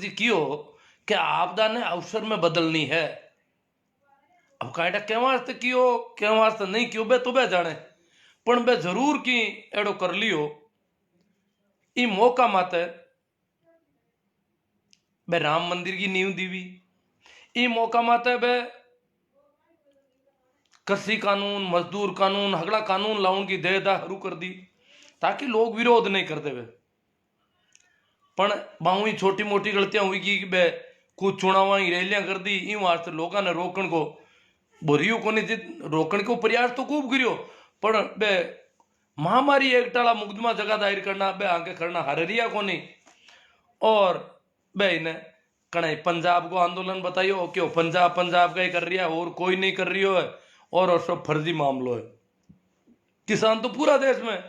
जी कियो कि आपदा ने अवसर में बदलनी है। अब कायदा के वास्ते कियो के वास्ते नहीं कियो बे तो बे जाने, पण बे जरूर की एड़ो कर लियो। ई मौका माते बे राम मंदिर की नींव दीवी, ई मौका माते बे कृषि कानून, मजदूर कानून, हगड़ा कानून लाउन की देदा शुरू कर दी ताकि लोग विरोध नहीं कर देवे। पण बाहुई छोटी मोटी गलतियां हुई कि बे कुछ चुनाव रैलियां कर दी, इन वास्ते लोगों ने रोकण को बोरियो को रोकण को प्रयास तो खूब करियो, पर बे महामारी एक टाला मुकदमा जगह दायर करना बे आगे करना हरिया को नहीं। और बे इन्हें कणे पंजाब को आंदोलन बताइयो क्यों पंजाब पंजाब का ही कर रिया और कोई नहीं कर रही है, और सब फर्जी मामलो है। किसान तो पूरा देश में,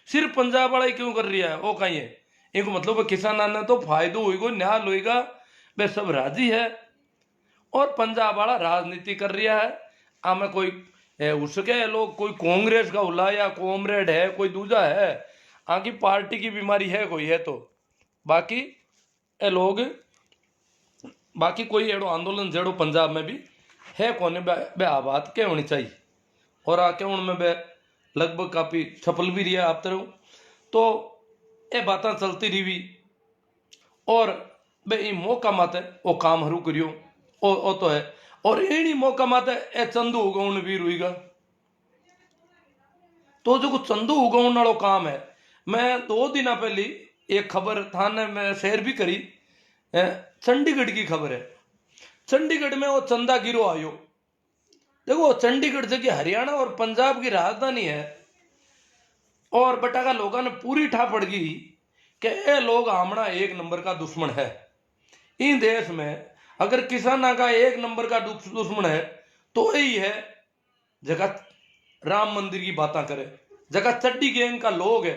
सिर्फ पंजाब वाला ही क्यों कर रिया है वो कहीं है। इनको मतलब किसान ने तो फायदो होगा, न्याय होगा, वे सब राजी है। और पंजाब वाला राजनीति कर रहा है। आमे कोई उसके लोग कोई कांग्रेस का उला या कॉमरेड है, कोई दूजा है, आकी पार्टी की बीमारी है कोई है तो बाकी ए लोग बाकी कोई एड़ो आंदोलन जेड़ो पंजाब में भी है कोने बे आबाद के होनी चाहिए। और आके उनमें बे लगभग काफी सफल भी रहा आप तरह, तो ये बातें चलती रही। और बे ई मौका माते वो काम हरू करियो ओ तो है। और एनी मौका माते ए चंदू उगाउन भी रुईगा। तो जो चंदू उगाउन वालो काम है, मैं 2 दिन पहले एक खबर थाने में शेयर भी करी, चंडीगढ़ की खबर है। चंडीगढ़ में वो चंदा गिरो आयो। देखो चंडीगढ़ जगह हरियाणा और पंजाब की राजधानी है, और बटाका लोगों ने पूरी ठा पड़ गई कि ये लोग आमना एक नंबर का दुश्मन है। इन देश में अगर किसाना का एक नंबर का दुश्मन है तो यही है जगह राम मंदिर की बातें करे, जगह चड्डी गैंग का लोग है,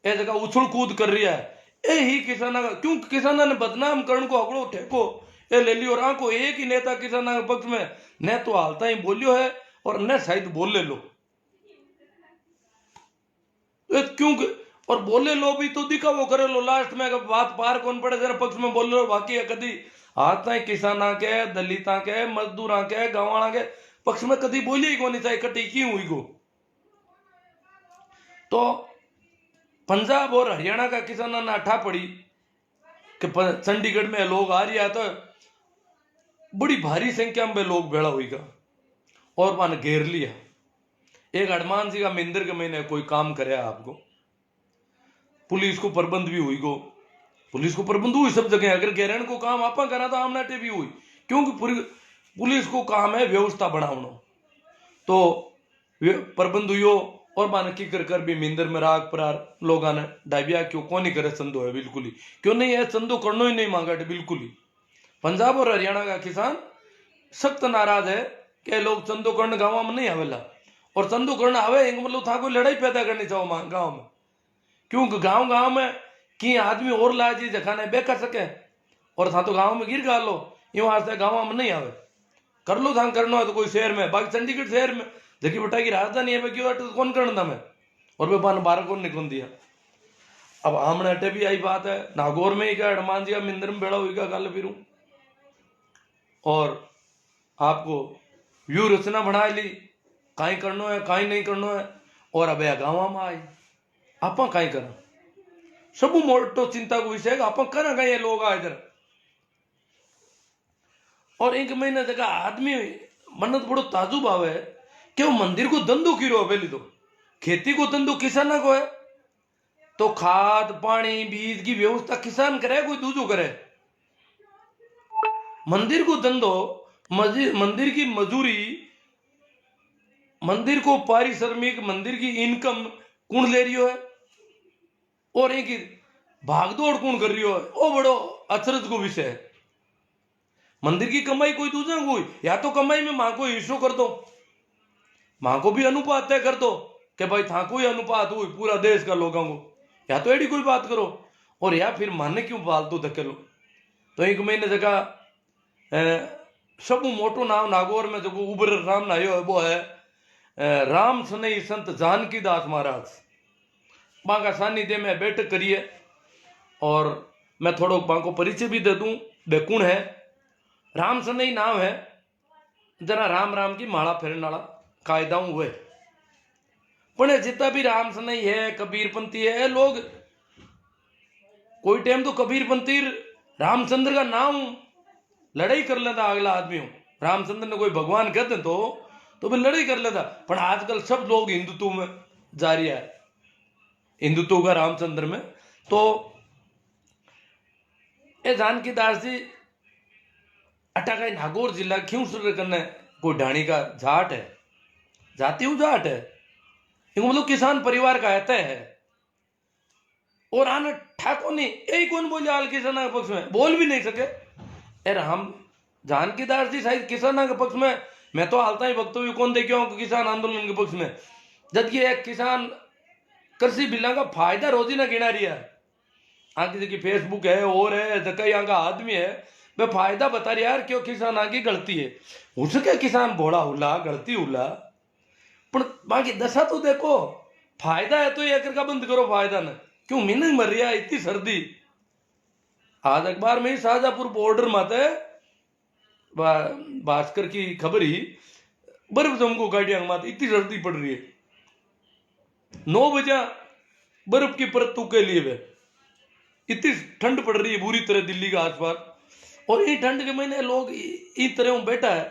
ये जगह उछल कूद कर रही है। यही किसाना का क्यों किसाना ने बदनाम करण को अगड़ो ठेको ये ले लियो। और आंको एक ही नेता किसाना के पक्ष में न तो हालता ही बोलियो है और न शायद बोल ले लो क्यों, और बोले लो भी तो दिखावो करे लो, लास्ट में बात पार कौन पड़े जरा पक्ष में बोल लो। बाकी कदी आता है किसाना के, दलिता के, मजदूरा के, गांवाणा के पक्ष में कदी बोली ही को नहीं चाहिए कटी क्यों हुई को। तो पंजाब और हरियाणा का किसाना ने अठा पड़ी कि चंडीगढ़ में लोग आ रहा है, तो बड़ी भारी संख्या में लोग भेड़ा हुईगा और मान घेर लिया। एक हनुमान जी का मंदिर के महीने कोई काम करे आपको, पुलिस को प्रबंध भी हुई गो, पुलिस को प्रबंध हुई सब जगह। अगर घेरण को काम आपा करा तो आमनाटे भी हुई, क्योंकि पुलिस को काम है व्यवस्था बनाना, तो प्रबंध हुई। और मान की कर भी मिंदर में राग परार लोगों ने डाबिया क्यों कौन नहीं करे चंदो है बिल्कुल ही क्यों नहीं है, चंदो करनो ही नहीं मांगा बिल्कुल ही। पंजाब और हरियाणा का किसान सख्त नाराज है कि लोग चंदो कर्ण गांव में नहीं आवेला, और चंदो कर्ण आवे मतलब था कोई लड़ाई पैदा करनी चाहो गांव में, क्योंकि गांव में कि आदमी और ला जी जखाने बेकर सके, और था तो गांव में गिर गा लो यूं आज गांव में नहीं आवे कर लो था करना है तो कोई शहर में। बाकी चंडीगढ़ शहर में जबकि बटा की राजधानी है क्यों तो कौन करना था मैं, और वे बारह कौन निकल दिया। अब आमने अटे भी आई बात है, नागौर में ही क्या हनुमान जी का मंदिर में बेड़ा हुई का गल फिरू, और आपको व्यू रचना बना ली कहीं करना है कहीं नहीं करना है, और अब गाँव में आई आप कहीं करा सब मोटो चिंता को विषय आप करा कहीं लोग आ इधर। और एक महीने जगह आदमी मन बड़ो ताजुब आवे कि वो मंदिर को धंधो किरो पहली तो खेती को धंधो किसान को है, तो खाद पानी बीज की व्यवस्था किसान करे कोई दूजो करे। मंदिर को धंधो मंदिर की मजूरी, मंदिर को पारिश्रमिक, मंदिर की इनकम कौन ले रही है, और एक भागदौड़ कौन कर रही है, वो बड़ो अचरज को विषय है। मंदिर की कमाई कोई दूसरा कोई, या तो कमाई में मां को हिस्सो कर दो, मां को भी अनुपात तय कर दो कि भाई था कोई अनुपात हुई पूरा देश का लोगों को, या तो एडी कोई बात करो, और या फिर माने क्यों फालतू धकेलो। तो एक महीने जगह सब मोटो नाम नागौर में जो उबर राम नायो है वो है राम सनई संत जानकी दास महाराज, बांका सानिध्य में बैठक करिए। और मैं थोड़ो बाको परिचय भी दे दूं। बेकुण है, राम सनई नाम है, जना राम राम की माला फेरने वाला कायदाऊ हुए। पण जितना भी राम सनई है, कबीरपंथी है लोग, कोई टाइम तो कबीरपंथी रामचंद्र का नाम लड़ाई कर लेता अगला आदमी हो। रामचंद्र ने कोई भगवान कहते तो फिर लड़ाई कर लेता। पर आजकल सब लोग हिंदुत्व में जा रही है, हिंदुत्व का रामचंद्र में। तो ये जानकी दास जी अटाका नागौर जिला खींवसर कने कोई ढाणी का जाट है, जाति जाट है, इनको मतलब किसान परिवार का रहता है। और आने ठाकुर ने यही कौन बोले हाल किसान के पक्ष में, बोल भी नहीं सके। अरे हम जानकी दास जी शायद किसान के पक्ष में, मैं तो हालता ही वक्तव्य कौन दे क्यों किसान आंदोलन के पक्ष में, जबकि एक किसान कृषि बिल्ला का फायदा रोजी ना गिना रही है। आगे देखिए फेसबुक है और है जगह यहाँ का आदमी है, वे फायदा बता रही यार क्यों किसान आगे गलती है, उसके किसान भोड़ा हुला गलती हुला। पर बाकी दशा तो देखो, फायदा है तो ये का बंद करो फायदा ना, क्यों मीनिंग मर रही है इतनी सर्दी। आज अखबार में ही शाहजहापुर बॉर्डर माते भास्कर की खबर ही, बर्फ जमको गाड़ियां माते इतनी सर्दी पड़ रही है। 9 बजे बर्फ की परत के लिए वे इतनी ठंड पड़ रही है बुरी तरह दिल्ली के आसपास। और इन ठंड के महीने लोग इस तरह बैठा है।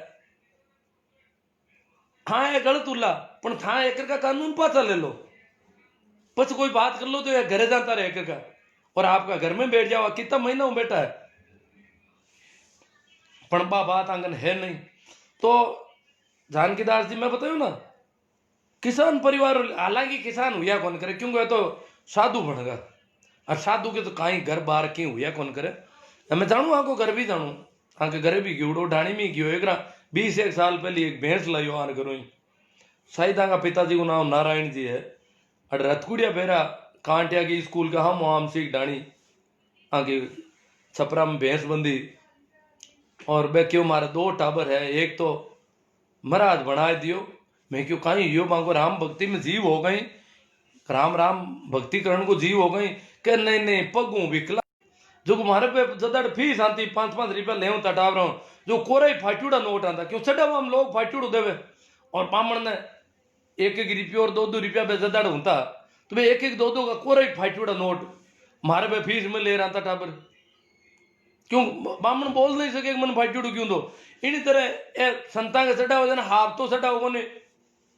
हाँ है गलत उल्ला, पर था एक का कानून पासा ले लो, पछ कोई बात कर लो तो घरे जाता रहे एक का, और आपका घर में बैठ जाओ कितना महीना में बैठा है। पणबा बात आंगन है नहीं। तो जानकी दास जी मैं बताऊं ना, किसान परिवार, हालांकि किसान हुआ कौन करे, क्योंकि तो साधु बन गया, और साधु के तो कहीं घर बार क्यों हुआ कौन करे। मैं जानू आपको घर भी जानू, आके घरे भी गिवड़ो ढाणी में गियो एक 20 साल पहले एक भैंस लाइयो आन करो ही। शायद आगा पिताजी को नाम नारायण जी है, और रथकुड़िया फेरा कांटिया की स्कूल का हम आम सीख ढाणी आगे छपरा में भैंस बंदी। और बे क्यों मारे 2 टाबर है, एक तो महाराज बना दियो, मैं क्यों कहीं यो मांगो राम भक्ति में जीव हो गई, राम राम भक्ति करण को जीव हो गई। कह नहीं नहीं पगू विकला जो मारे पे जदड़ फीस आती 5-5 रुपया ले टावर रहा हूँ, जो कोरा फाटूड़ा नोट आता क्यों चढ़ा हम लोग फाटूड़ देवे। और बामण ने 1-1 रुपया और 2-2 रुपया पे जदड़ होता, तो भाई 1-1 2-2 का कोरा फाटूड़ा नोट मारे पे फीस में ले रहा था टावर। क्यों बामण बोल नहीं सके मन फाटूड़ क्यों दो। इन तरह संता के चढ़ा हो हाफ तो चढ़ा हो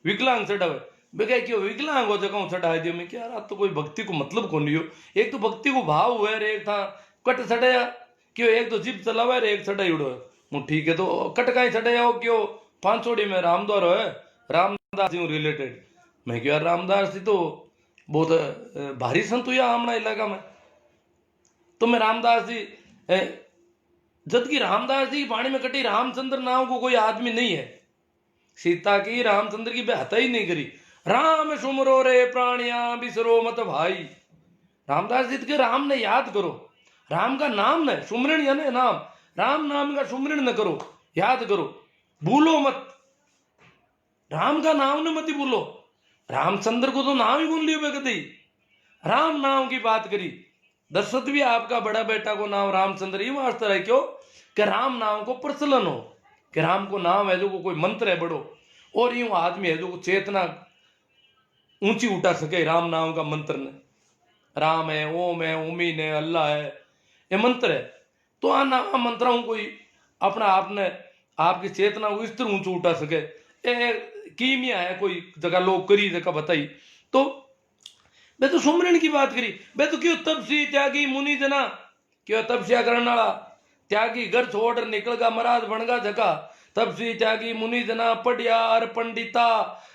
विकलांग चढ़ा हुआ बेगा क्यों विकलांग हो जगह चढ़ा दियो। मैं क्या तो कोई भक्ति को मतलब कौन लियो, एक तो भक्ति को भाव हुआ है, एक था कट चढ़ाया क्यों, एक तो जीप चलावा है, एक चढ़ाई उड़ो है। ठीक है तो कट का ही चढ़ाया हो क्यों, 5 में रामद्वार है रामदास जी रिलेटेड। मैं क्यों रामदास जी तो बहुत भारी संत हुआ हमारा इलाका में। तो मैं रामदास जी जबकि रामदास जी की वाणी में कटी रामचंद्र नाम को कोई आदमी नहीं है, सीता की रामचंद्र की हत्या ही नहीं करी। राम सुमरो रे प्राणिया बिसरो मत भाई। रामदास जी के राम ने याद करो, राम का नाम न सुमरण यानी नाम, राम नाम का सुमरण न करो, याद करो, भूलो मत, राम का नाम न मत भूलो। रामचंद्र को तो नाम ही भूल लियो कदी, राम नाम की बात करी। दशरथ भी आपका बड़ा बेटा को नाम रामचंद्र ही वास्ता है क्यों कि राम नाम को प्रचलन हो, कि राम को नाम है जो को कोई मंत्र है बड़ो, और यूं आदमी है जो चेतना ऊंची उठा सके राम नाम का मंत्र ने। राम है, ओम है, ओमीन है, अल्लाह है, ये मंत्र है। तो आ मंत्र कोई अपना आपने आपकी चेतना को इस तरह ऊंचू उठा सके, ए कीमिया है कोई जगह लोग करी जगह बताई। तो मैं तो सुमरण की बात करी, मैं तो क्यों तपसी त्यागी मुनि जना, क्यों तपस्या करने वाला त्यागी घर छोड़ निकल गा महाराज बन गा जगह। तपसी त्यागी मुनि जना पढ़ियार पंडिता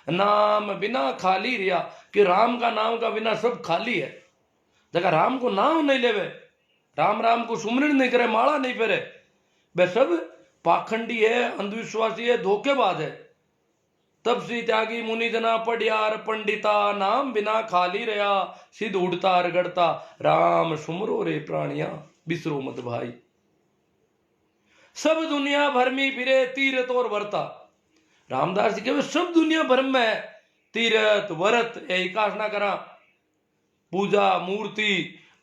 नाम बिना खाली रिया, कि राम का नाम का बिना सब खाली है। जगह राम को नाम नहीं लेवे, राम राम को सुमरण नहीं करे, माला नहीं फेरे, वे सब पाखंडी है, अंधविश्वासी है, धोखेबाज है। तपसी त्यागी मुनि जना पढ़ियार पंडिता नाम बिना खाली रहा, सिद्ध उड़ता रगड़ता राम सुमरो रे प्राणिया बिसरो मत भाई। सब दुनिया भर में फिरे तीरथ और व्रता। रामदास जी कहे सब दुनिया भर में तीरथ व्रत यही काशना करा, पूजा मूर्ति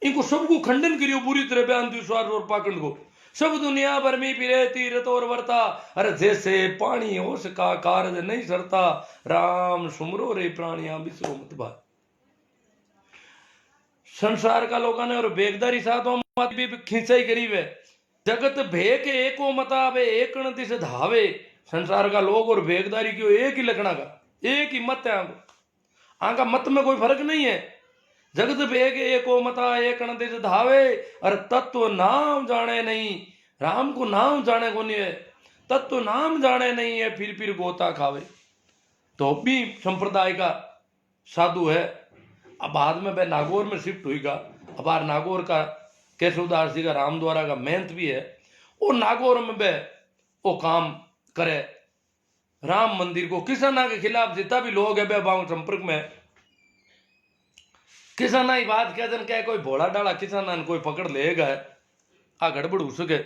इनको सबको खंडन करियो पूरी तरह पे अंधविश्वास और पाखंड को। सब दुनिया भर में फिरे तीरथ और वर्ता, अरे जैसे पानी होश का कारज नहीं सरता, राम सुमरो रे प्राणिया बिसरो मत भाई। संसार का लोगों ने और बेगदारी साधो भी खिंचाई करीब है, जगत भेक एको मतावे एक दिश धावे। संसार का लोग और बेगदारी की एक ही लक्षणा का, एक ही मत है आंका मत में कोई फर्क नहीं है। जगत भेग एको मता एक दिश धावे, और तत्व नाम जाने नहीं, राम को नाम जाने को नहीं है, तत्व नाम जाने नहीं है, फिर गोता खावे। तो भी संप्रदाय का साधु है। अब बाद में वह नागौर में शिफ्ट हुईगा। अब आर नागौर का केशवदास जी का राम द्वारा का मेहनत भी है, और नागौर में वह वो काम करे राम मंदिर को। किसाना के खिलाफ जितना भी लोग है वह संपर्क में, किसाना ही बात कह दिन क्या कोई भोला डाला किसाना कोई पकड़ लेगा आ गड़बड़ हो सके।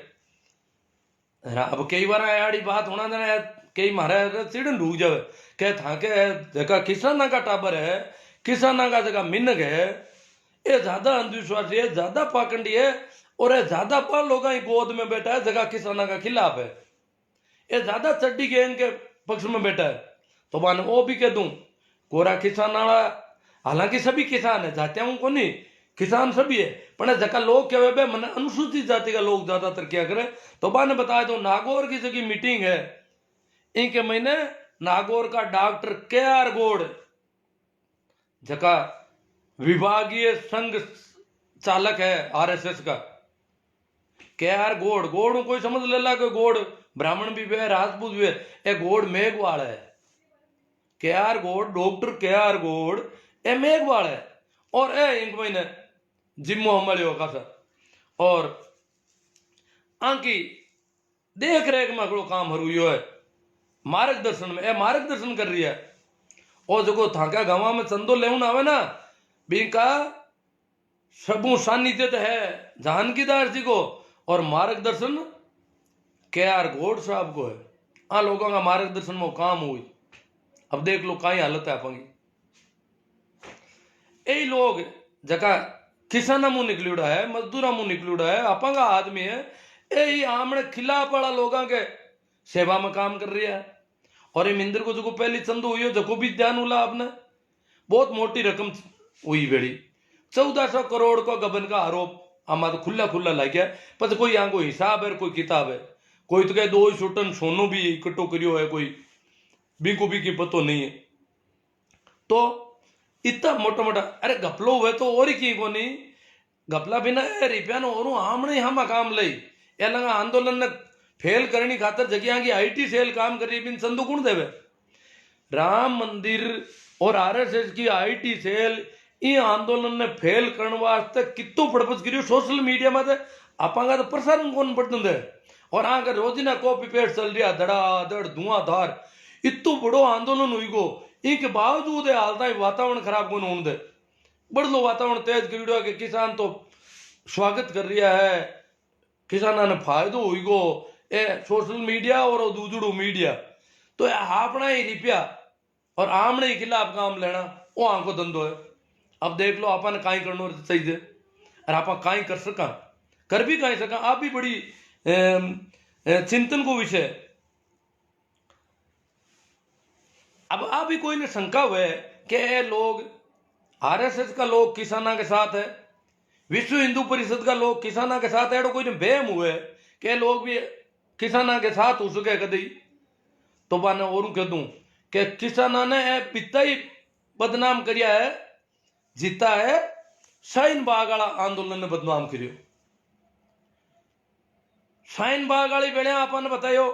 अब कई बार आड़ी बात होना देना कई मारे चिड़न डूब जावे कह था के जगह किसाना का टाबर है, किसाना का जगह मिनक है, ये ज्यादा अंधविश्वासी है, ज्यादा पाखंडी है, और ये ज्यादा पाल लोग गोद में बैठा है जगह किसाना का खिलाफ है, ये ज्यादा चड्डी गैंग के पक्ष में बैठा है। तो मान वो भी कह दूं कोरा किसान वाला, हालांकि सभी किसान है, जातियों को नहीं, किसान सभी है, पर जका लोग क्या वे मन अनुसूचित जाति का लोग ज्यादातर क्या करे। तो मैंने बताया तो नागौर की जगह मीटिंग है, इनके महीने नागौर का डॉक्टर KR गौड़ जका विभागीय संघ चालक है RSS का, KR गौड़, गौड़ कोई समझ ले ला कोई गौड़ ब्राह्मण भी है, राजपूत भी है, ये गौड़ मेघवाल है। KR Gaur, doctor KR Gaur A Meghwal है, और ए इंक महीने जिम्मो हमलियो का सर, और आंकी देख रेख में अगलो काम हरुयो है, मार्गदर्शन में ए मार्गदर्शन कर रही है। और जो थाका गांव में चंदो लेवन आवे ना बिका सबू सानिध्य है जानकीदास जी को, और मार्गदर्शन KR गौड़ साहब को है। आ लोगों का मार्गदर्शन में काम हुई। अब देख लो काई हालत है अपनी। यही लोग जका किसाना मुंह निकलूड़ा है, मजदूरा मुंह निकलूड़ा है, अपंगा आदमी है, यही आमने खिलाफ वाला लोगों के सेवा में काम कर रही है। और ये मिंदर को जो पहली चंदू हुई जो भी ध्यान हुआ आपने, बहुत मोटी रकम हुई बेड़ी, 1400 करोड़ का गबन का आरोप आमा तो खुला खुला लग गया। पर कोई यहाँ कोई हिसाब है कोई किताब है, कोई तो कहे 200 टन सोनो भी इकट्ठो करियो है, कोई बीको भी की पतो नहीं है। तो इतना मोटा मोटा अरे गपलो हुए तो और की को नहीं गपला बिना रिपिया और हमने हम काम लई ए लगा आंदोलन ने फेल करनी खातर जगह की IT सेल काम करी बिन संदू कौन देवे। राम मंदिर और RSS की IT सेल ये आंदोलन ने फेल करने वास्ते कितो पड़पस करियो सोशल मीडिया में आपा तो प्रसारण कौन पड़ते दे, और आगे रोजिना कॉपी पेस्ट चल रहा धड़ाधड़ धुआंधार इतो बड़ो आंदोलन हुई गो, इनके बावजूद हालता वातावरण खराब कौन होने दे, बड़ो वातावरण तेज करियो कि किसान तो स्वागत कर रहा है, किसाना ने फायदो हुई गो ए सोशल मीडिया और दूजड़ू मीडिया। तो अपना ही रिपिया और आमने ही खिलाफ काम लेना वो आंखो धंधो है। अब देख लो आपने काई करना चाहिए और आप काई कर सका, कर भी काई सका, आप भी बड़ी चिंतन को विषय। अब आप भी कोई ने शंका हुए कि लोग RSS का लोग किसाना के साथ है, विश्व हिंदू परिषद का लोग किसाना के साथ है, तो कोई ने बेम हुए कि लोग भी किसाना के साथ हो सके कदी। तो मैंने और कह दूं कि किसाना ने पिता ही बदनाम करिया है, जीता है शाहीन बाग वाला आंदोलन ने बदनाम करियो। शाहीन बाग वाली बेड़े आपने बतायो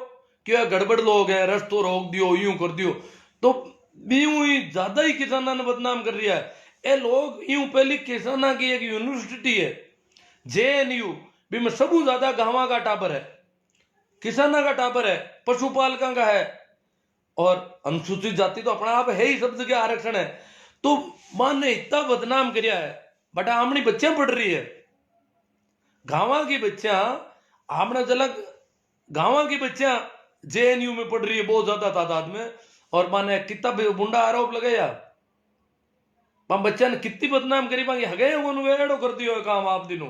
कि गड़बड़ लोग हैं, रस्तो रोक दियो, यूं कर दियो, तो यूं ही ज्यादा ही किसाना ने बदनाम कर रहा है। ये लोग यूं पहली किसाना की एक यूनिवर्सिटी है JNU भी में सबू ज्यादा गांवा का टाबर है, किसाना का टाबर है, पशुपालका का है, और अनुसूचित जाति तो अपना आप है ही, सब जगह आरक्षण है। तो मान ने इतना बदनाम किया है, बट आमनी बच्चियां पढ़ रही है, गांवा की बच्चियां आमने जलक गांवा की बच्चियां JNU में पढ़ रही है बहुत ज्यादा तादाद में, और माने कितना बुंडा आरोप लगाया। पण बच्चा ने कितनी बदनाम करी पाएंगे हगे वे एड़ो कर दियो काम आप दिनों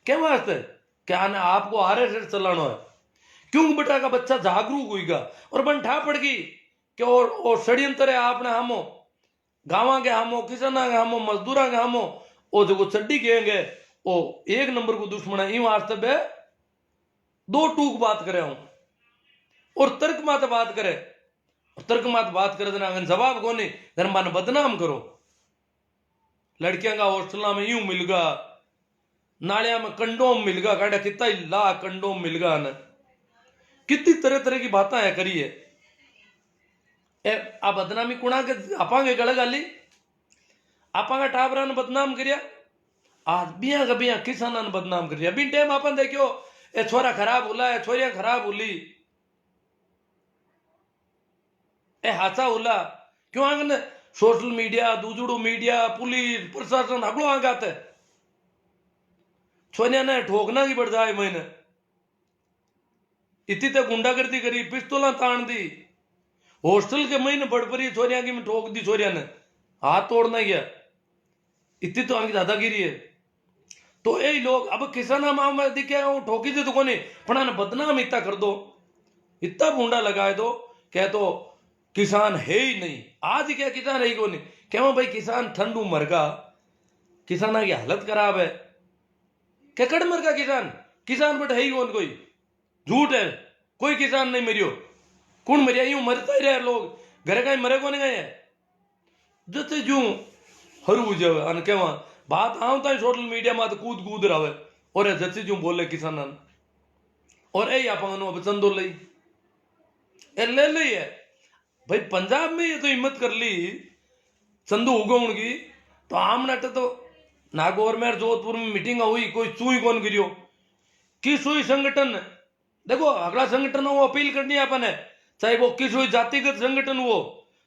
क्या वास्ते क्या ने आपको आरएसएस चलाना है क्यों बेटा का बच्चा जागरूक हुईगा और बन ठा पड़ गई कि और षड्यंत्र है आपने हमो गाँव के हमो किसाना के हमो मजदूरा के हमो वो जो चड्डी कहेंगे वो एक नंबर को दुश्मन है इन वास्ते बे दो टूक बात करे हूं और तर्क मात बात करे तर्क मात बात करे देना जवाब को नहीं धर्मा ने बदनाम करो लड़कियां का हॉस्टल में यूं मिलगा नालिया में कंडोम मिलगा काटा कितना ला कंडोम मिलगा न कितनी तरह तरह की बातें है करिए आ बदनामी कुणा के आपांगे गले गाली आपांगा टाबरा ने बदनाम करिया आज बिया का बिया किसाना ने बदनाम करिया बिन टाइम आपन देखियो ए छोरा खराब होला ए छोरिया खराब होली ए हाचा होला क्यों आंगन सोशल मीडिया दूजड़ू मीडिया पुलिस प्रशासन हगड़ो आगाते छोरिया ने ठोकना की बढ़ जाए मैंने इतनी तक गुंडागर्दी करी पिस्तौला तान दी हॉस्टल के महीने बढ़ पड़ी छोरिया की में ठोक दी छोरिया ने हाथ तोड़ना गया इतनी तो आगे दादागिरी है तो यही लोग अब किसाना माँ में दिखे ठोकी दे तो कोने पढ़ा ने बदनाम इतना कर दो इतना बूंदा लगाए दो कह तो किसान है ही नहीं आज क्या किसान है ही कोने क्या भाई किसान ठंडू मरगा किसाना की हालत खराब है क्या कड़ मरगा किसान किसान बट है ही कौन कोई झूठ है कोई किसान नहीं मरियो कौन मरिया यूं मरता ही रहे लोग घर का मरे को नहीं गए जैसे जू हरू जावे अन केवा बात आवता है सोशल मीडिया में तो कूद कूद रहे और जैसे जू बोले किसान और यही आप चंदो लई ले ली है भाई पंजाब में ये तो हिम्मत कर ली चंदू उगवण की तो आमने तो नागौर में जोधपुर में मीटिंग हुई कोई सुई कौन गिरियो कि सुई संगठन देखो अगला संगठन वो अपील करनी है अपन है चाहे वो किस हुई जातिगत संगठन हो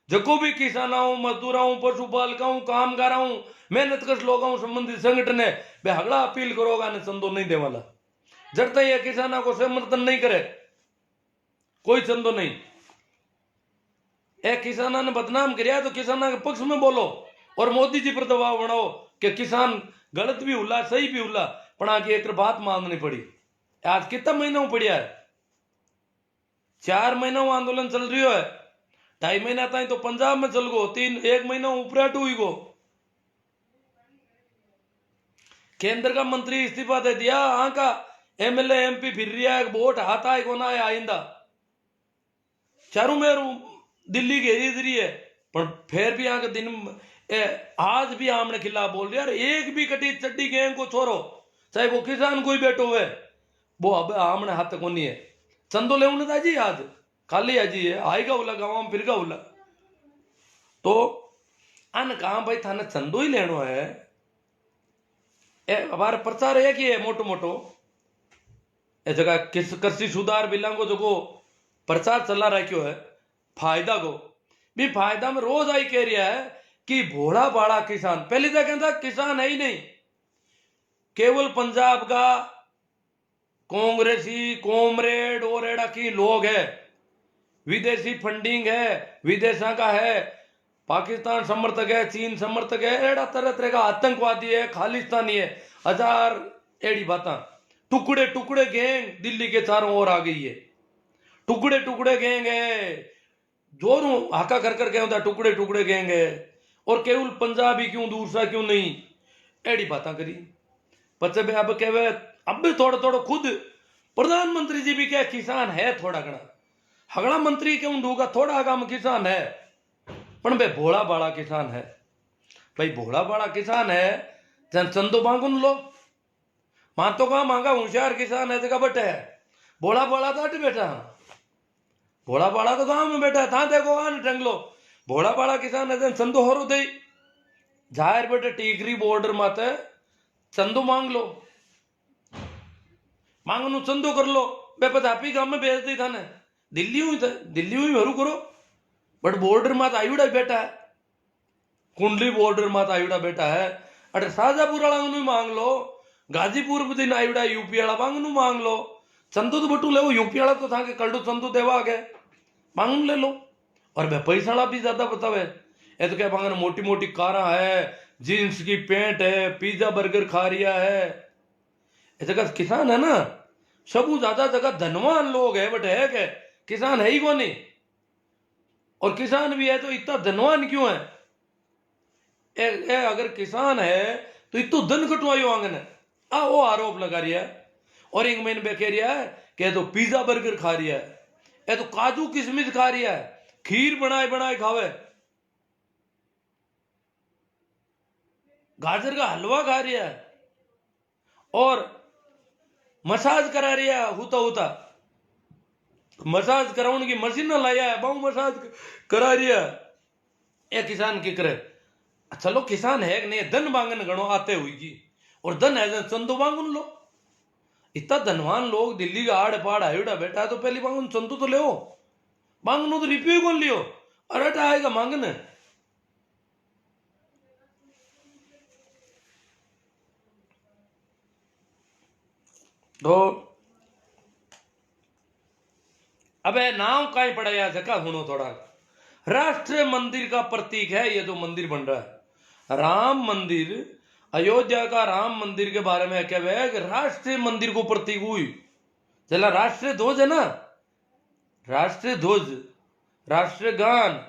जको भी किसान हूं मजदूर हूं पशुपालक हूं कामगार हूं मेहनत कश लोग संबंधित संगठन है वे हगड़ा अपील करोगा ने चंदो नहीं दे वाला जब तक ये किसाना को समर्थन नहीं करे कोई चंदो नहीं ए किसाना ने बदनाम किया तो किसाना के पक्ष में बोलो और मोदी जी पर दबाव बनाओ कि किसान गलत भी हुला सही भी हुला पर आगे एक बात माननी पड़ी आज कितना महीना पड़िया है 4 महीना आंदोलन चल रही है 2.5 महीना तक तो पंजाब में चल गो 1 महीना उपराट हुई गो केंद्र का मंत्री इस्तीफा दे दिया हाँ का एमएलए एमपी फिर रहा है वोट हाथ आए को ना है आइंदा चारों में दिल्ली घेरी रही है पर फिर भी यहाँ के दिन आज भी आमने खिलाफ बोल रहे यार एक भी कटी चड्डी गैंग को छोड़ो चाहे वो किसान कोई बैठो हुए वो अब आमने हाथ को नहीं है चंदो ले उन्हें जी आज खाली आजी है आएगा उला गाँव में फिर उला तो अन कहा भाई थाने चंदो ही लेनो है हमारे प्रचार एक ही है मोटो मोटो ए जगह किस कृषि सुधार बिलों को जो प्रचार चला रखो है फायदा को भी फायदा में रोज आई कह रहा है कि भोला बाड़ा किसान पहले तो कहता किसान है ही नहीं केवल पंजाब का कांग्रेसी कॉमरेड और एड़ा की लोग है विदेशी फंडिंग है विदेशा का है पाकिस्तान समर्थक है चीन समर्थक है एड़ा तरह तरह का आतंकवादी है खालिस्तानी है हजार एड़ी बाता टुकड़े टुकड़े गैंग दिल्ली के चारों ओर आ गई है टुकड़े टुकड़े गैंग है जोरों हाका कर कर गए टुकड़े टुकड़े गैंग है और केवल पंजाबी क्यों दूसरा क्यों नहीं एड़ी बात करी बच्चे अब कहे अब भी थोड़ा थोड़ा खुद प्रधानमंत्री जी भी क्या किसान है थोड़ा घना हगड़ा मंत्री क्यों ढूंगा थोड़ा काम किसान है पर भाई भोला बाड़ा किसान है भाई भोला बाड़ा किसान है जन चंदो मांगुन लो मान तो कहा मांगा होशियार किसान है जगह बटे है भोला बाड़ा तो अट बैठा भोला बाड़ा तो गांव में बैठा है था देखो ढंग लो भोला बाड़ा किसान है जन चंदो हो दे जाहिर बेटे टीकरी बॉर्डर माते चंदो मांग लो मांगनु चंदो कर लो बे पतापी गांव में भेज दी था ने दिल्ली हुई हरू करो बट बॉर्डर मात आयुड़ा बैठा है कुंडली बॉर्डर मात आयुड़ा बैठा है अरे शाहजहापुर वाला मांग लो गाजीपुर दिन आयुड़ा यूपी वाला मांगनु मांग लो चंदू तो बटू ले यूपी वाला तो था कल चंदू देवा आ गए मांगनु ले लो और भाई पैसा भी ज्यादा बतावे ये तो क्या मांगने मोटी मोटी कारा है जीन्स की पैंट है, पिज्जा बर्गर खा रिया है। इस जगह किसान है ना, सबू ज्यादा जगह धनवान लोग है, बट है क्या, किसान है ही कौन नहीं। और किसान भी है तो इतना धनवान क्यों है? अगर किसान है तो इतो धन कटवायो आंगन आ वो आरोप लगा रिया है। और एक महीने में कह रिया है कि तो पिज्जा बर्गर खा रिया है, ये तो काजू किशमिश खा रिया है, खीर बनाए बनाए खावे, गाजर का हलवा खा रिया है, और मसाज करा रिया है, होता होता मसाज कराने की मशीन लाया है, बहु मसाज करा रिया है। ये किसान की करे। चलो किसान है कि नहीं, धन मांगन गणो आते हुई की, और धन है चंदो मांगन लो। इतना धनवान लोग दिल्ली का आड़ पाड़ हाइड़ा बैठा है, तो पहली मांगन चंदो तो ले मांगनो तो रिप्यू कौन लियो, अरट आएगा मांगने। तो अबे नाव कहीं पड़ा जगह सुनो थोड़ा। राष्ट्रीय मंदिर का प्रतीक है ये जो मंदिर बन रहा है, राम मंदिर, अयोध्या का राम मंदिर के बारे में क्या है कि राष्ट्रीय मंदिर को प्रतीक हुई। चला राष्ट्रीय ध्वज है ना, राष्ट्रीय ध्वज, राष्ट्रीय गान,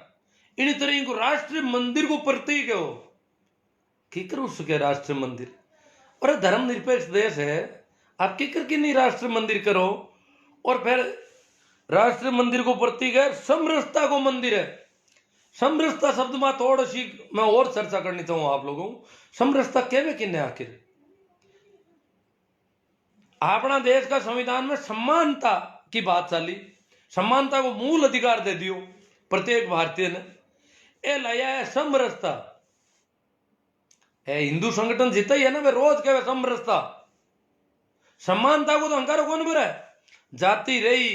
इन तरह को राष्ट्रीय मंदिर को प्रतीक है वो। की करो उसके राष्ट्रीय मंदिर, और धर्मनिरपेक्ष देश है, आप की करके नहीं राष्ट्रीय मंदिर करो। और फिर राष्ट्रीय मंदिर को प्रतीक है समरसता को मंदिर है। समरसता शब्द में थोड़ी सी मैं और चर्चा करनी चाहूँ आप लोगों को। समरसता कहवे किन्ने आखिर? अपना देश का संविधान में समानता की बात चली, समानता को मूल अधिकार दे दियो प्रत्येक भारतीय ने, ये लाया है समरसता। हिंदू संगठन जीता ही है ना, वे रोज कहे समरसता। समानता को तो अंकार कौन भरा है? जाति रही,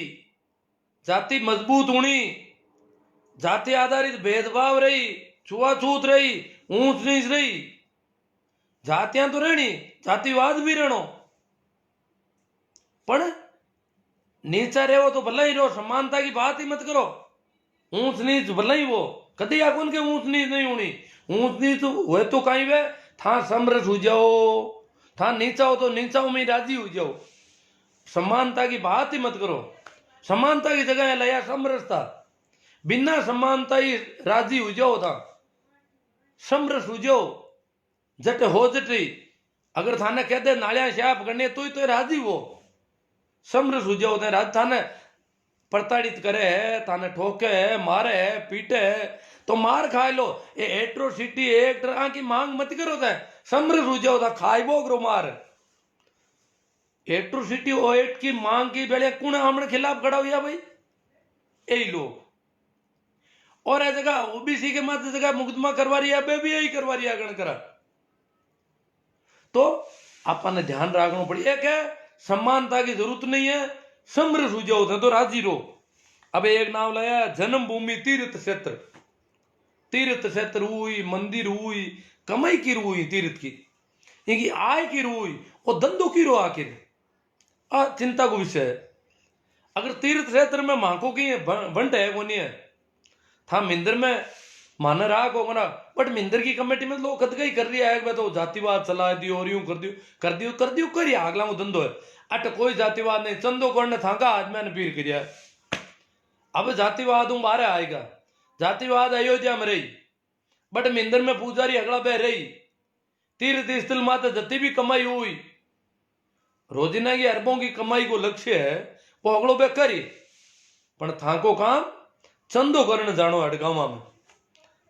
जाति मजबूत होनी, जाति आधारित भेदभाव रही, छुआछूत रही, ऊंच नीच रही, जातियां तो रहनी, जातिवाद भी रहनो, पर नीचा रहो तो भला ही रहो, समानता की बात ही मत करो। ऊंच नीच भला ही वो कदी आकुन के ऊंच नीच नहीं होनी। ऊंच नीच हुए तो कहीं वे था समरस हो जाओ, था नीचा हो तो नीचाओं में राजी हो जाओ। समानता की बात ही मत करो। समानता की जगह लाया समरसता, बिना समानता ही राजी हो जाओ था, समरस हो जाओ, जट हो जटी। अगर थाने कहते नालियां शाप करने तो राजी हो, समरस हो जाओ। थाने प्रताड़ित करे है, थाने ठोके है, मारे है, पीटे है, तो मार खा लो। ये एट्रोसिटी एक्ट की मांग मत करो था, समरस हो जाओ था, खाइबो करो मार। एट्रोसिटी एक्ट की मांग की बेले कौन हमने खिलाफ खड़ा हुआ भाई? यही लोग। और ऐ जगह ओबीसी के मत जगह मुकदमा करवा रही है, अबे भी यही करवा रही है गण करा। तो अपन ध्यान रखना पड़ी, एक है समानता की जरूरत नहीं है, समरस हो जाओ तो राजी रहो। अब एक नाम लाया जन्मभूमि तीर्थ क्षेत्र। तीर्थ क्षेत्र हुई, मंदिर हुई, कमाई की रू हुई, तीर्थ की, इनकी आय की रू हुई, और धंधों की रो आखिर चिंता को विषय है। अगर तीर्थ क्षेत्र में मांको की बंट है को नहीं है, था मिंदर में मान रहा को ना, बट मिंदर की कमेटी में लोग खत गई कर रही है, तो जातिवाद चला दियो और यूं कर दियो कर दियो कर दियो करिए, अगला वो धंधो है। अट कोई जातिवाद नहीं, चंदो करने थाका आज मैंने पीर किया। अब जातिवाद हूं बाहर आएगा, जातिवाद अयोध्या में रही, बट मिंदर में पुजारी अगला बह रही, तीर्थ स्थल माता जति भी कमाई हुई, रोजिना की अरबों की कमाई को लक्ष्य है, वो अगलो बह करी, पर थाको काम चंदो करने जानो अड़गावा में।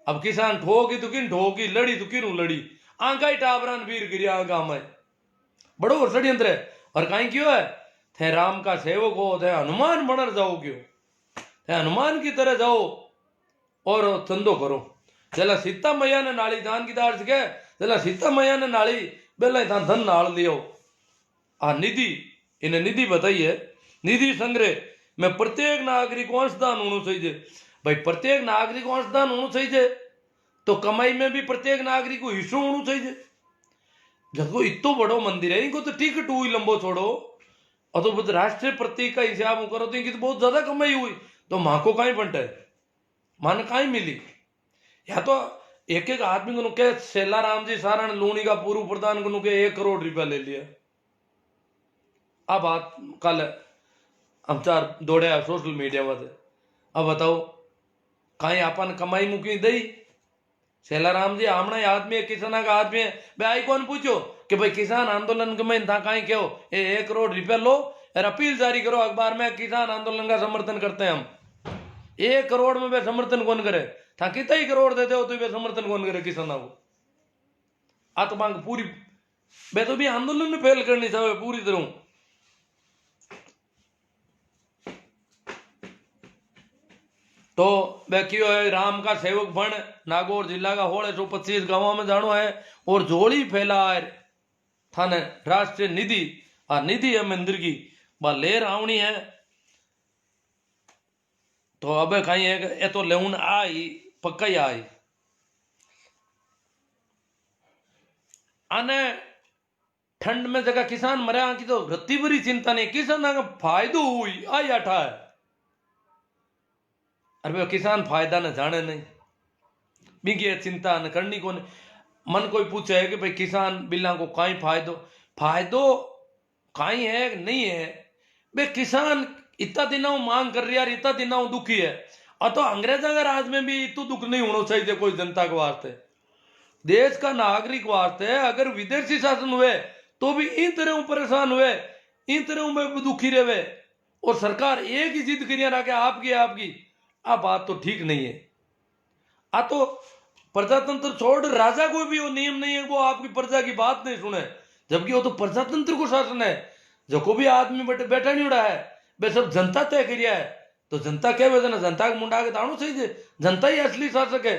अब किसान ठोकी तो किन ठोकी, लड़ी तो किन लड़ी, आंका ही टाबरान वीर गिरिया आंका में बड़ो षड्यंत्र है। और कहीं क्यों है? थे राम का सेवक हो, थे हनुमान बनर जाओ, क्यों थे हनुमान की तरह जाओ और चंदो करो। चला सीता मैया ने नाली दान की दार से, चला सीता मैया ने नाली बेला था धन नाल लियो। निधि, इन्हें निधि बताई है, निधि संग्रह में प्रत्येक नागरिक को अंशदान होना चाहिए। भाई प्रत्येक नागरिक को अंशदान होना चाहिए, तो कमाई में भी प्रत्येक नागरिक को हिस्सा होना चाहिए। देखो इतो बड़ो मंदिर है, इनको तो टिकट हुई लंबो छोड़ो, और तो राष्ट्रीय प्रतीक का हिसाब करो तो इनकी तो बहुत ज्यादा कमाई हुई, तो मां को कहीं बंटा है, मान कहीं मिली। या तो एक एक आदमी को के सेला राम जी सारण लूणी का पूर्व प्रधान को के 1 करोड़ रुपया ले लिया। अब बात कल हम चार दौड़े सोशल मीडिया में। अब बताओ कहीं अपन कमाई मुकी दई सेला राम जी हमने आदमी है, किसान का आदमी है। भाई कौन पूछो कि भाई किसान आंदोलन में था कहीं क्यों 1 करोड़ रुपया लो और अपील जारी करो अखबार में किसान आंदोलन का समर्थन करते हैं हम। 1 करोड़ में वे समर्थन कौन करे था कितना ही करोड़ देते हो तो वे समर्थन कौन करे किसानों को। आत्मा पूरी वे तो भी आंदोलन में फेल करनी चाहिए पूरी तरह। तो वह क्यों है राम का सेवक बन नागौर जिला का होड़ 125 गांवों में जानो है और जोड़ी फैला है थाने राष्ट्रीय निधि और निधि है मंदिर की बा लेर आवनी है। तो अब कहीं है ये तो लेउन आई पक्का ही आई आने ठंड में जगह किसान मरे की तो रत्ती भरी चिंता नहीं किसान का फायदो हुई आई अठा है। अरे किसान फायदा न जाने नहीं बिगी चिंता न करनी को मन कोई पूछे है कि भाई किसान बिल्ला को कहीं फायदो कहीं है नहीं है बे किसान इतना दिनों मांग कर रही है इतना दिनों दुखी है और तो अंग्रेजा का राज में भी इतना दुख नहीं होना चाहिए कोई जनता के वास्ते देश का नागरिक वास्ते अगर विदेशी शासन हुए तो भी इन तरह परेशान हुए इन तरह में दुखी रहे और सरकार एक ही जिद करिए रखे आपकी आ बात तो ठीक नहीं है। आ तो प्रजातंत्र छोड़ राजा को भी वो नियम नहीं है वो आपकी प्रजा की बात नहीं सुने जबकि वो तो प्रजातंत्र को शासन है जो को भी आदमी बैठा नहीं उड़ा है वे सब जनता तय करिया है। तो जनता क्या वजह ना जनता के मुंडा के दाणु चाहिए जनता ही असली शासक है।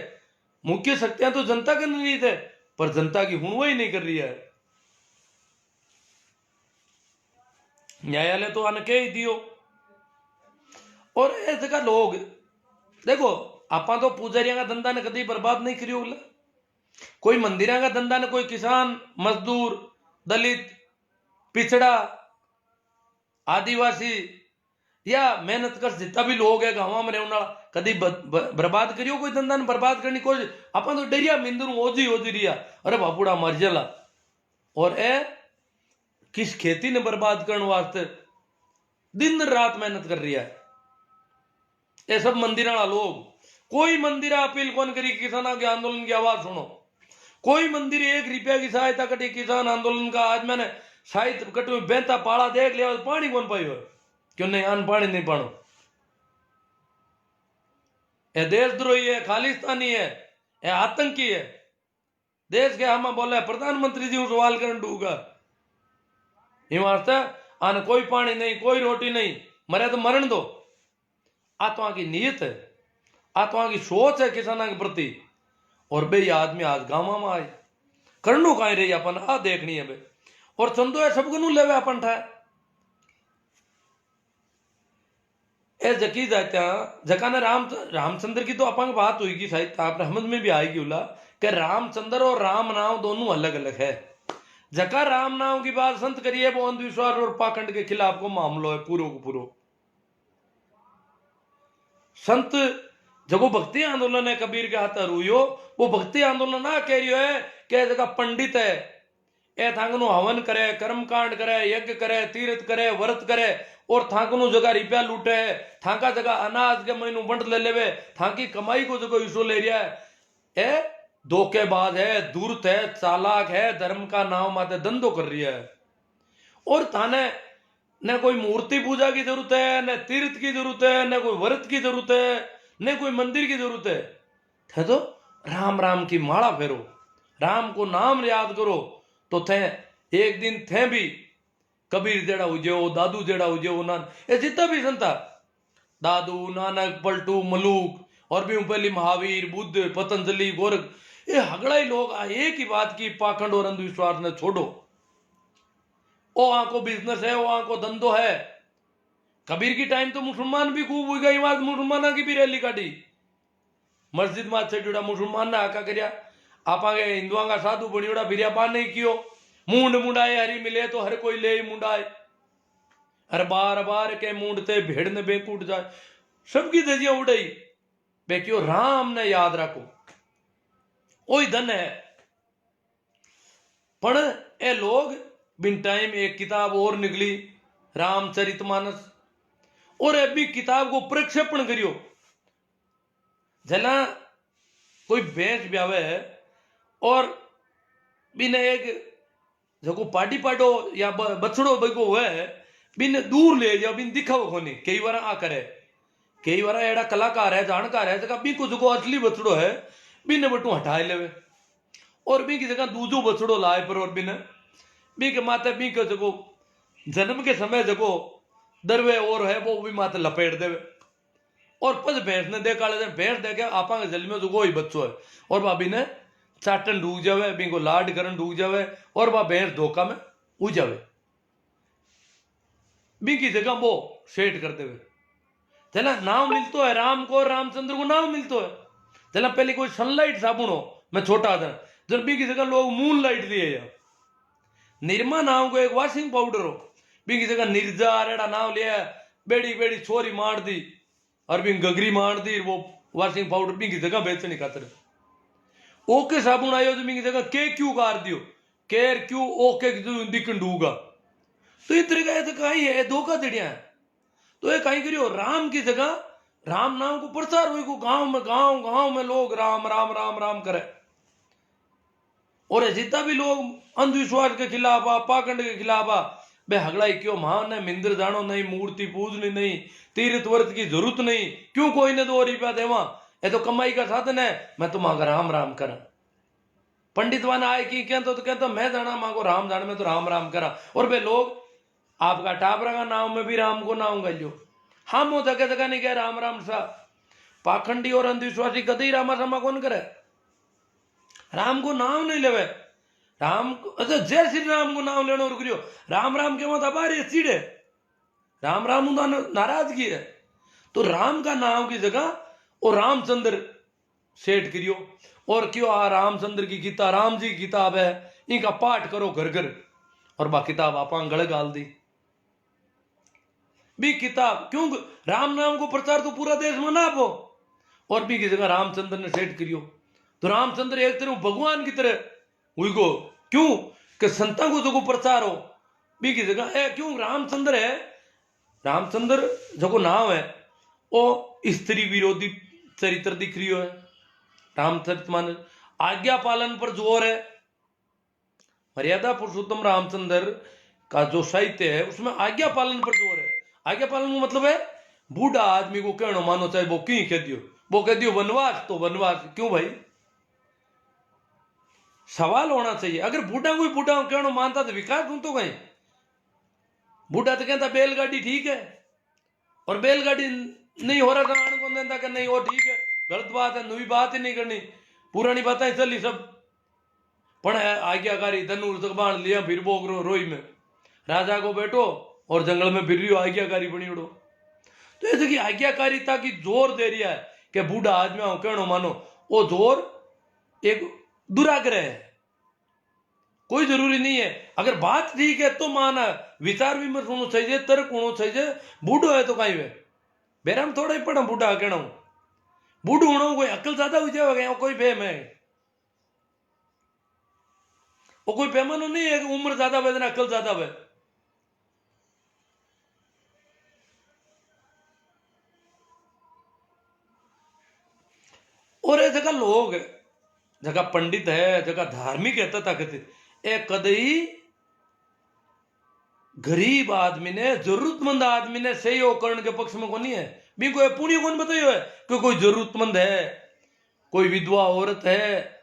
मुख्य शक्तियां तो जनता के नहीं थे पर जनता की हुणवा ही नहीं कर रही है। न्यायालय तो आने के ही दियो और ऐसे का लोग देखो आपा तो पुजारियों का धंधा ने कभी बर्बाद नहीं करियो कोई मंदिर का धंधा ने कोई किसान मजदूर दलित पिछड़ा आदिवासी या मेहनत कर जितना भी लोग है गाँव में रहने कभी बर्बाद करियो कोई धंधा ने बर्बाद करनी कोई अपन तो डरिया मिंदरू ओजी रिया अरे बापूड़ा मर जला और ए किस खेती ने बर्बाद करने वास्ते दिन रात मेहनत कर रही है। ये सब मंदिर लोग कोई मंदिर अपील कौन करी किसानों के आंदोलन की आवाज सुनो कोई मंदिर 1 रुपया की सहायता कटी किसान आंदोलन का आज मैंने साहित्य कटू बेहता पाड़ा देख लिया पानी कौन पाई हो क्यों नहीं अन्न पानी नहीं पानो ये देशद्रोही है खालिस्तानी है ये आतंकी है देश के हम बोले प्रधानमंत्री जी सवाल करने डूगा आने कोई पानी नहीं कोई रोटी नहीं मरे तो मरण दो। आत्मा की नीयत है आत्मा की सोच है किसानों के प्रति और बे आदमी आज गाँव में आए करनो कहीं रही अपन आ देखनी है बे और चंदो है सब गनू लेवे अपन था ए जकी जाता जका ने रामचंद्र की तो अपन बात हुई कि शायद आप समझ में भी आएगी उला कि रामचंद्र और राम नाम दोनों अलग अलग है। जका राम नाम की बात संत करिए वो अंधविश्वास और पाखंड के खिलाफ को मामलो है पूरो को पूरो। संत जब भक्ति आंदोलन है कबीर के हाथ रुइयो वो भक्ति आंदोलन ना कह रही है कि जगह पंडित है ए थांगनु हवन करे कर्म कांड करे यज्ञ करे तीर्थ करे व्रत करे और थांकनु जगह रुपया लूटे थांका जगह अनाज के महीनों बंट ले लेवे थांकी कमाई को जगह हिस्सो ले रहा है ए धोखेबाज है दूरत है चालाक है धर्म का नाम माते धंधो कर रही है और थाने न कोई मूर्ति पूजा की जरूरत है न तीर्थ की जरूरत है न कोई व्रत की जरूरत है न कोई मंदिर की जरूरत है थे तो राम राम की माला फेरो राम को नाम याद करो तो थे एक दिन थे भी कबीर जेड़ा हुजो दादू जेड़ा हुजो नानक ये जितना भी संता दादू नानक पलटू मलूक और भी पहली महावीर बुद्ध पतंजलि गोरख ये हगड़ा ही लोग एक ही बात की पाखंड और अंधविश्वास ने छोड़ो ओ आंको बिजनेस है वो आंको धंधो है। कबीर की टाइम तो मुसलमान भी खूब हुई गई बात मुसलमाना की भी रैली काटी मस्जिद में अच्छे जुड़ा मुसलमान ने आका करिया आपा के हिंदुआ का साधु बनियोड़ा फिरिया बार नहीं कियो मुंड मुंडाए हरी मिले तो हर कोई ले मुंडाए हर बार बार के मुंडते भेड़ ने बेकूट जाए सबकी धजियां उड़ाई बेकियो राम ने याद रखो वही धन है। पण ए लोग बिन टाइम एक किताब और निकली रामचरितमानस, और अभी किताब को प्रक्षेपण करियो। जना कोई भैंस ब्यावे है और बिन एक जको पाटी पाटो या बछड़ो बगो है बिन दूर ले जाओ, बिन दिखाओ कोनी। कई बार आ करे, कई बार एड़ा कलाकार है जानकार है जगह बी को जको असली बछड़ो है बिन बटू हटा लेवे और बी की जगह दूजो बछड़ो लाए पर, और बिन बी के माथे बी के जको जन्म के समय जको दरवे और है वो भी माथे लपेट देवे। और पद भैंस ने देखा भैंस देखे आपा के जल में जो ही बच्चो है और भाभी ने चाटन डूब जावे, बी को लाड करन डूब जावे और वह भैंस धोखा में उड़ जावे। बी की जगह वो सेट कर देवे। चला नाम मिलतो है राम को, रामचंद्र को नाम मिलतो है। चला पहले कोई सनलाइट साबुन हो मैं छोटा था, जब बी की जगह लोग मून लाइट दिए या निर्मा नाम को एक वॉशिंग पाउडर हो, बी की जगह निर्जा रेड़ा नाम लिया, बेड़ी बेड़ी छोरी मार दी और भी गगरी मार दी, वो वॉशिंग पाउडर बी की जगह बेचने खातर। ओके साबुन आयो तो बी की जगह के क्यों कार दियो, केर क्यों ओके दिखन डूगा। तो इस तरह का तो कहीं है धोखा दड़िया है। तो ये कहीं करियो राम की जगह राम नाम को प्रचार हुई को गांव में लोग राम राम राम राम करे। और जितना भी लोग अंधविश्वास के खिलाफ आ, पाखंड के खिलाफ आ, बे हगड़ाई क्यों महान है, मिंदर जानो नहीं, मूर्ति पूजनी नहीं, तीर्थ वर्त की जरूरत नहीं, क्यों कोई ने 2 रुपया देवा, ये तो कमाई का साधन है, मैं तो मांगा राम राम करा। पंडित वाना आए कि कहता तो कहता मैं जाना मांगो राम जान में तो राम राम करा। और वे लोग आपका टाबरा का नाम में भी राम को नाम गलियो, हम वो जगह जगह नहीं कह राम राम सा। पाखंडी और अंधविश्वासी कदी रामा रामा कौन करे, राम को नाम नहीं लेवे। राम को अच्छा जय श्री राम को नाम लेना और करियो राम राम के मत अबारी सीढ़े राम राम नाराजगी है। तो राम का नाम की जगह और रामचंद्र सेठ करियो और क्यों आ रामचंद्र की किताब राम जी की किताब है, इनका पाठ करो घर घर और बा किताब आप गले गाल दी भी किताब क्यों राम नाम को प्रचार तो पूरा देश में ना हो। और भी की जगह रामचंद्र ने सेठ करियो तो रामचंद्र एक तरह भगवान की तरह हुई को क्यों कि संता को जो प्रचार हो बी की जगह है क्यों रामचंद्र है। रामचंद्र जो नाम है वो स्त्री विरोधी चरित्र दिख रही है। रामचरितमानस आज्ञा पालन पर जोर है। मर्यादा पुरुषोत्तम रामचंद्र का जो साहित्य है उसमें आज्ञा पालन पर जोर है। आज्ञा पालन का मतलब है बूढ़ा आदमी को कहना मानो चाहे वो क्यों कह दियो, वो कह दियो वनवास तो वनवास क्यों भाई, सवाल होना चाहिए। अगर बूढ़ा कोई बूढ़ा कहना मानता तो विकास हूं तो कहीं बूढ़ा तो कहता बैलगाड़ी ठीक है और बैलगाड़ी नहीं हो रहा था आण को देता कि नहीं वो ठीक है, गलत बात है, नई बात ही नहीं करनी, पुरानी बातें चली सब। पण आज्ञाकारी धनुष तक बांध लिया फिर वो रोई में राजा को बैठो और जंगल में फिर रही हो आज्ञाकारी बनी उड़ो। तो ऐसे कि आज्ञाकारिता की जोर दे रही है कि बूढ़ा आदमी हो कहनो मानो, वो जोर एक दुराग्रह है, कोई जरूरी नहीं है। अगर बात ठीक है तो माना, विचार विमर्श होना चाहिए, तर्क होना चाहिए। बूढ़ो है तो कहीं वे बेराम थोड़ा ही पड़ा बूढ़ा कहना बूढ़ होना कोई अकल ज्यादा हो जाएगा कोई फेम है, वो कोई पैमाना नहीं है कि उम्र ज्यादा है अकल ज्यादा है। और ये जगह लोग जगह पंडित है जगह धार्मिक है तथा कथित ए कदई गरीब आदमी ने जरूरतमंद आदमी ने सहयोग करने के पक्ष में कोनी है। भी कोई पुण्य कौन बताइयो है कि कोई जरूरतमंद है, कोई विधवा औरत है,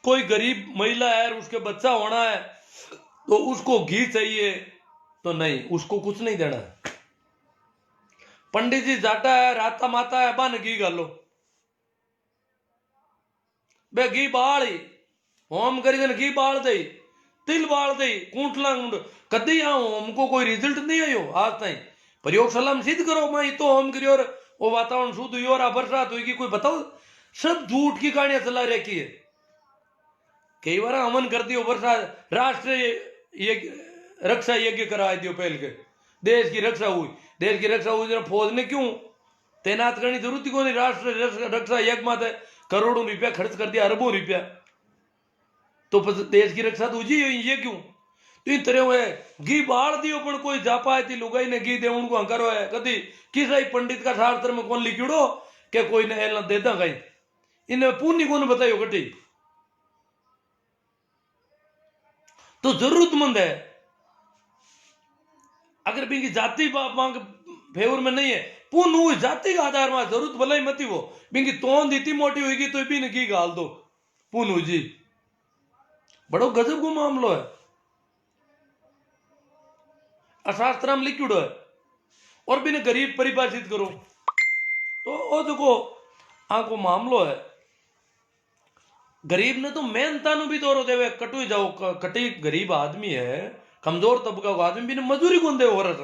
कोई गरीब महिला है और उसके बच्चा होना है तो उसको घी चाहिए तो नहीं, उसको कुछ नहीं देना। पंडित जी जाटा है राता माता है बन घी गालो बे घी बाल ही होम करी घी बाल दे तिल बाल दे कूटला गुंड कदी होम को कोई रिजल्ट नहीं आयो आज तक। प्रयोगशाला में सिद्ध करो मैं तो होम करियो और वो वातावरण शुद्ध हुई और बरसात हुई कोई बताओ, सब झूठ की कहानियां चला रखी है। कई बार अमन कर दियो बरसात राष्ट्रीय रक्षा यज्ञ करा दियो पहल के देश की रक्षा हुई, देश की रक्षा हुई फौज ने क्यों तैनात करनी जरूरत को नहीं, राष्ट्र रक्षा यज्ञ माते करोड़ों रुपया खर्च कर दिया, अरबों रुपया, तो देश की रक्षा तो जी ये क्यों? तो इन तरह है घी बाल दियो पण कोई जापाए थी लुगाई ने घी दे उनको हंकारो है कदी किसा ही पंडित का शास्त्र में कौन लिखिड़ो के कोई ने एल देता कहीं इन्हें पुण्य कौन बतायो कटी। तो जरूरतमंद है, अगर भी जाति मांग फेवर में नहीं है पुन हुई जाति का आधार में जरूरत भलाई मती वो बिंगी तोन दीती मोटी होगी तो भी की गाल दो पुन जी, बड़ो गजब को मामलो है, अशास्त्र में लिखिड़ो है और भी ने गरीब परिभाषित करो तो वो देखो आको मामलो है। गरीब ने तो मेहनता भी दौरो देवे कटु जाओ कटी गरीब आदमी है कमजोर तबका का आदमी भी ने मजदूरी कौन दे औरत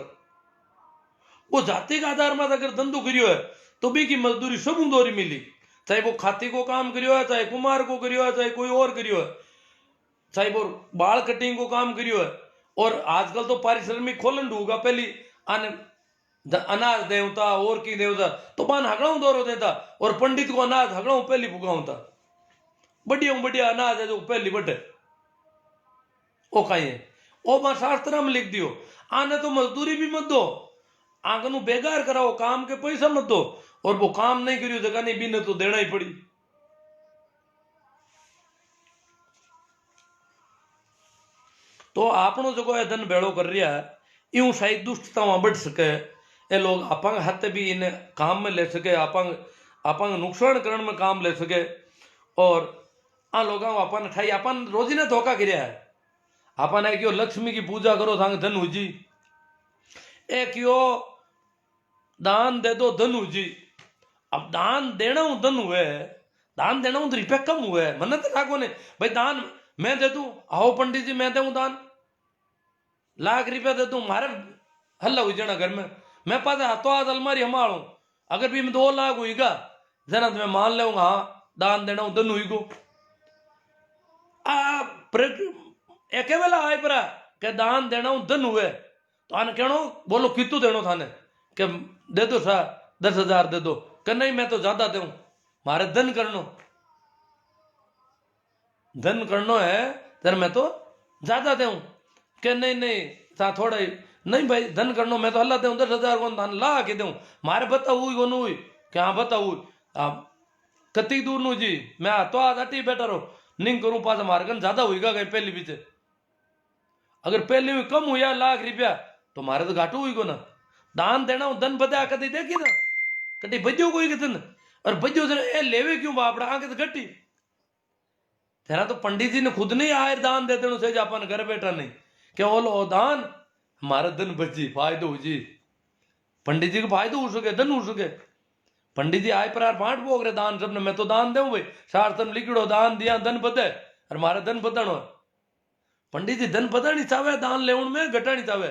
वो जाति का आधार में अगर धंधो करियो है तो भी की मजदूरी सब दोरी मिली, चाहे वो खाती को काम करियो है, चाहे कुमार को करियो है, चाहे कोई और करियो है, चाहे वो बाल कटिंग को काम करियो है। और आजकल तो पारिश्रमिक खोलन ढूंगा पहली आने अनाज देवता और की देवता तो बान हगड़ाऊ दौरो देता और पंडित को अनाज हगड़ाऊ पहली भुगाऊ था बढ़िया बढ़िया अनाज है जो पहली बटे ओ कहीं है ओ मां शास्त्र में लिख दियो आने तो मजदूरी भी मत दो आंगनू बेगार कराओ काम के पैसा मत दो और वो काम नहीं करियो जगह नहीं बीने तो देना ही पड़ी। तो आपनो जो है धन भेड़ो कर रिया है यूं शायद दुष्टता वहां बढ़ सके ये लोग अपंग हाथ भी इन काम में ले सके अपंग नुकसान करण में काम ले सके और आ लोग अपन ठाई अपन रोजी ने धोखा गिरा है अपन है क्यों लक्ष्मी की पूजा करो थांग धन हुजी ए क्यों दान दे दो धन हुजी। अब दान देना हूं धन हुए दान देना हूं तो रुपया कम हुए मन तो राखो ने भाई दान मैं दे दू आओ पंडित जी मैं दू दान लाख रुपया दे दू मारे हल्ला हुई जाना घर में मैं पास हाथों हाथ अलमारी हमारू अगर भी मैं 2 लाख हुईगा जना तो मैं मान लूंगा हाँ दान देना हूं धन हुई को एक वेला आए परा के दान देना हूं धन हुए तो आने कहनो बोलो कितू देनो थाने के दे दो सा 10,000 दे दो कि नहीं मैं तो ज्यादा दूं मारे धन करनो है तेरे मैं तो ज्यादा दूं के नहीं सा थोड़ा ही नहीं भाई धन करनो मैं तो हल्ला दूं 10,000 को दान ला के दूं मारे बता हुई को हुई क्या बता हुई कति दूर नु जी मैं तो आज अटी बैठा रहो नहीं करूं पास मारे कन ज्यादा हुईगा कहीं पहली बीच अगर पहले भी कम हुआ लाख रुपया तो मारे तो घाटू हुई को ना दान देना धन बदा कदी देखी ना कभी बजो कोई धन और बजो ए लेवे क्यों बापड़ा आके तो घटी तेरा तो पंडित जी ने खुद नहीं आए दान दे देनो से अपन घर बैठा नहीं क्या बोलो दान हमारा धन बची फायदो हो जी पंडित जी को फायदो हो सके धन हो सके पंडित जी आए पर बांट बोग रहे दान सबने मैं तो दान दे भाई शास्त्र लिखिड़ो दान दिया धन बदे और मारा धन बदनो पंडित जी धन बदनी चाहे दान लेवन में घटानी चाहे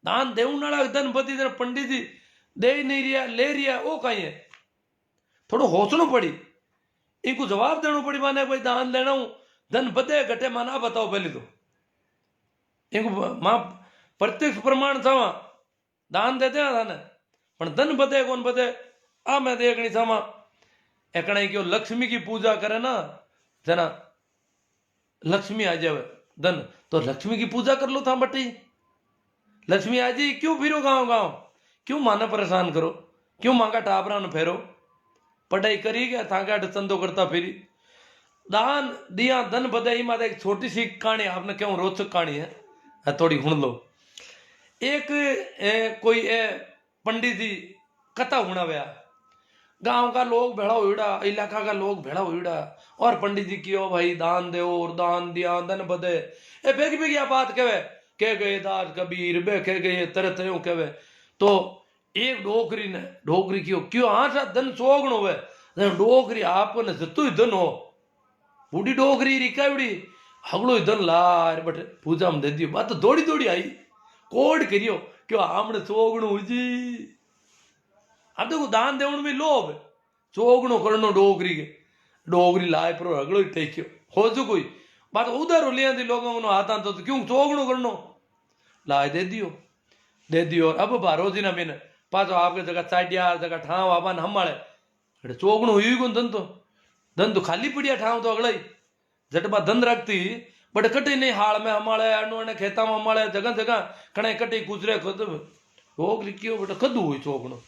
दान देवन वाला धन बदी पंडित जी दे नहीं रिया ले रिया वो कहीं है थोड़ो होचनो पड़ी इनको जवाब देना पड़ी माने कोई दान लेना हूं धन बदे घटे माना बताओ पहले तो इनको मां प्रत्यक्ष प्रमाण चावा दान देते हैं थाने पर धन बदे कौन बदे आ मैं देखनी चावा एकने क्यों लक्ष्मी की पूजा करे ना जना लक्ष्मी आ जावे धन तो लक्ष्मी की पूजा कर लो था बटी लक्ष्मी आ जी क्यों फिरो गांव क्यों माना परेशान करो क्यों मांगा टाबरा न फेरो पढ़ाई करी गया थांगा चंदो करता फिरी दान दिया धन बधाई माता एक छोटी सी कहानी आपने क्यों रोचक कहानी है थोड़ी सुन लो। एक कोई पंडित जी कथा होना वया गांव का लोग भेड़ा हुईड़ा इलाका का लोग भेड़ा हुईड़ा और पंडित जी की भाई दान दे और दान दिया धन बधे ए बेगी बेगी आप बात कह गए दास कबीर बे कह गए तरह तरह कहे तो एक डोकरी क्यों हाँ सा धन सोगण हो डोकरी आपने जतो ही धन हो बूढ़ी डोकरी रिकावड़ी हगड़ो ही धन लार बट पूजा में दे दियो बात तो दौड़ी दौड़ी आई कोड करियो क्यों आमने सोगण हो जी अब देखो दान देवन में लोभ सोगणो करनो डोगरी लाए पर हगड़ो ही टेक्यो हो जो कोई बात उधर लिया थी लोगों को हाथा तो क्यों सोगणो करनो लाए दे दियो अब बारो जी ना मैंने पाचो आपके जगह चाटिया जगह ठाव आबान हमारे चोगणो हुई को धन तो धन तो खाली पड़िया ठाव तो अगला ही झटबा धन रखती बट कटे नहीं हाल में हमारे अणु खेता में हमारे जगह जगह कणे कटे गुजरे खुद डोगरी क्यों बेटा कदू हुई चोगणो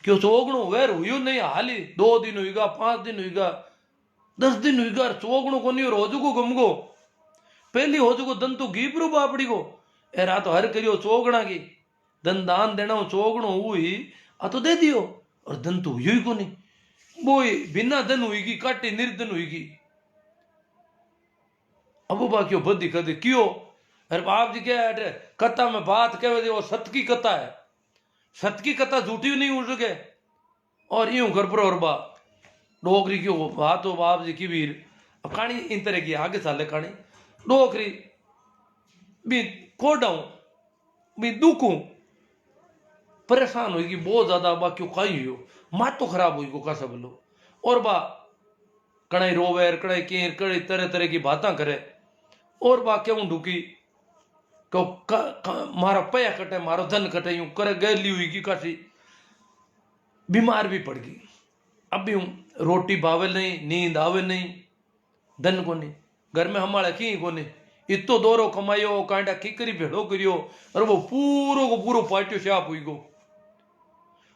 क्यों चोगणो वेर हुई नहीं हाली 2 दिन हुईगा 5 दिन हुईगा 10 दिन हुईगा चोगणो को नहीं रोजू को गमगो पहली हो जुगो दन तो गीबरू बापड़ी को एरा तो हर करियो चोगणा की धन दान देना चोगणो हुई आ तो दे दियो और धन तो हुई को नहीं वो बिना धन हुईगी काटी निर्धन हुईगी अब बाकी बदी कद क्यों अरे बाप जी क्या है कथा में बात कहे वो सत की कथा है सत की कथा झूठी नहीं उड़ सके और यूं कर पर और बा डोगरी की बात हो बाप जी की वीर अब कहानी इन तरह की आगे साले कहानी डोगरी भी कोडाऊं भी दुखूं परेशान होगी बहुत ज्यादा बा क्यों खाई हो मात तो खराब हुई को कैसा बोलो और बा कड़ाई रोवेर कड़ाई केर कड़ाई तरह तरह की बातें करे और बा क्यों ढुकी मारा पया कटे मारो धन कटे यूं करे गैली हुई की काशी बीमार भी पड़ गई अब यूं रोटी भावे नहीं नींद आवे नहीं धन को नहीं घर में हमारे की को नहीं इतो दौरो कमायो कांडा किकरी भेड़ो करियो और वो पूरो को पूरो पाटियो शाप हुई गो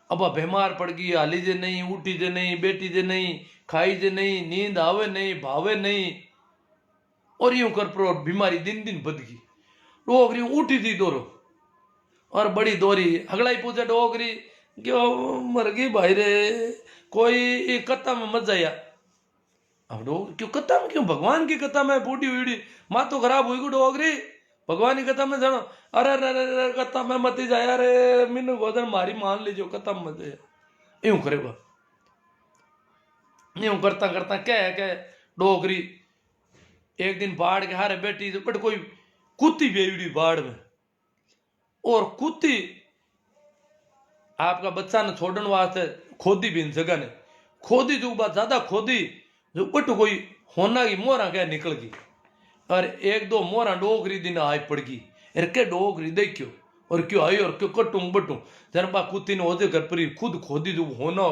अब बीमार पड़ गई हाली जे नहीं उठी जे नहीं बैठी जे नहीं खाई जे नहीं नींद आवे नहीं भावे नहीं और यूं कर प्रो बीमारी दिन दिन बद गई डोगरी उठी थी दौरो और बड़ी दौरी अगला ही पूछे डोगरी क्यों मर गई भाई रे कोई कथा में मत जाया अब डोगरी क्यों कथा में क्यों भगवान की कथा में बूढ़ी हुई माँ तो खराब हुई को डोगरी भगवान की कथा में जानो अरे अरे कथा में मत जाया रे मीनू गोदन मारी मान लीजिए कथा में मत जाया यूं करे बा यूं करता करता क्या डोगरी एक दिन बाढ़ के हारे बैठी बट कोई कुत्ती बेवड़ी बाढ़ में और कुत्ती आपका बच्चा ने छोड़ने वास्ते खोदी भी इन जगह ने खोदी जो बात ज्यादा खोदी जो बट कोई होना की मोरा क्या निकल गई और 1-2 मोरा डोगरी दिन आई पड़ गई अरे के डोगरी देखियो और क्यों आई और क्यों कटूं बटूं जनबा कुत्ती ने ओदे घर पर खुद खोदी जो होना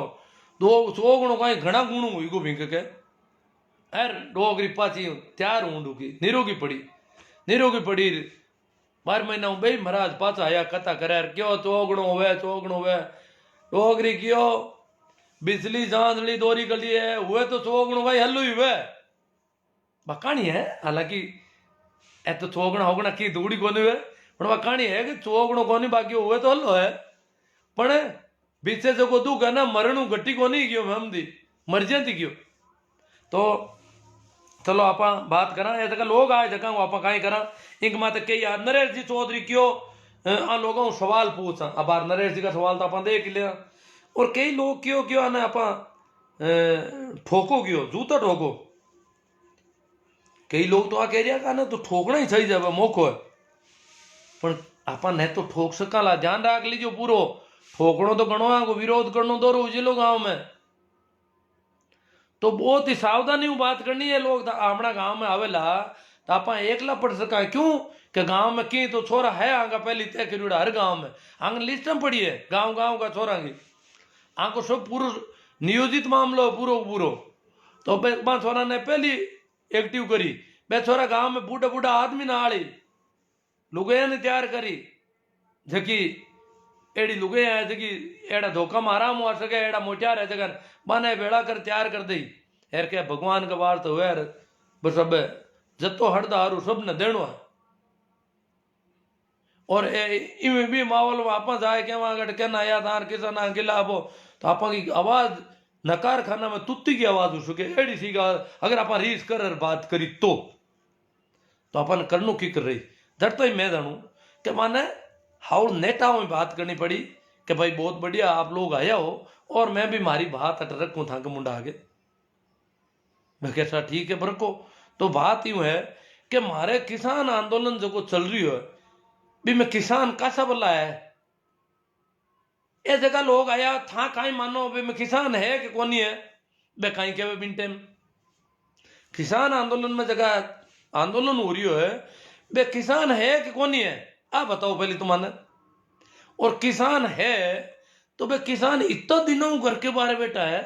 दो सोगणो कहीं घना गुणों हुई को भिंक के अरे डोगरी पाची तैयार ऊंडू की निरोगी पड़ी 12 महीना भाई महाराज पाचा आया कथा करे क्यों चोगणो हुए डोगरी क्यों बिजली जांजली दोरी गली है हुए तो चोगणो भाई हल्लू ही हुए कहानी है हालांकि ए तो चोगणा होगणा की दूड़ी कोनी हुए पर कहानी है कि चोगणो कोनी बाकी हुए तो हल्लो है पण बीचे जो दुख है ना मरणु घटी कोनी गयो हम दी मर जाती गयो तो चलो आप बात करा ये जगह लोग आए जगह आप कहीं करा इंक माते कई यार नरेश जी चौधरी क्यों आ लोगों सवाल पूछा अब नरेश जी का सवाल तो आप देख लिया और कई लोग क्यों आना आप ठोको क्यों जूता ठोको कई लोग तो आ कह रहा ना तो ठोकना ही सही जाए मौको है पर आप नहीं तो ठोक सकाला ध्यान रख लीजिए पूरो ठोकनो तो गणो को विरोध करनो दो जिलो गांव में तो बहुत ही सावधानी बात करनी है लोग अपना गांव में आवेला तो आप एकला पढ़ सका क्यों कि गांव में की तो छोरा है आंगा पहली तय करी हर गांव में आंग लिस्ट में पड़ी है गांव गांव का छोरा की आंको सब पूरा नियोजित मामलो पूरो तो बा छोरा ने पहली एक्टिव करी बे छोरा गांव में बूढ़ा आदमी ना आली लुगैया ने तैयार करी जकी एड़ी लुगैया है जकी एड़ा धोखा में आराम हो सके एड़ा मोटियार है जगह बने बेड़ा कर तैयार कर दी यार क्या भगवान का वार तो यार बस अब जतो हड़दा हारू सब ने देनो है और इवें भी माहौल में आप जाए के वहां गट के ना या तार किसा ना गिला बो तो आप की आवाज नकार खाना में तुत्ती की आवाज हो सके एड़ी सी अगर आप रीस कर बात करी तो अपन करनो की कर रही डरता ही मैं जानू कि माने हाउ नेता में बात करनी पड़ी कि भाई बहुत बढ़िया आप लोग आया हो और मैं भी मारी बात अट रखूं था कि मुंडा आगे मैं कैसा ठीक है बरको तो बात यूं है कि मारे किसान आंदोलन जो चल रही है भी मैं किसान कैसा बोला है ये जगह लोग आया था कहीं मानो भी मैं किसान है कि कौन है बे कहीं के बिन टाइम किसान आंदोलन में जगह आंदोलन हो रही है बे किसान है कि कौन है आप बताओ पहले तुम्हारे और किसान है तो बे किसान इतना दिनों घर के बारे बैठा है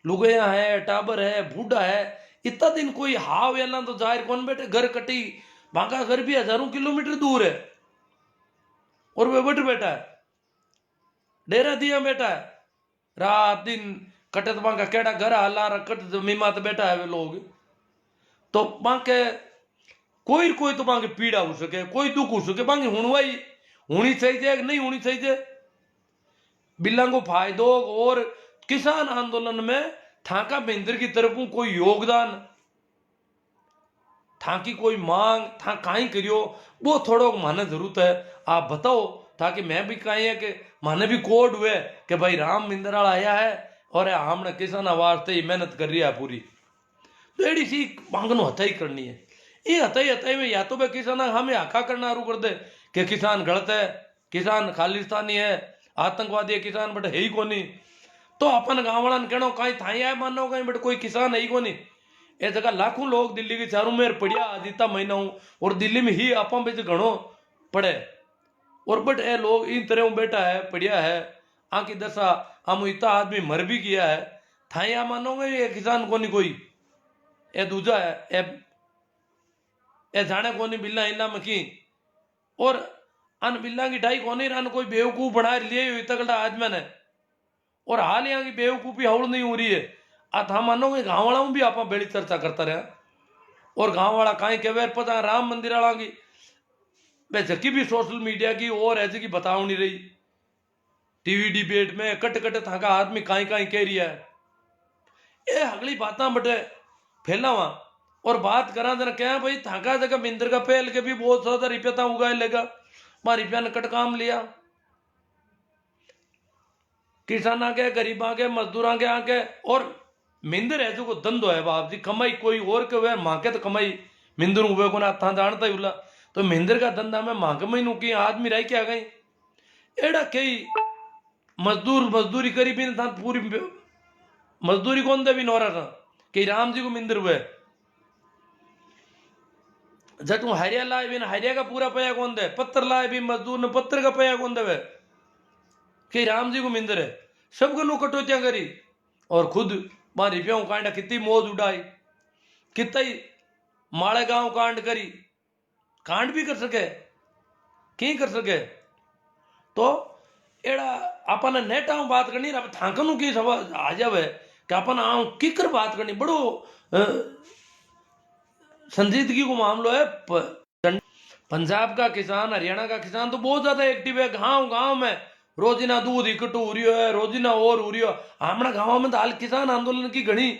लुगाया है, टाबर है, बूढ़ा है, इतना दिन कोई हाव या ना तो जाहिर कौन बैठे, घर कटी, भागा घर भी हजारों किलोमीटर दूर है और वे बट बैठा है, डेरा दिया बैठा है, रात दिन कटत बांका केड़ा घर हला कट मीमात बैठा है वे लोग। तो बांके कोई कोई तो बांके पीड़ा हो सके, कोई दुख हो सके, बांकी हुणवाई होनी चाहिए कि नहीं होनी चाहिए। बिल्ला को फायदो और किसान आंदोलन में थाका महेंद्र की तरफ कोई योगदान, थाकी कोई मांग, था काई करियो, वो थोड़ो माने जरूरत है, आप बताओ, ताकि मैं भी कहीं है कि माने भी कोड हुए कि भाई राम मिंदराल आया है और हमने किसान वास्ते ही मेहनत कर रही है पूरी। तो एडी सी मांगनो हथाई करनी है। ये हथाई में या तो भाई किसान हमें आखा करना शुरू कर दे कि किसान गलत है, किसान खालिस्तानी है, आतंकवादी है, किसान बट है ही कोनी। तो अपन गाँव वाला कहना कहीं थाई आए मानो कहीं बट कोई किसान है ही कोनी। ए जगह लाखों लोग दिल्ली के चारों मेर पड़िया आदिता महीना हूं और दिल्ली में ही आप बिच घणो पड़े और बट ए लोग इन तरह बैठा है पड़िया है, आकी दशा हम इतना आदमी मर भी किया है, थाई आ मानोगे ये किसान कोनी कोई। ए दूजा है ए जाने कोनी बिल्ला इला में की और अन बिल्ला की ढाई कोनी रन कोई बेवकूफ बना लिए हुई तगड़ा आदमी ने और हाल यहाँ की बेवकूफी हौल नहीं हो रही है। था मानोगे गाँव वाला भी आप बेड़ी चर्चा करता रहा और गाँव वाला कहीं कहे पता राम मंदिर वाला की मैं जकी भी सोशल मीडिया की और ऐसी की बताऊ नहीं रही, टीवी डिबेट में कट कट थाका आदमी कहीं कहीं कह रही है। ये अगली बात बटे फैलावा और बात करा जरा क्या भाई थाका जगह मिंदर का पहल के भी बहुत ज्यादा रुपया था उगाए लेगा, मां रुपया ने कट काम लिया, किसान के, गरीब के, मजदूर के आके और मिंदर है जो को धंधो है बाप जी, कमाई कोई और के हुए मां के तो कमाई मिंदर हुए को ना था जानता ही उला। तो मिंदर का धंधा में मांग महीनों की आदमी रह के आ गई एड़ा कई मजदूरी करी भी था पूरी मजदूरी कौन दे भी नौरा था कि राम जी को मिंदर हुए जट हरिया लाए भी हरिया का पूरा पैया कौन दे, पत्थर लाए भी मजदूर ने पत्थर का पैया कौन दे कि राम जी को मिंदर है, सबको नो कटौतियां करी और खुद मारी प्यो कांड कितनी मौज उड़ाई, कितना ही माड़े गांव कांड करी, कांड भी कर सके कहीं कर सके। तो एड़ा अपन नेटा बात करनी अब थाकनु की सब आ जावे कि अपन आऊं किकर बात करनी बड़ो संजीदगी को मामलो है। पंजाब का किसान, हरियाणा का किसान तो बहुत ज्यादा एक्टिव है, गांव गांव में रोजिना दूध इकट्ठो हो रही है, रोजिना और हो रही है। हमारा गांव में तो हाल किसान आंदोलन की घनी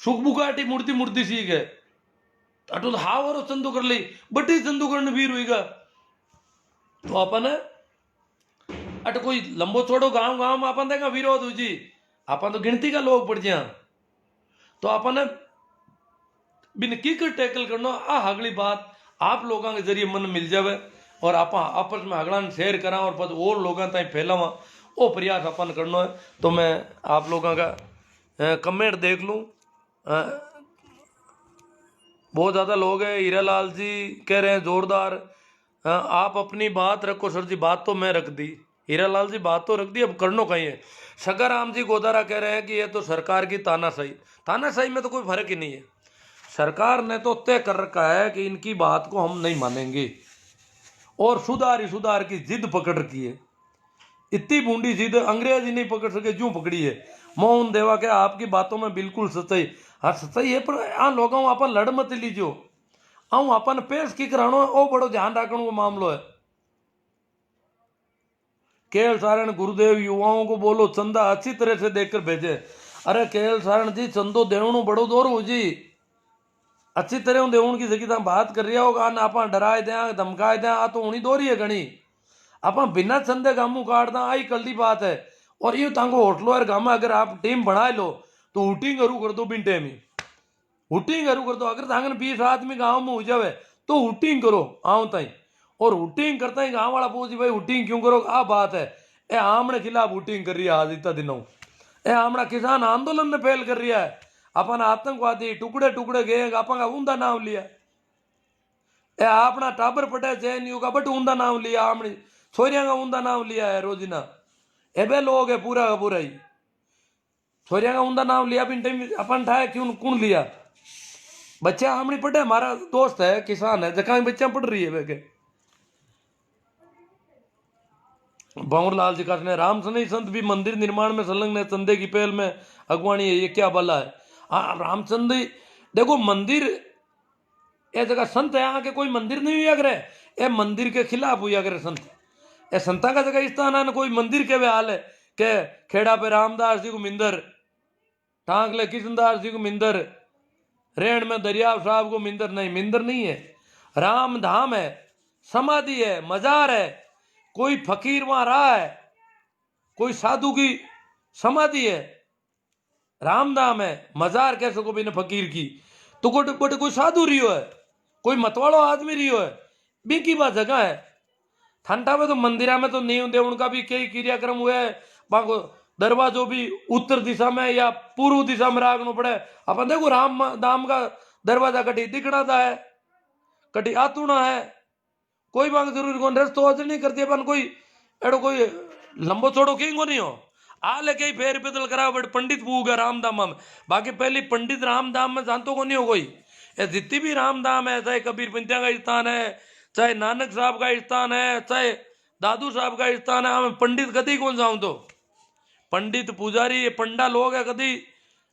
सुखबुकाटी मूर्ति मूर्ति सीख है, अटो हाव और चंदू कर ली बटी चंदू करने वीर हुईगा। तो अपन अट कोई लंबो छोड़ो गांव गांव में अपन देगा विरोध हो जी, अपन तो गिनती का लोग पड़ जा। तो अपन बिन की कर टैकल करना आ अगली बात आप लोगों के जरिए मन मिल जावे और आप आपस में अगला शेयर करा और पद और लोगों ताई फैलावा वो प्रयास अपन करना है। तो मैं आप लोगों का कमेंट देख लूँ, बहुत ज़्यादा लोग हैं। हीरालाल जी कह रहे हैं जोरदार, आप अपनी बात रखो सर जी, बात तो मैं रख दी, हीरालाल जी बात तो रख दी, अब करनो कहीं है। सगाराम जी गोदारा कह रहे हैं कि ये तो सरकार की तानाशाही में तो कोई फर्क ही नहीं है। सरकार ने तो तय कर रखा है कि इनकी बात को हम नहीं मानेंगे और सुधार की जिद पकड़ रखी है। इतनी बूंदी जिद अंग्रेज ही नहीं पकड़ सके, जो पकड़ी है। मोहन देवा के आपकी बातों में बिल्कुल सच्चाई, हाँ सच्चाई है, पर आ लोगों अपन लड़ मत लीजियो, आऊं अपन पेश की करानो ओ बड़ो ध्यान रखने को मामलो है। केएल सारण गुरुदेव युवाओं को बोलो चंदा अच्छी तरह से देकर भेजे। अरे केएल सारण जी चंदो देवणु बड़ो दौर हो जी, अच्छी तरह देवण की जगह बात कर रहा होगा ना, आप डराए दें धमकाए दें, आ तो उन्हीं दौरी है घनी, आप बिना चंदे गामू काट दा, आई कल की बात है। और ये तांगो होटलो और गामा अगर आप टीम बना लो तो हुटिंग करू कर दो, बिन टाइम ही हुटिंग करू कर दो। अगर तांगन 20 आदमी गाँव में हो जावे तो हुटिंग करो आऊं ताई, और हुटिंग करता ही गाँव वाला पूछ भाई हुटिंग क्यों करो, आ बात है ए आमने खिलाफ हुटिंग कर रही है आज इतना दिनों, ए हमारा किसान आंदोलन में फैल कर रहा है, अपन आतंकवादी टुकड़े टुकड़े गए अपन का ऊंधा नाम लिया, ए अपना टाबर पटे जैन का बट ऊंधा नाम लिया, हमने छोरिया का ऊंधा नाम लिया है रोजिना। एबे लोग है पूरा का पूरा ही छोरिया का उनका नाम लिया भी टाइम अपन ठाया क्यों कौन लिया बच्चा हमने पढ़े हमारा दोस्त है किसान है जगह बच्चा पढ़ रही है वे भंवरलाल जी कहते हैं राम सनई संत भी मंदिर निर्माण में संलग्न है चंदे की पहल में अगवानी है ये क्या बला है हाँ रामचंद्र देखो मंदिर ये जगह संत है यहाँ के कोई मंदिर नहीं हुआ करे ये मंदिर के खिलाफ हुआ करे संत ये संता का जगह स्थान है ना कोई मंदिर के वे हाल है के खेड़ा पे रामदास जी को मिंदर टांगले किशनदास जी को मिंदर रेण में दरियाव साहब को मिंदर नहीं है राम धाम है समाधि है मजार है कोई फकीर वहां रहा है कोई साधु की समाधि है रामधाम है मजार कैसे को बिना फकीर की तो कोई साधु रियो है कोई मतवाड़ो आदमी रियो है बी की बात जगह है ठंडा में तो मंदिरा में तो नहीं होते उनका भी कई क्रियाक्रम हुए है बाको दरवाजो भी उत्तर दिशा में या पूर्व दिशा में राखना पड़े अपन देखो राम धाम का दरवाजा कटी दिखना था है कटी आतुना है कोई बात जरूरी कौन रस्तो अजर नहीं करती अपन कोई एडो कोई लंबो चौड़ो कहीं को नहीं हो आ लेके ही फेर पैदल करा बट पंडित पूगा रामधाम में बाकी पहली पंडित रामधाम में जानतो को नहीं हो कोई ये जितनी भी रामधाम है चाहे कबीर पंत्या का स्थान है चाहे नानक साहब का स्थान है चाहे दादू साहब का स्थान है हमें पंडित कभी कौन जाऊं तो पंडित पुजारी पंडा लोग है कभी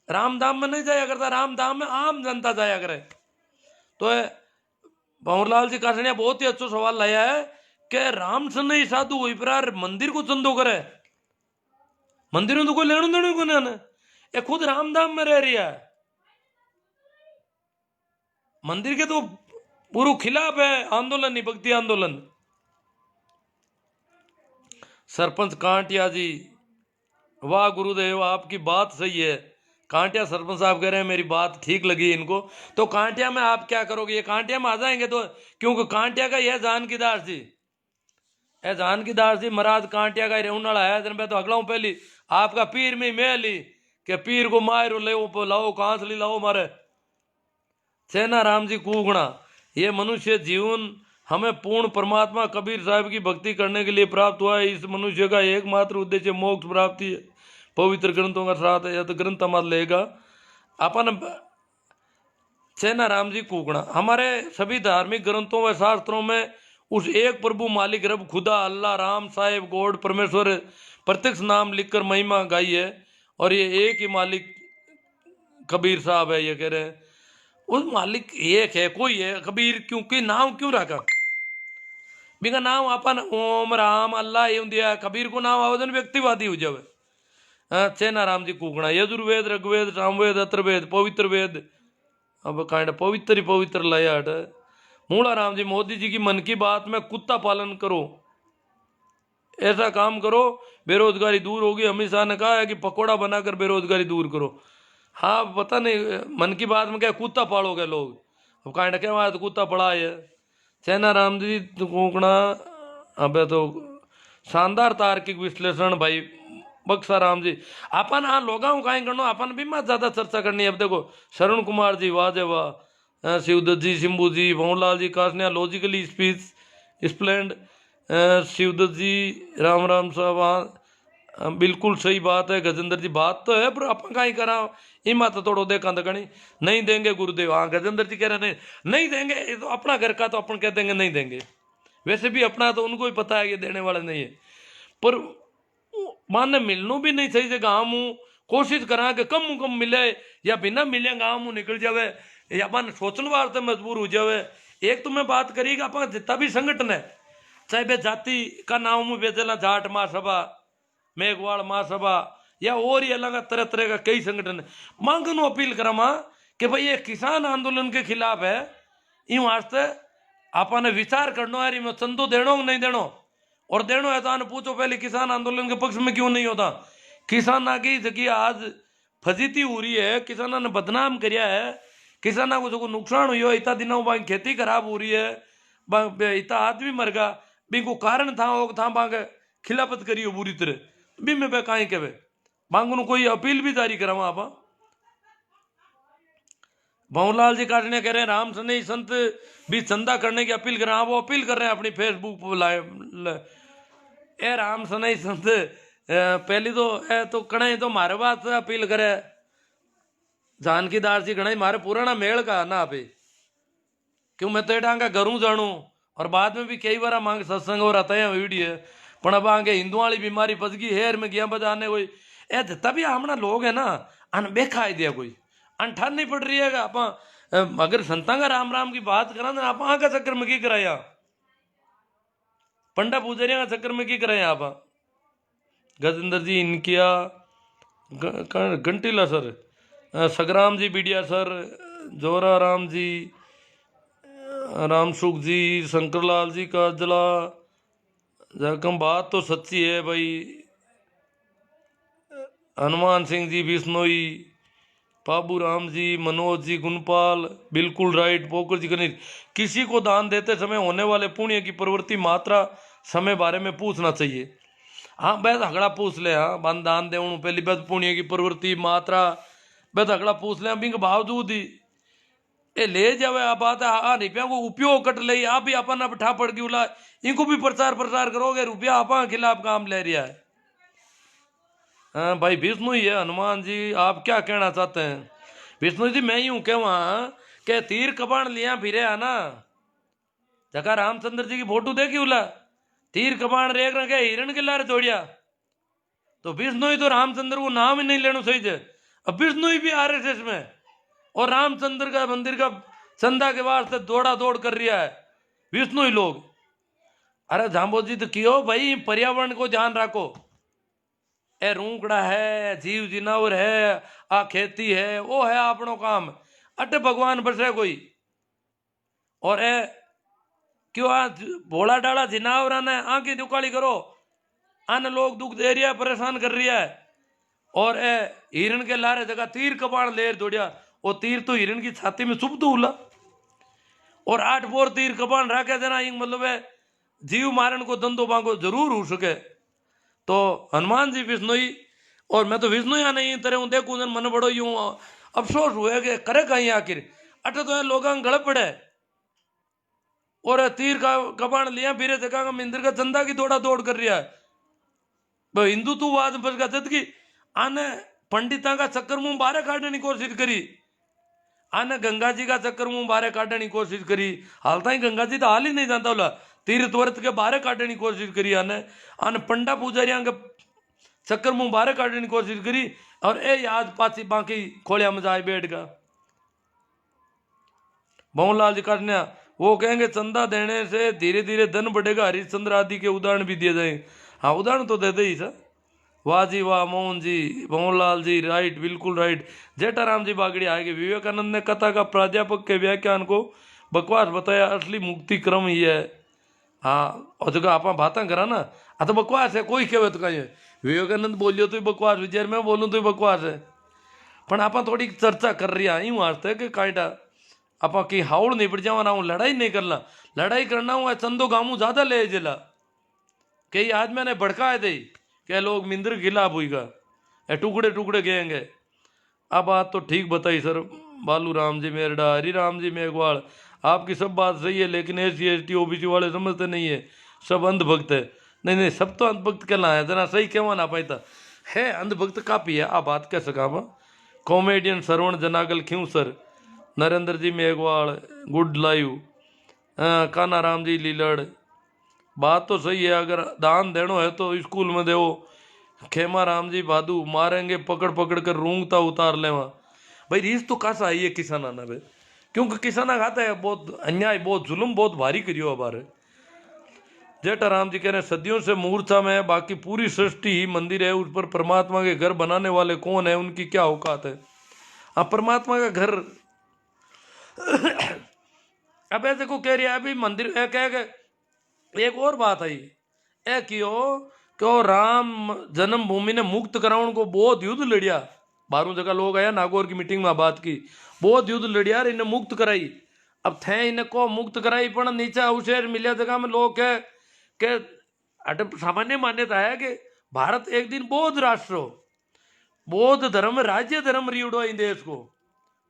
रामधाम में नहीं जाया करता रामधाम में आम जनता जाया करे तो भंवरलाल जी कासनिया बहुत ही अच्छा सवाल लाया है कि राम से नहीं साधु हुई पर मंदिर को चंदो करे मंदिर में तो कोई लेनो देनो को नहीं ये खुद रामधाम में रह रही है मंदिर के तो पूरा खिलाफ है आंदोलन ही भक्ति आंदोलन सरपंच कांटिया जी वाह गुरुदेव आपकी बात सही है कांटिया सरपंच साहब कह रहे हैं मेरी बात ठीक लगी इनको तो कांटिया में आप क्या करोगे ये कांटिया में आ जाएंगे तो क्योंकि कांटिया का यह जानकीदास जी ए जानकीदास जी महाराज कांटिया का रेहने वाला है मैं तो अगला पहली आपका पीर में मैं ली के पीर को मारो ले लाओ कहां से लाओ मारे सेना राम जी कूगना ये मनुष्य जीवन हमें पूर्ण परमात्मा कबीर साहब की भक्ति करने के लिए प्राप्त हुआ है इस मनुष्य का एकमात्र उद्देश्य मोक्ष प्राप्ति है पवित्र ग्रंथों का साथ है या तो ग्रंथ मत लेगा अपन सेना राम जी कूकना हमारे सभी धार्मिक ग्रंथों व शास्त्रों में उस एक प्रभु मालिक रब खुदा अल्लाह राम साहेब गॉड परमेश्वर प्रत्यक्ष नाम लिखकर महिमा गाई है और ये एक ही मालिक कबीर साहब है ये कह रहे हैं उस मालिक एक है कोई है कबीर क्योंकि नाम क्यों रखा बिका नाम अपन ओम राम अल्लाह एवं दिया कबीर को नाम आवेदन व्यक्तिवादी हो जावे सेना राम जी कूकना यजुर्वेद ऋग्वेद सामवेद अथर्वेद पवित्र वेद अब कांड पवित्र ही पवित्र लाया हट मूला राम जी मोदी जी की मन की बात में कुत्ता पालन करो ऐसा काम करो बेरोजगारी दूर होगी अमित शाह ने कहा है कि पकौड़ा बनाकर बेरोजगारी दूर करो हाँ पता नहीं मन की बात में क्या कुत्ता पालोगे लोग अब कांड क्या वहां तो कुत्ता पड़ा है सेना राम जी कोकणा अब तो शानदार तार्किक विश्लेषण भाई बक्सा राम जी अपन हाँ लोगों को कहीं करना अपन भी मत ज्यादा चर्चा करनी है अब देखो शरण कुमार जी वाह वाह शिवदत्त जी शंभू जी भंवरलाल जी कासनिया लॉजिकली स्पीच स्प्लेंड शिवदत्त जी राम राम साहब हाँ बिल्कुल सही बात है गजेंद्र जी बात तो है पर अपन कहीं करा इमा तो थोड़ा देखा दकनी नहीं देंगे गुरुदेव हाँ गजेंद्र जी कह रहे नहीं देंगे ये तो अपना घर का तो अपन कह देंगे नहीं देंगे वैसे भी अपना तो उनको ही पता है कि देने वाले नहीं है पर माने मिलनों भी नहीं सही जगह हम कोशिश करा कि कम मिले या बिना मिले गाँव मुँह निकल जावे या अपन सोचने वास्ते मजबूर हो जावे एक तो मैं बात करी कि अपन जितना भी संगठन है चाहे वे जाति का नाम मुँह बेचला जाट महासभा मेघवाड़ महासभा या और ही अलग तरह तरह का कई संगठन मांगनो अपील करा कि भाई ये किसान आंदोलन के खिलाफ है इन वास्ते आपने विचार करना है मैं चंदो देनो नहीं देनो और देनो है तो आने पूछो पहले किसान आंदोलन के पक्ष में क्यों नहीं होता किसान की जगह आज फजीती हो रही है किसाना ने बदनाम किया है किसाना को जो नुकसान हुई है इतना दिनों बाद खेती खराब हो रही है इतना आदमी मर गया भी को कारण था बांग खिलाफत करी हो बुरी तरह भी मैं कहीं कहे बांग कोई अपील भी जारी करा आप भंवरलाल जी काटने कह रहे हैं राम सने संत भी चंदा करने की अपील कर रहे हैं वो अपील कर रहे हैं अपनी फेसबुक पर ए राम सने संत पहली तो ए तो कणे तो मारे बात अपील करे जानकीदास जी घना मारे पुराना मेल का ना पे क्यों मैं तो एटांगा घरों जानू और बाद में भी कई बार मांग सत्संग हो रहा है वीडियो पण अब आगे हिंदुओं वाली बीमारी पच गई हेर में गया बजाने कोई ए तभी हमना लोग है ना अन बेखा दिया कोई अन ठन नहीं पड़ रही है आप अगर संतां का राम राम की बात करा ना आप का चक्कर में की कराया पंडा पुजारिया का चक्कर में की कराया आप गजेंद्र जी इनकिया घंटीला सर सगराम जी बीडिया सर जोरा राम जी रामसुख जी शंकरलाल जी काजला जखम बात तो सच्ची है भाई हनुमान सिंह जी बिश्नोई बाबू राम जी मनोज जी गुणपाल बिल्कुल राइट पोकर जी गणित किसी को दान देते समय होने वाले पुण्य की प्रवृत्ति मात्रा समय बारे में पूछना चाहिए हाँ बैद अगड़ा पूछ ले हाँ बन दान दे पहली बैद पुण्य की प्रवृत्ति मात्रा बैद अगड़ा पूछ ले बिंग बावजूद ही ए ले जावे आ बात आ रुपया को उपयोग कट ले आप भी अपन अब ठा पड़ गई उला इनको भी प्रचार प्रसार करोगे रुपया आपा खिलाफ काम ले रहा है। हाँ भाई विष्णु ही है हनुमान जी आप क्या कहना चाहते हैं विष्णु जी मैं यूं कहवा के तीर कबाण लिया फिरे है ना जगह रामचंद्र जी की फोटो देखी उला तीर कबाण रेख रखे हिरण के लारे तोड़िया तो विष्णु ही तो रामचंद्र को नाम ही नहीं लेना सही थे अब विष्णु ही भी आरएसएस में और रामचंद्र का मंदिर का चंदा के वास्ते दौड़ा दौड़ कर रहा है विष्णु ही लोग अरे जाम्बो जी तो क्यों भाई पर्यावरण को ध्यान रखो ए रूंकड़ा है जीव जिनावर है आ खेती है वो है अपनो काम अटे भगवान बसे कोई और ए क्यों आ भोला डाला जिनावर ने आंखें दुकाली करो अन लोग दुख दे रहा है परेशान कर रहा है और ए हिरण के लारे जगह तीर कपाण लेर दौड़िया वो तीर तो हिरण की छाती में चुप दो उला और 8 बोर तीर कपाण रखे देना मतलब है जीव मारण को धंधो बांगो जरूर हो सके तो हनुमान जी विष्णुई और मैं तो विष्णु या नहीं तरह हूं देखू मन बड़ो यूं अफसोस हुए कि करे कहीं आखिर अटे तो लोग गड़ पड़े और तीर का कपाण लिया फिर देखा मंदिर का चंदा की दौड़ा दौड़ कर रहा है हिंदुत्ववाद बस का जद की आने पंडिता का चक्कर मुंह बारे काटने की कोशिश करी आने गंगा जी का चक्कर मुंह बारे काटने की कोशिश करी हालता ही गंगा जी तो हाल ही नहीं जानता बोला तीर्थ वर्त के बारे काटने की कोशिश करी आने आने पंडा पुजारिया के चक्कर मुंह बारे काटने की कोशिश करी और ए याद पाची बाकी खोलिया मजाए बैठ गया भवनलाल जी काटने वो कहेंगे चंदा देने से धीरे धीरे धन बढ़ेगा हरिश्चंद्र आदि के उदाहरण भी दिए जाए हाँ उदाहरण तो दे दे ही सर वाह जी वाह मोहन जी भवनलाल जी राइट बिल्कुल राइट जेठाराम जी बागड़ी आएगी विवेकानंद ने कथा का प्राध्यापक के व्याख्यान को बकवास बताया असली मुक्ति क्रम ही है हाँ और जो आप बातें करा ना तो बकवास है कोई कहे तो कहीं विवेकानंद बोलियो तो बकवास विचार में बोलूँ तो बकवास है पर आप थोड़ी चर्चा कर रही है यूँ वास्ते कि कांटा आप कहीं हावड़ नहीं पड़ जावा हूँ लड़ाई नहीं करना लड़ाई करना हूँ चंदो गामू ज्यादा ले जिला कई आज मैंने भड़काए थे क्या लोग मिंद्र खिलाफ हुईगा टुकड़े टुकड़े गएंगे अब बात तो ठीक बताई सर बालू राम जी मेरडा हरी राम जी मेघवाल आपकी सब बात सही है लेकिन SC ST OBC वाले समझते नहीं है सब अंधभक्त है नहीं सब तो अंधभक्त कहना है जना सही कहवा ना पाता है अंधभक्त काफी है आ बात कह सका कॉमेडियन श्रवण जनागल क्यों सर नरेंद्र जी मेघवाल गुड लाइव काना राम जी लीलड़ बात तो सही है अगर दान देनो है तो स्कूल में दो खेमा राम जी भादू मारेंगे पकड़ पकड़ कर रूंगता उतार लेवा भाई रीस तो कासा आई है किसाना ना भाई क्योंकि किसाना खाता है बहुत अन्याय बहुत जुल्म बहुत भारी करियो हमारे जेठाराम जी कह रहे हैं सदियों से मूर्छा में है बाकी पूरी सृष्टि ही मंदिर है उस पर परमात्मा के घर बनाने वाले कौन है उनकी क्या औकात है अब परमात्मा का घर अब ऐसे को कह रही है अभी मंदिर कह एक और बात आई ए क्यों राम जन्मभूमि ने मुक्त कराउन को बहुत युद्ध लड़िया 12 जगह लोग आया नागौर की मीटिंग में बात की बहुत युद्ध लड़िया इन्हें मुक्त कराई अब थे इन्हें को मुक्त कराई पर नीचे अवसर मिले जगह में लोग कह के अट सामान्य मान्यता है कि भारत एक दिन बौद्ध राष्ट्र हो बौद्ध धर्म राज्य धर्म रीड़ो इन देश को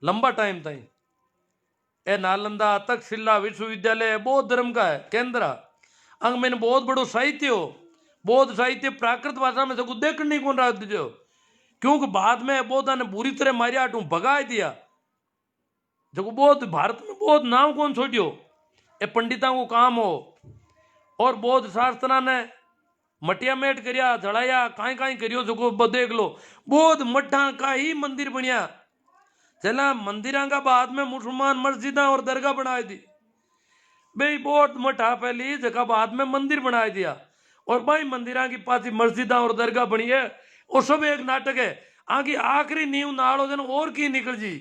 लंबा टाइम तक ए नालंदा तक्षशिला विश्वविद्यालय बौद्ध धर्म का है केंद्र अंग में बहुत बड़ो साहित्य हो बौद्ध साहित्य प्राकृत भाषा में सको देख नहीं कौन रहा दीजो, क्योंकि बाद में बौद्ध ने बुरी तरह मारिया टू भगा दिया। जो बौद्ध भारत में बौद्ध नाम कौन छोड़ियो, ये पंडितों को काम हो। और बौद्ध शास्त्र ने मटिया मेट करिया, जड़ाया, काई काई करियो, जो देख लो बौद्ध मठा का ही मंदिर बनिया। चला मंदिर का बाद में मुसलमान मस्जिदा और दरगाह बनाई दी भाई, बौद्ध मठा पहली जगह बाद में मंदिर बना दिया, और भाई मंदिर की पास मस्जिदा और दरगाह बनी है, और सब एक नाटक है। आगे आखिरी नींव नाल हो जन और की निकल जी।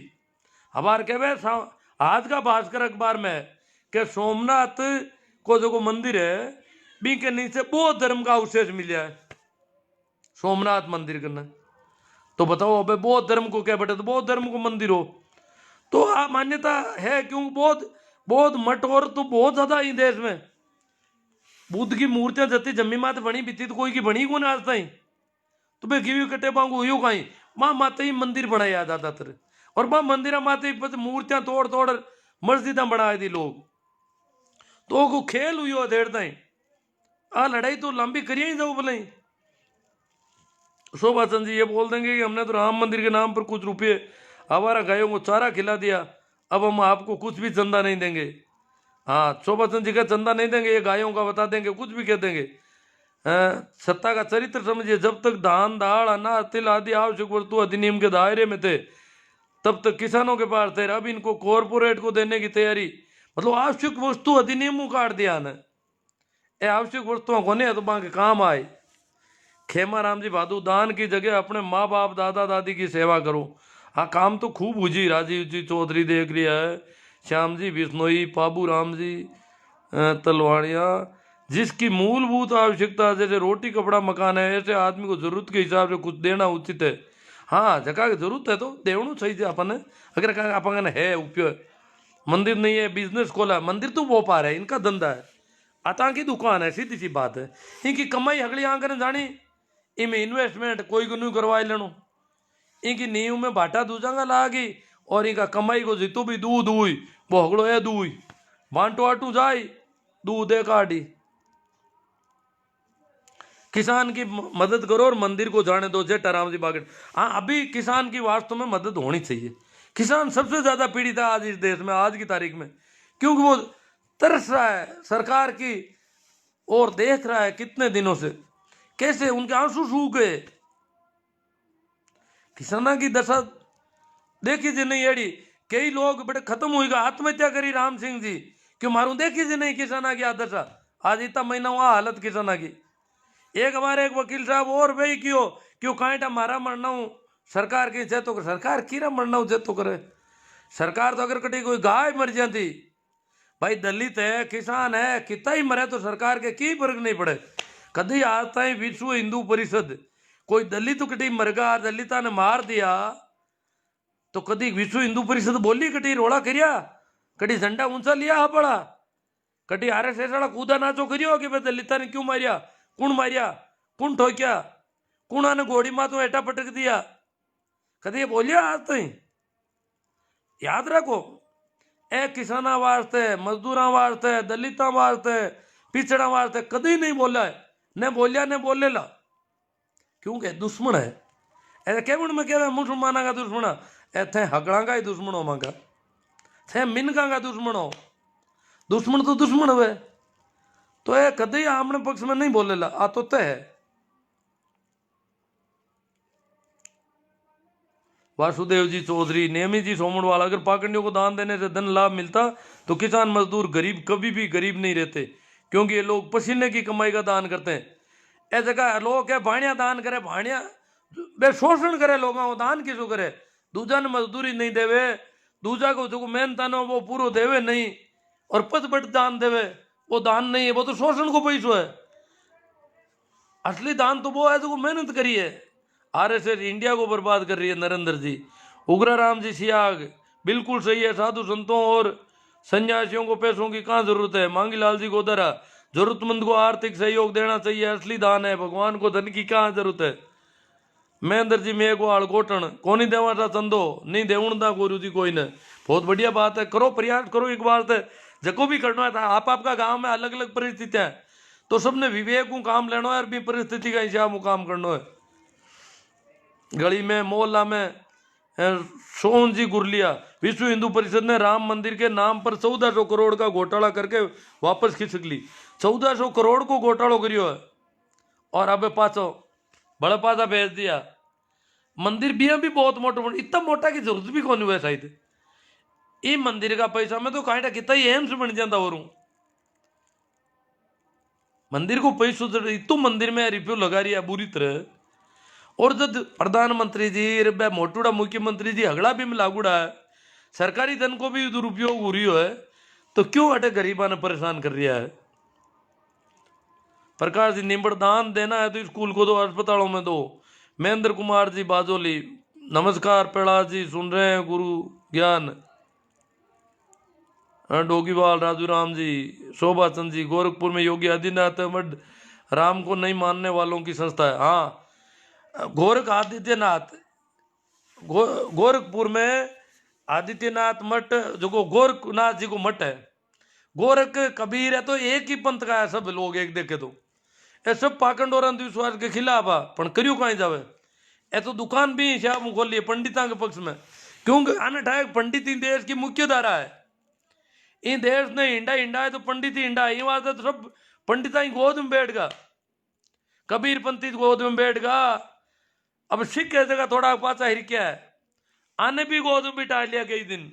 हमार कहे आज का भास्कर अखबार में के सोमनाथ को जो मंदिर है बी के नीचे बौद्ध धर्म का अवशेष मिला है, सोमनाथ मंदिर करना। तो बताओ अबे बौद्ध धर्म को क्या बेटा, तो बौद्ध धर्म को मंदिर हो तो आ मान्यता है, क्यों बौद्ध मठ और तो बहुत ज्यादा ही देश में बुद्ध की मूर्तियां जती जम्मी मात बनी बीती, तो कोई की बनी को आज ताई, तो बे गिवी कटे बांगू यो कहीं माँ माते ही मंदिर बनाया ज्यादातर, और माँ मंदिर माते ही मूर्तियां तोड़ तोड़ मस्जिदा बनाए दी लोग, तो को खेल हुई देर ताई आ लड़ाई तो लंबी करिए ही जाओ भले। शोभा चंद जी ये बोल देंगे कि हमने तो राम मंदिर के नाम पर कुछ रुपये हमारा गायों को चारा खिला दिया, अब हम आपको कुछ भी चंदा नहीं देंगे। हाँ, शोभा चंद जी का चंदा नहीं देंगे, ये गायों का बता देंगे, कुछ भी कह देंगे। सत्ता का चरित्र समझिए, जब तक धान दाल अनाज तिल आदि आवश्यक वस्तु अधिनियम के दायरे में थे तब तक किसानों के पास थे, अब इनको कॉरपोरेट को देने की तैयारी, मतलब आवश्यक वस्तु अधिनियम काट दिया ना, ये आवश्यक वस्तुओं को नहीं है तो बाकी काम आए। खेमाराम जी भादू, दान की जगह अपने माँ बाप दादा दादी की सेवा करो। हाँ, काम तो खूब हुई, राजीव जी चौधरी देख लिया है, श्याम जी बिश्नोई, पाबू राम जी तलवाड़िया, जिसकी मूलभूत आवश्यकता जैसे रोटी कपड़ा मकान है, ऐसे आदमी को जरूरत के हिसाब से कुछ देना उचित है। हाँ, जगह की जरूरत है तो देवणु सही है अपन, अगर अपन है उपयोग। मंदिर नहीं है, बिजनेस खोला, मंदिर तो वो पा रहे है, इनका धंधा है, आता की दुकान है, सीधी सी बात है। इनकी कमाई अगली आंकर जानी, इनमें इन्वेस्टमेंट कोई को नहीं करवा लेनो, इनकी नींव में भाटा दूजागा लागी, और इनका कमाई को जितू भी दूध हुई वो हगड़ो है दूई बांटो आटू जाई दूध है काटी। किसान की मदद करो और मंदिर को जाने दो, जेठाराम जी बागड़। हाँ, अभी किसान की वास्तव में मदद होनी चाहिए। किसान सबसे ज्यादा पीड़ित है आज इस देश में, आज की तारीख में, क्योंकि वो तरस रहा है सरकार की और देख रहा है कितने दिनों से कैसे उनके आंसू सूख गए। किसाना की दशा देखी जी नहीं एड़ी, कई लोग बड़े खत्म हुएगा, आत्महत्या करी राम सिंह जी, क्यों मारू देखी जी नहीं किसाना की दशा, आज इतना महीना हुआ हालत किसाना की। एक हमारे एक वकील साहब और वही क्यों कांटा मारा मरना हूं सरकार की जय तो कर, सरकार कीरा मरना हूं जय तो करे, सरकार तो अगर कटी कोई गाय मर जाती भाई, दलित है किसान है कितना ही मरे तो सरकार के की फर्क नहीं पड़े। कभी आता है विश्व हिंदू परिषद कोई दलित कटी मरगा, दलिता ने मार दिया तो कभी विश्व हिंदू परिषद बोली, कटी रोड़ा करिया, कटी झंडा ऊंचा लिया पड़ा, कटी आरएसएस वाला कूदा नाचो करियो कि भाई दलिता ने क्यों मारिया, कौन ठोक्या, कौन ने घोड़ी मातो एटा पटक दिया, कभी ये बोलिया आज तो ही। याद रखो, ए किसाना वास्ते, मजदूरा वास्ते, दलिता वास्ते, पिछड़ा वास्ते कभी नहीं बोला है, न बोलिया न बोले ला, क्योंकि दुश्मन है। ऐसे केवल में कह मुसलमाना का दुश्मन, थे हकड़ा का ही दुश्मन हो, मांगा थे मिनका का दुश्मन हो, दुश्मन तो दुश्मन हुए, तो ये कभी आमने पक्ष में नहीं बोले ला, आ तो तय है। वासुदेव जी चौधरी, नेमी जी सोमनवाल, अगर पाखंडियों को दान देने से धन लाभ मिलता तो किसान मजदूर गरीब कभी भी गरीब नहीं रहते, क्योंकि ये लोग पसीने की कमाई का दान करते हैं। ऐ जगह लोग क्या भाणिया दान करे, भाणिया बे शोषण करे, लोगों को दान किसो करे, दूजा ने मजदूरी नहीं देवे, दूजा को जो मेहनत न वो पूरा देवे नहीं, और पद दान देवे वो दान नहीं है, वो तो शोषण को पैसो है। असली दान तो वो है जो मेहनत करी है। आरएसएस इंडिया को बर्बाद कर रही है नरेंद्र जी। उग्राराम जी सियाग बिल्कुल सही है, साधु संतों और सन्यासियों को पैसों की कहाँ जरूरत है। मांगीलाल जी गोदरा, जरूरतमंद को आर्थिक सहयोग देना चाहिए, असली दान है, भगवान को धन की कहाँ जरूरत है। महेंद्र जी मेघवाल गोटन, को नहीं देवा था चंदो, नहीं देवणदा गुरु जी कोई ने, बहुत बढ़िया बात है, करो प्रयास करो, एक बात है जको भी करना था। आपका गांव में अलग अलग परिस्थितियां है, तो सबने विवेक को काम लेना है और भी परिस्थिति का हिसाब में काम करना है। गली में मोहल्ला में सोहन जी गुरलिया, विश्व हिंदू परिषद ने राम मंदिर के नाम पर 1400 करोड़ का घोटाला करके वापस खिसक ली। 1400 करोड़ को घोटालो करियो है और अब पाचो बड़ा पाचा भेज दिया। मंदिर भी बहुत मोटा, इतना मोटा की जरूरत भी कौन हुआ शायद। ये मंदिर का पैसा में तो कांटा कितना ही एम्स बन जाता और मंदिर को पैसों इतो मंदिर में रिव्यू लगा रही है बुरी तरह। और जब प्रधानमंत्री जी मोटूड़ा मुख्यमंत्री जी हगड़ा भी में लागूड़ा है, सरकारी धन को भी दुरुपयोग हो रही है, तो क्यों अटे गरीबा ने परेशान कर रहा है। प्रकाश जी निम्बड़ दान देना है तो स्कूल को दो, अस्पतालों में दो। महेंद्र कुमार जी बाजोली नमस्कार। प्रहलाद जी सुन रहे हैं गुरु ज्ञान। डोगीवाल राजू राम जी, शोभा चंद जी, गोरखपुर में योगी आदित्यनाथ मठ राम को नहीं मानने वालों की संस्था है। हाँ, गोरख आदित्यनाथ गोरखपुर में आदित्यनाथ मठ जो गोरखनाथ जी को मठ है, गोरख कबीर है तो एक ही पंथ का है सब लोग एक देखे तो। ये सब पाखंड और अंधविश्वास के खिलाफ है, पर करियो कहीं जावे। ए तो दुकान भी हिसाब खोलिए पंडिता के पक्ष में, क्योंकि अनठायक पंडित ही देश की मुख्य धारा है। इन देश ने हिंडा हिंडा है तो पंडित ही हिंडा है। ये बात तो सब पंडिता ही गोद में बैठ गा, कबीर पंडित गोद में बैठ गा। अब सिख कह जगह थोड़ा पाचा हिरक्या है, आने भी गोद में बिठा लिया कई दिन।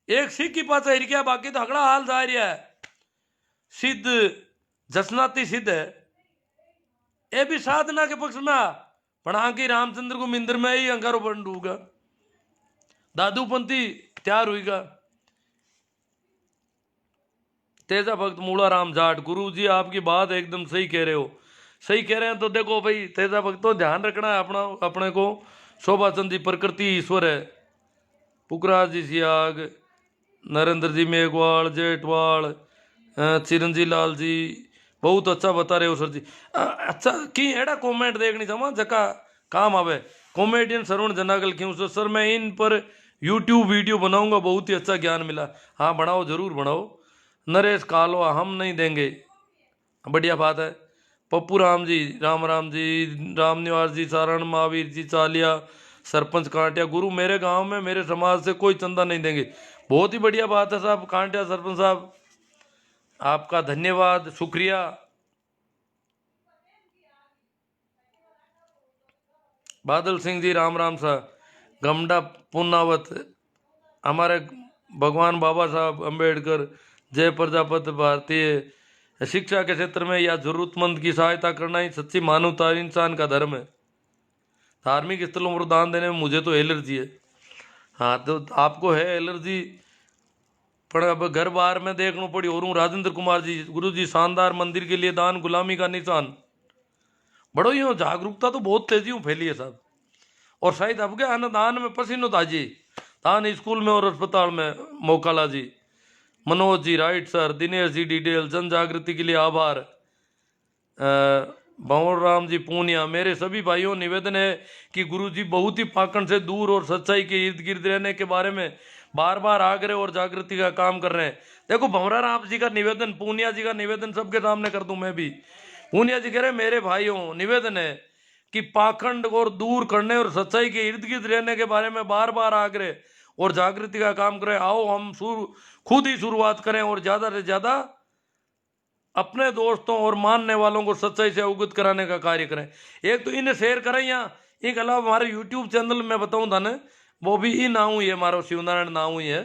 एक सिख की पाचा हिरक्या, बाकी तो हगड़ा हाल जा रहा है। सिद्ध जसनाती सिद्ध है, ये भी साधना के पक्ष में पण आगे रामचंद्र को मिंदर में ही अंगारो बंद होगा। दादू पंथी तैयार हुईगा। तेजा भक्त मूला राम जाट, गुरु जी आपकी बात एकदम सही कह रहे हो। सही कह रहे हैं तो देखो भाई तेजा भक्त तो ध्यान रखना है अपना अपने को। शोभा चंद जी प्रकृति ईश्वर है। पुखराज जी सियाग, नरेंद्र जी मेघवाल, जेठवाल, चिरंजी लाल जी बहुत अच्छा बता रहे हो सर जी। अच्छा कि एड़ा कमेंट देखनी चाहवा जका काम आवे। कॉमेडियन श्रवण जनागल क्यों सर मैं इन पर यूट्यूब वीडियो बनाऊंगा, बहुत ही अच्छा ज्ञान मिला। हाँ बनाओ, जरूर बनाओ। नरेश कालवा हम नहीं देंगे, बढ़िया बात है। पप्पू राम जी, राम जी, राम निवास जी, सारण महावीर जी चालिया, सरपंच कांटिया, गुरु मेरे गांव में मेरे समाज से कोई चंदा नहीं देंगे। बहुत ही बढ़िया बात है साहब कांटिया सरपंच साहब, आपका धन्यवाद, शुक्रिया। बादल सिंह जी राम सा, गमडा पुनावत, हमारे भगवान बाबा साहब अम्बेडकर, जय प्रजापति भारतीय। शिक्षा के क्षेत्र में या जरूरतमंद की सहायता करना ही सच्ची मानवता इंसान का धर्म है। धार्मिक स्थलों पर दान देने में मुझे तो एलर्जी है। हाँ तो आपको है एलर्जी, पर अब घर बार में देखना पड़ी। और राजेंद्र कुमार जी, गुरु जी शानदार मंदिर के लिए दान गुलामी का निशान। बड़ो ही जागरूकता तो बहुत तेजी में फैली है साहब। और शायद अब क्या दान में पसीनो ताजी दान स्कूल में और अस्पताल में। मोकाला जी, Manoj ji right sir, Dinesh ji detail, जन जागृति के लिए आभार। भंवर राम जी पूनिया, मेरे सभी भाइयों निवेदन है कि गुरु जी बहुत ही पाखंड से दूर और सच्चाई के इर्द गिर्द रहने के बारे में बार बार आग्रह और जागृति का काम कर रहे हैं। देखो भंवरा राम जी का निवेदन, पूनिया जी का निवेदन सबके सामने कर दूं मैं भी। पूनिया जी कह रहे मेरे भाइयों निवेदन है कि पाखंड और दूर करने और सच्चाई के इर्द गिर्द रहने के बारे में बार बार आग्रह और जागृति का काम करें। आओ हम खुद ही शुरुआत करें और ज्यादा से ज्यादा अपने दोस्तों और मानने वालों को सच्चाई से अवगत कराने का कार्य करें। एक तो इन्हें शेयर करें, यहाँ एक अलावा हमारे यूट्यूब चैनल में बताऊं था ना, वो भी ही नाऊ ही है, हमारा शिवनारायण नाऊ ही है।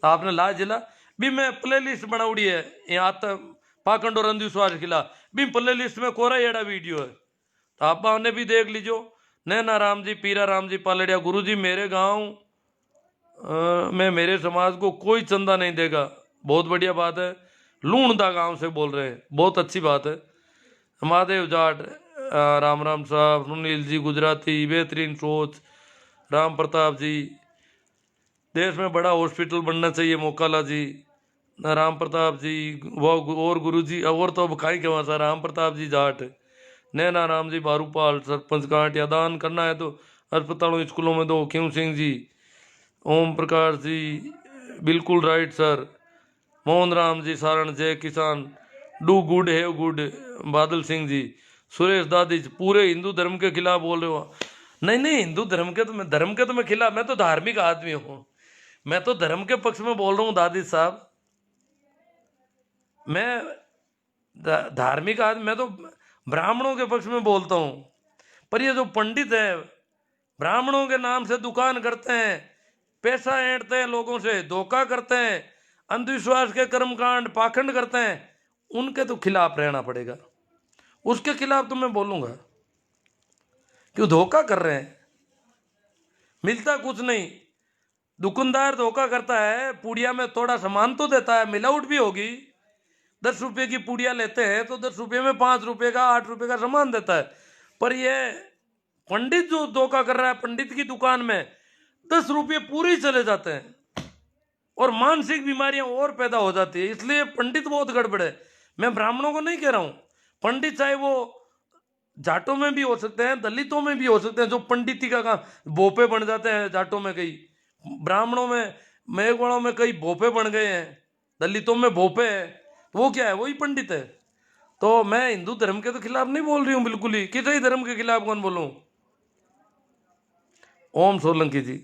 आपने लाल जिला भी मैं प्ले लिस्ट बनाउड़ी है, यहाँ पाखंड और अंधविश्वास के खिलाफ भी प्ले लिस्ट में कोरा एड़ा वीडियो है, तो आप उन्हें भी देख लीजो। नैना राम जी, पीरा राम जी पालड़िया, गुरु जी मेरे गाँव में मेरे समाज को कोई चंदा नहीं देगा। बहुत बढ़िया बात है। लूणदा गांव से बोल रहे हैं, बहुत अच्छी बात है। महादेव जाट, राम साहब, सुनील जी गुजराती, बेहतरीन सोच। राम प्रताप जी, देश में बड़ा हॉस्पिटल बनना चाहिए मोकाला जी। राम प्रताप जी वो और गुरु जी और तो अब खाई के वहाँ राम प्रताप जी जाट। नैना राम जी बारूपाल, सरपंच कांटिया, दान करना है तो अस्पतालों स्कूलों में दो। क्यों सिंह जी, ओम प्रकाश जी बिल्कुल राइट सर। मोहन राम जी सारण, जय किसान। डू गुड है गुड। बादल सिंह जी, सुरेश दादी पूरे हिंदू धर्म के खिलाफ बोल रहे हो। नहीं नहीं, हिंदू धर्म के तो मैं खिलाफ, मैं तो धार्मिक आदमी हूँ, मैं तो धर्म के पक्ष में बोल रहा हूँ दादी साहब। मैं धार्मिक आदमी, मैं तो ब्राह्मणों के पक्ष में बोलता हूँ। पर ये जो पंडित है ब्राह्मणों के नाम से दुकान करते हैं, पैसा ऐंठते हैं, लोगों से धोखा करते हैं, अंधविश्वास के कर्मकांड पाखंड करते हैं, उनके तो खिलाफ रहना पड़ेगा। उसके खिलाफ तो मैं बोलूंगा, क्यों धोखा कर रहे हैं, मिलता कुछ नहीं। दुकानदार धोखा करता है, पुड़िया में थोड़ा सामान तो देता है, मिलावट भी होगी। 10 रुपये की पुड़िया लेते हैं तो 10 रुपये में 5 रुपये का 8 रुपये का सामान देता है। पर ये पंडित जो धोखा कर रहा है, पंडित की दुकान में 10 रुपये पूरे ही चले जाते हैं और मानसिक बीमारियां और पैदा हो जाती है। इसलिए पंडित बहुत गड़बड़ है। मैं ब्राह्मणों को नहीं कह रहा हूं, पंडित चाहे वो जाटों में भी हो सकते हैं, दलितों में भी हो सकते हैं, जो पंडिती का काम भोपे बन जाते हैं जाटों में, कई ब्राह्मणों में मेघवाड़ों में कई भोपे बन गए हैं, दलितों में भोपे है, तो वो क्या है, वही पंडित है। तो मैं हिंदू धर्म के तो खिलाफ नहीं बोल रही हूँ बिल्कुल ही, किसी धर्म के खिलाफ कौन बोलूं। ओम सोलंकी जी,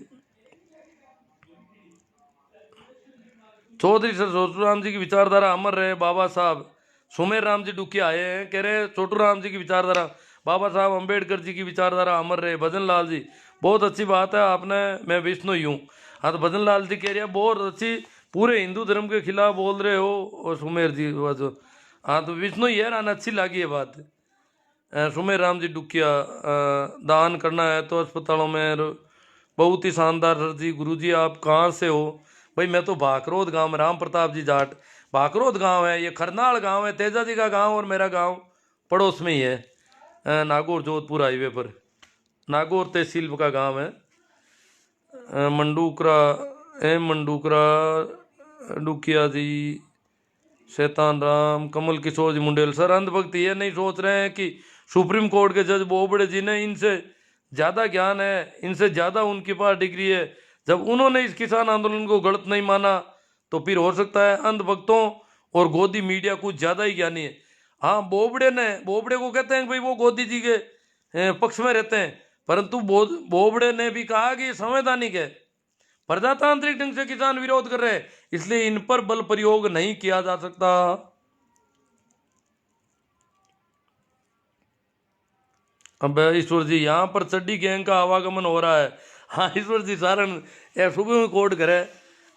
चौधरी सर छोटू राम जी की विचारधारा अमर रहे। बाबा साहब सुमेर राम जी डुकिया आए हैं, कह रहे छोटू राम जी की विचारधारा, बाबा साहब अंबेडकर जी की विचारधारा अमर रहे। भजन लाल जी, बहुत अच्छी बात है आपने, मैं विष्णु ही हूँ। हाँ तो भजन लाल जी कह रहे हैं बहुत अच्छी, पूरे हिंदू धर्म के खिलाफ बोल रहे हो। और सुमेर जी जो, हाँ तो विष्णु ही है ना, अच्छी लगी है बात। सुमेर राम जी डुकिया, दान करना है तो अस्पतालों में, बहुत ही शानदार सर जी। गुरु जी आप कहाँ से हो? भाई मैं तो भाकरोद गांव में, राम प्रताप जी जाट, भाकरोद गांव है ये, खरनाल गांव है, तेजा जी का गांव और मेरा गांव पड़ोस में ही है, नागौर जोधपुर हाईवे पर, नागौर तहसील का गांव है। मंडूकरा मंडूकरा डुकिया जी, शैतान राम, कमल किशोर जी मुंडेल। सर अंधभक्त ये नहीं सोच रहे हैं कि सुप्रीम कोर्ट के जज बोबड़े जी ने इनसे ज़्यादा ज्ञान है, इनसे ज़्यादा उनके पास डिग्री है, जब उन्होंने इस किसान आंदोलन को गलत नहीं माना तो फिर हो सकता है अंधभक्तों और गोदी मीडिया कुछ ज़्यादा ही ज्ञानी है। हाँ बोबड़े को कहते हैं कि भाई वो गोदी जी के पक्ष में रहते हैं, परंतु बोबड़े ने भी कहा कि ये संवैधानिक है, प्रजातांत्रिक ढंग से किसान विरोध कर रहे हैं, इसलिए इन पर बल प्रयोग नहीं किया जा सकता। अब ईश्वर जी, यहाँ पर चड्डी गैंग का आवागमन हो रहा है। हाँ ईश्वर जी, सारण या सुबह में कोर्ट करे,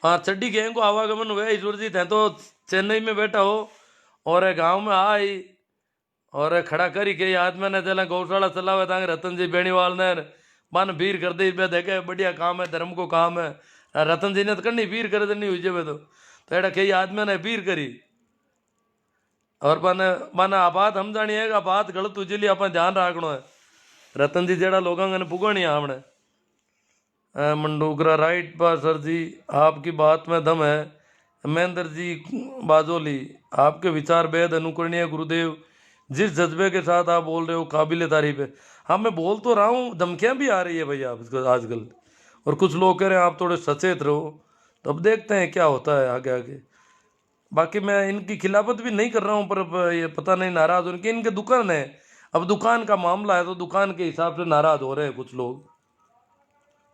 हाँ चड्डी गैंग को आवागमन हुआ। ईश्वर जी थे तो चेन्नई में बैठा हो और गांव में आई और खड़ा करी के आज मैंने चला गौशाला चलावे तांगे रतन जी बेणीवाल ने मन भीड़ कर दी पे, देखे बढ़िया काम है, धर्म को काम है। रतन जी ने तो करनी भीड़ करे नहीं हुई जब तो एड़ा कई आदमी ने भीड़ करी और मन बात हम जानिए बात गलत हुई लिए अपन ध्यान रखना है। रतन जी जेड़ा लोगों ने पुगनी हमने। मंडूकरा राइट बा सर जी, आपकी बात में दम है। महेंद्र जी बाजोली, आपके विचार बेहद अनुकरणीय गुरुदेव, जिस जज्बे के साथ आप बोल रहे हो काबिल तारीफ है। हाँ मैं बोल तो रहा हूँ, धमकियाँ भी आ रही है भैया आजकल, और कुछ लोग कह रहे हैं आप थोड़े सचेत रहो, तो अब देखते हैं क्या होता है आगे आगे। बाकी मैं इनकी खिलाफत भी नहीं कर रहा हूँ, पर ये पता नहीं नाराज हो, इनके दुकान है, अब दुकान का मामला है तो दुकान के हिसाब से नाराज हो रहे हैं कुछ लोग।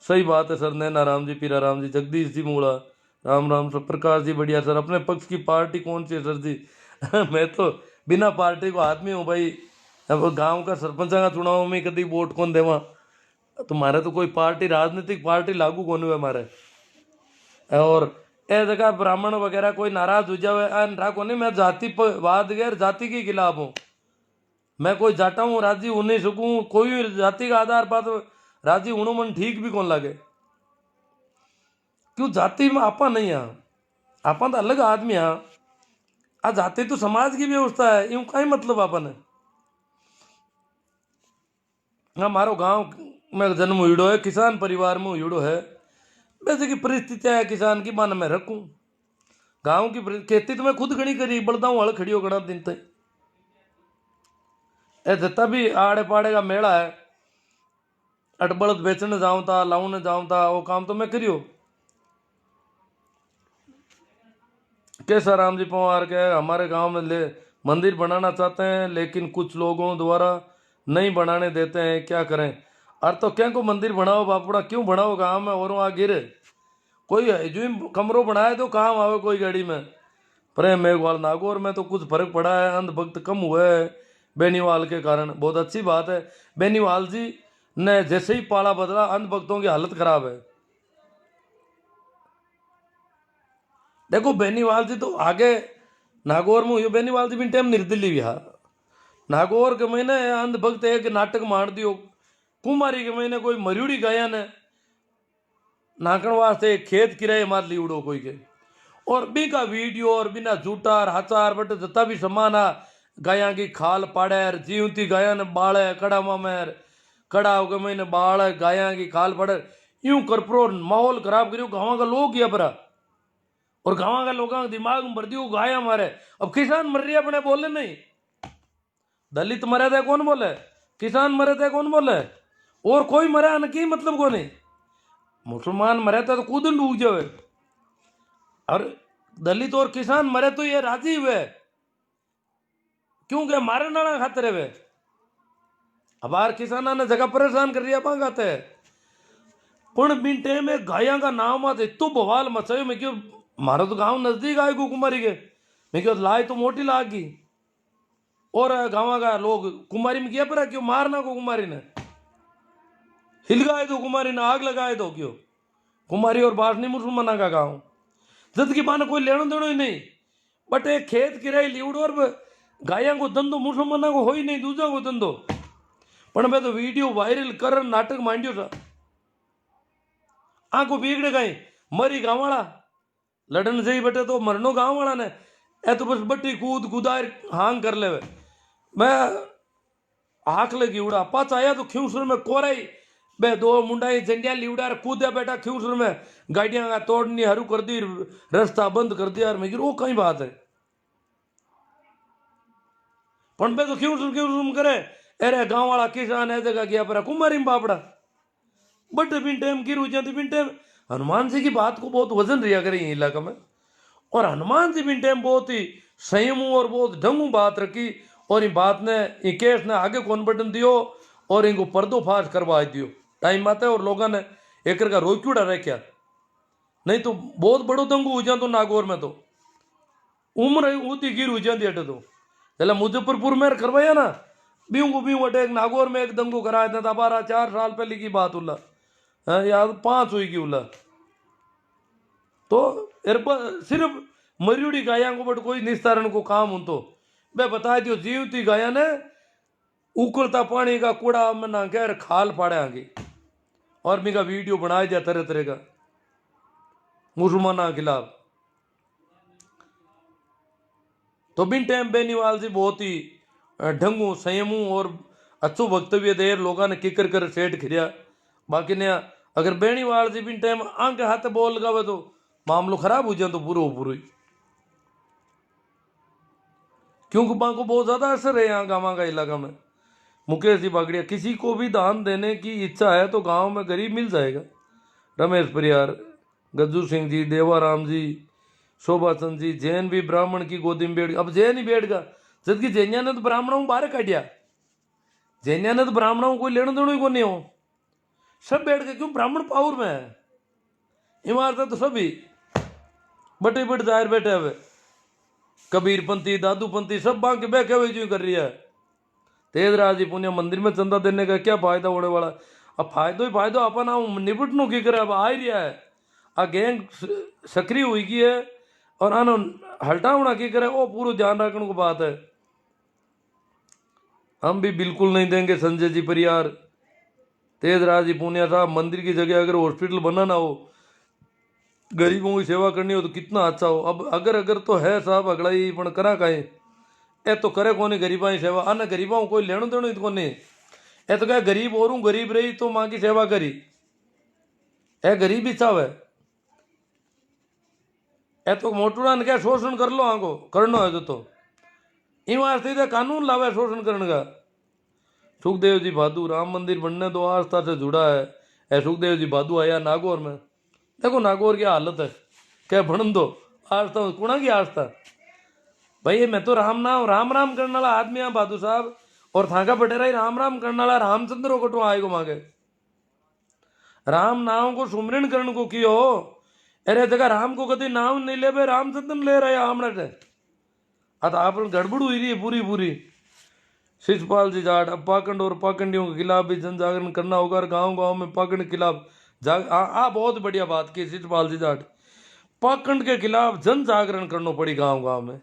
सही बात है सर। नैना राम जी, पीरा राम जी, जगदीश जी मूड़ा, राम राम सर, प्रकाश जी बढ़िया सर। अपने पक्ष की पार्टी कौन सी है सर जी? मैं तो बिना पार्टी को आदमी हूँ भाई। अब गांव का सरपंच का चुनाव में कभी वोट कौन देवा, तुम्हारे तो कोई पार्टी राजनीतिक पार्टी लागू कौन हुआ हमारे। और ए जगह ब्राह्मण वगैरह कोई नाराज हो जाए राखो नहीं, मैं जातिवाद गैर जाति के खिलाफ हूँ। मैं कोई जाटा हूँ राजी हो नहीं सकूँ, कोई भी जाति का आधार पर राजी होनो मन ठीक भी कौन लगे, क्यों जाति में आपा नहीं है, आपा तो अलग आदमी है। आ जाति तो समाज की व्यवस्था है, यूं कहीं मतलब आपन है। हाँ मारो गांव में जन्म हुईड़ो है, किसान परिवार में हुईड़ो है, वैसे की परिस्थितियां है किसान की मन में रखूं। गांव की खेती तो मैं खुद घनी करी, बलदा हूँ हल खड़ी हो घना दिन तक। जितना भी आड़े पाड़े का मेला है, अटबड़द बेचने जाऊं था, लाऊने जाऊं था, वो काम तो मैं करियो। कैसा राम जी पवार के हमारे गांव में ले मंदिर बनाना चाहते हैं लेकिन कुछ लोगों द्वारा नहीं बनाने देते हैं, क्या करें। अरे तो क्या को मंदिर बनाओ बापुड़ा, क्यों बनाओ गाँव में और वहाँ गिरे कोई है जो कमरों बनाए तो काम आवे कोई गाड़ी में। प्रेम मेघवाल नागौर में तो कुछ फर्क पड़ा है, अंधभक्त कम हुए है बेनीवाल के कारण, बहुत अच्छी बात है। बेनीवाल जी ने जैसे ही पाला बदला अंधभक्तों की हालत खराब है। देखो बेनीवाल जी तो आगे नागौर में हुई, बेनीवाल जी भी टाइम निर्दलीय भी हा नागौर के महीने अंधभक्त एक नाटक मार दियो, कुमारी के महीने कोई मरियोड़ी गाया ने नाकण वास्ते खेत किराए मार ली उड़ो कोई के, और बी का वीडियो और बिना झूठार हाचार बट जता भी समान आ गाया की खाल पाड़े जीवती गाया ने बाड़े कड़ा मामेर कड़ा के महीने बाड़ गाया की खाल पड़े यूं करप्रो माहौल खराब करियो गाँव का लोग किया परा, और गाँव का लोगों के दिमाग में भर दियो गाया मारे। अब किसान मर रही है अपने बोले नहीं, दलित मरे थे कौन बोले, किसान मरे थे कौन बोले, और कोई मरा न की मतलब को नहीं, मुसलमान मरे थे तो कूद डूब जावे, और दलित और किसान मरे तो ये राजी हुए क्योंकि मारे नाना खाते रहे। अब आर किसाना ने जगह परेशान कर दिया पाते है पण बिंटे में गाया का नाम आते तो बवाल मचायो। मैं क्यों मारो तो गांव नजदीक आए कुमारी के, मैं क्यों लाई तो मोटी लाग गई, और गाँव का लोग कुमारी में किया पर क्यों मारना को कुमारी ने हिलगाए दो, कुमारी ने आग लगाए दो क्यों, कुमारी और बासनी मुसलमाना का गाँव जद की बाने कोई लेनो देनो ही नहीं, बट एक खेत किराए लीवड़ो और गाया को धंधो मुसलमाना को हो ही नहीं दूजा को धंधो। पण मैं तो वीडियो वायरल कर नाटक मांडियो था आंखों बिगड़े गई मरी गाँव वाला लड़न से ही बटे तो मरनो गाँव वाला ने ए तो बस बट्टी कूद कुदार हांग कर ले। मैं आंख लगी उड़ा पाच आया तो ख्यूसर में कोराई बे दो मुंडाई झंडिया लिवड़ा कूदे बेटा ख्यूसर में गाड़ियां का तोड़नी हरू कर दी रास्ता बंद कर दिया। मैं वो कई बात है पण बे तो ख्यूसर करे अरे गाँव वाला किसान है जगह गया पर कुमारी में बापड़ा बट बिन टाइम की रुझाती बिन टाइम हनुमान जी की बात को बहुत वजन रिया करे इलाका में, और हनुमान जी बिन टाइम बहुत ही संयम और बहुत ढंगू बात रखी, और इन बात ने इन केस ने आगे कौन बटन दियो और इनको पर्दोफाश करवा दियो टाइम आते और लोगों ने एक का रोक्यूड़ा रखा, नहीं तो बहुत बड़ो दंगू हो जातो नागौर में तो उम्र ऊती गिर हो जाती अटे तो चला मुजफ्फरपुर में करवाया ना बीऊ को बीऊ अटे नागौर में एक दंगू कराया था 12-4 साल पहले की बात उल्ला याद 5 हुई की उल्ला तो सिर्फ मरियोड़ी गाया को बट कोई निस्तारण को काम हो तो मैं बता दियो जीवती गाया ने उकलता पानी का कूड़ा में ना कह खाल पाड़े आगे, और मेरा वीडियो बनाया जाए तरह तरह का मुसलमाना के खिलाफ। तो बिन टाइम बेनीवाल जी बहुत ही ढंगू संयमू और अच्छो वक्तव्य दे लोगों ने किकर कर सेठ खिरिया। बाकी ने अगर बेनीवाल जी बिन टाइम आंके हाथ बोल लगावे तो मामलो खराब हो जाए तो पूरा पूरा ही, क्योंकि को बहुत ज्यादा असर है यहाँ गाँव का इलाका में। मुकेश जी बागड़िया किसी को भी दान देने की इच्छा है तो गांव में गरीब मिल जाएगा। रमेश परियार गज्जू सिंह जी देवाराम जी शोभा चंद जी जैन भी ब्राह्मण की गोदी में बैठ, अब जैन ही बैठ गया जबकि जैनिया ने तो ब्राह्मणों को बाहर काटिया, जैनिया ने तो ब्राह्मणों को कोई लेना देना ही को नहीं हो, सब बैठ गए क्यों ब्राह्मण पावर में है इमारत तो सभी बटे बट जाहिर बैठे हुए कबीरपंथी दादूपंथी सब बांके बैठे हुए जो कर रही है। तेजराज जी पुण्य मंदिर में चंदा देने का क्या फायदा होने वाला, अब फायदो ही फायदो अपन निपटनो की करे अब आ ही रहा है आ गैंग सक्रिय हुई की है और आनो हटावना की करे वो पूरा ध्यान रखने को बात है। हम भी बिल्कुल नहीं देंगे संजय जी परियार। तेजराज जी पुण्य साहब मंदिर की जगह अगर हॉस्पिटल बनाना हो गरीबों की सेवा करनी हो तो कितना अच्छा हो। अब अगर तो है साहब अगला ही पण करा कहें ए तो करे कोनी गरीबा की सेवा आना गरीबा कोई लेनो देनो को नहीं ए तो क्या गरीब और गरीब रही तो माँ की सेवा करी ए गरीब ही चावे ए तो मोटूड़ा ने क्या शोषण कर लो आगो करना है तो ईमार सीधे कानून लावे शोषण करने का। सुखदेव जी भादू राम मंदिर बनने दो आस्था से जुड़ा है ए सुखदेव जी भादू आया नागौर में, देखो नागौर की हालत है क्या बन दो आस्था कुणा की आस्था भाई मैं तो राम नाम राम राम करने वाला आदमी हाँ बहादुर साहब, और थाका बटेरा ही राम राम करने वाला रामचंद्र को आएगो मांगे राम नाम को सुमरण करण को कियो। अरे जगह राम को कभी नाम नहीं ले भाई रामचंद्र ले रहे आमने से। अत आप गड़बड़ हुई रही है पूरी पूरी। शिषपाल जी जाट, अब पाखंड और पाखंडियों के खिलाफ भी जन जागरण करना होगा और गांव गांव में पाखंड के खिलाफ बहुत बढ़िया बात की शिषपाल जी जाट। पाखंड के खिलाफ जन जागरण करना पड़ी, गांव गांव में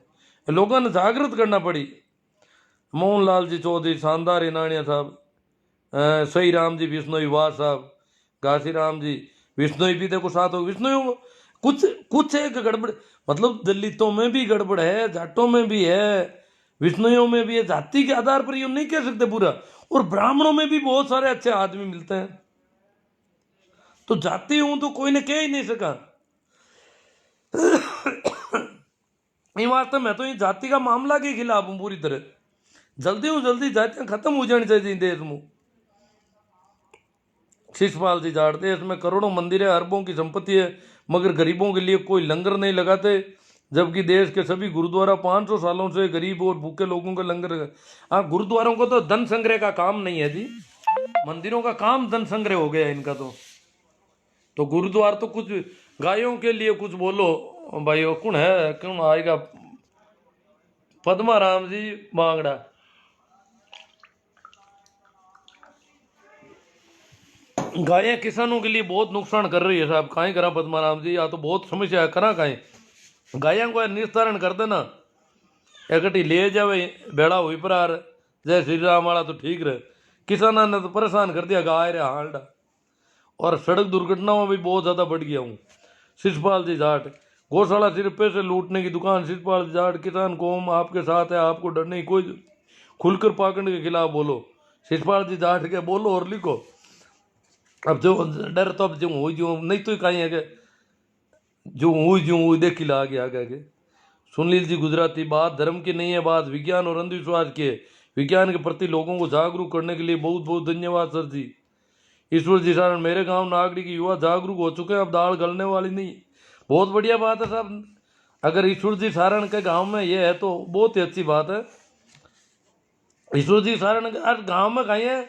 लोगों ने जागृत करना पड़ी। मोहनलाल जी चौधरी शानदार इनानिया साहब, सही राम जी बिश्नोई वाह साहब, घासी राम जी विष्णु भी देखो साथ हो। विष्णु कुछ कुछ एक गड़बड़, मतलब दलितों में भी गड़बड़ है, जाटों में भी है, विष्णुओं में भी है, जाति के आधार पर यूं नहीं कह सकते पूरा। और ब्राह्मणों में भी बहुत सारे अच्छे आदमी मिलते हैं, तो जाति हूं तो कोई ने कह ही नहीं सका। ये वास्तव मैं तो ये जाति का मामला के खिलाफ हूं पूरी तरह। जल्दी जातियां खत्म हो जानी चाहिए देश में। शिषपाल जी जाट, देश में करोड़ों मंदिर है, अरबों की संपत्ति है, मगर गरीबों के लिए कोई लंगर नहीं लगाते, जबकि देश के सभी गुरुद्वारा 500 सालों से गरीब और भूखे लोगों का लंगर। हाँ, गुरुद्वारों को तो धन संग्रह का काम नहीं है जी, मंदिरों का काम धन संग्रह हो गया इनका। तो गुरुद्वार तो कुछ गायों के लिए कुछ बोलो भाई। वो कौन है, कौन आएगा? पद्मा राम जी बांगड़ा। गायें किसानों के लिए बहुत नुकसान कर रही है साहब, कहीं करा पद्माराम जी, या तो बहुत समस्या है, करा कहीं गायों को निस्तारण कर देना, इकट्ठी ले जावे बेड़ा हुई पर जय श्री राम वाला तो ठीक रहे। किसानों ने तो परेशान कर दिया गाय रे हालडा, और सड़क दुर्घटनाओं में भी बहुत ज्यादा बढ़ गया हूँ। शिषपाल जी जाट, गौशाला सिर्फ पैसे लूटने की दुकान। शिषपाल जी जाट, किसान कौम आपके साथ है, आपको डर नहीं कोई, खुलकर पाखंड के खिलाफ बोलो। शिषपाल जी जाट के बोलो और लिखो। अब जो डर तो अब जो नहीं तो कहीं है कि जो देखी ला आगे आगे। सुनील जी गुजराती, बात धर्म की नहीं है, बात विज्ञान और अंधविश्वास की है। विज्ञान के प्रति लोगों को जागरूक करने के लिए बहुत बहुत धन्यवाद सर जी। ईश्वर जी सारण, मेरे गांव नागड़ी की युवा जागरूक हो चुके हैं, अब दाल गलने वाली नहीं। बहुत बढ़िया बात है साहब, अगर ईश्वर जी सारण के गांव में ये है तो बहुत ही अच्छी बात है। ईश्वर जी सारण गांव में कहीं है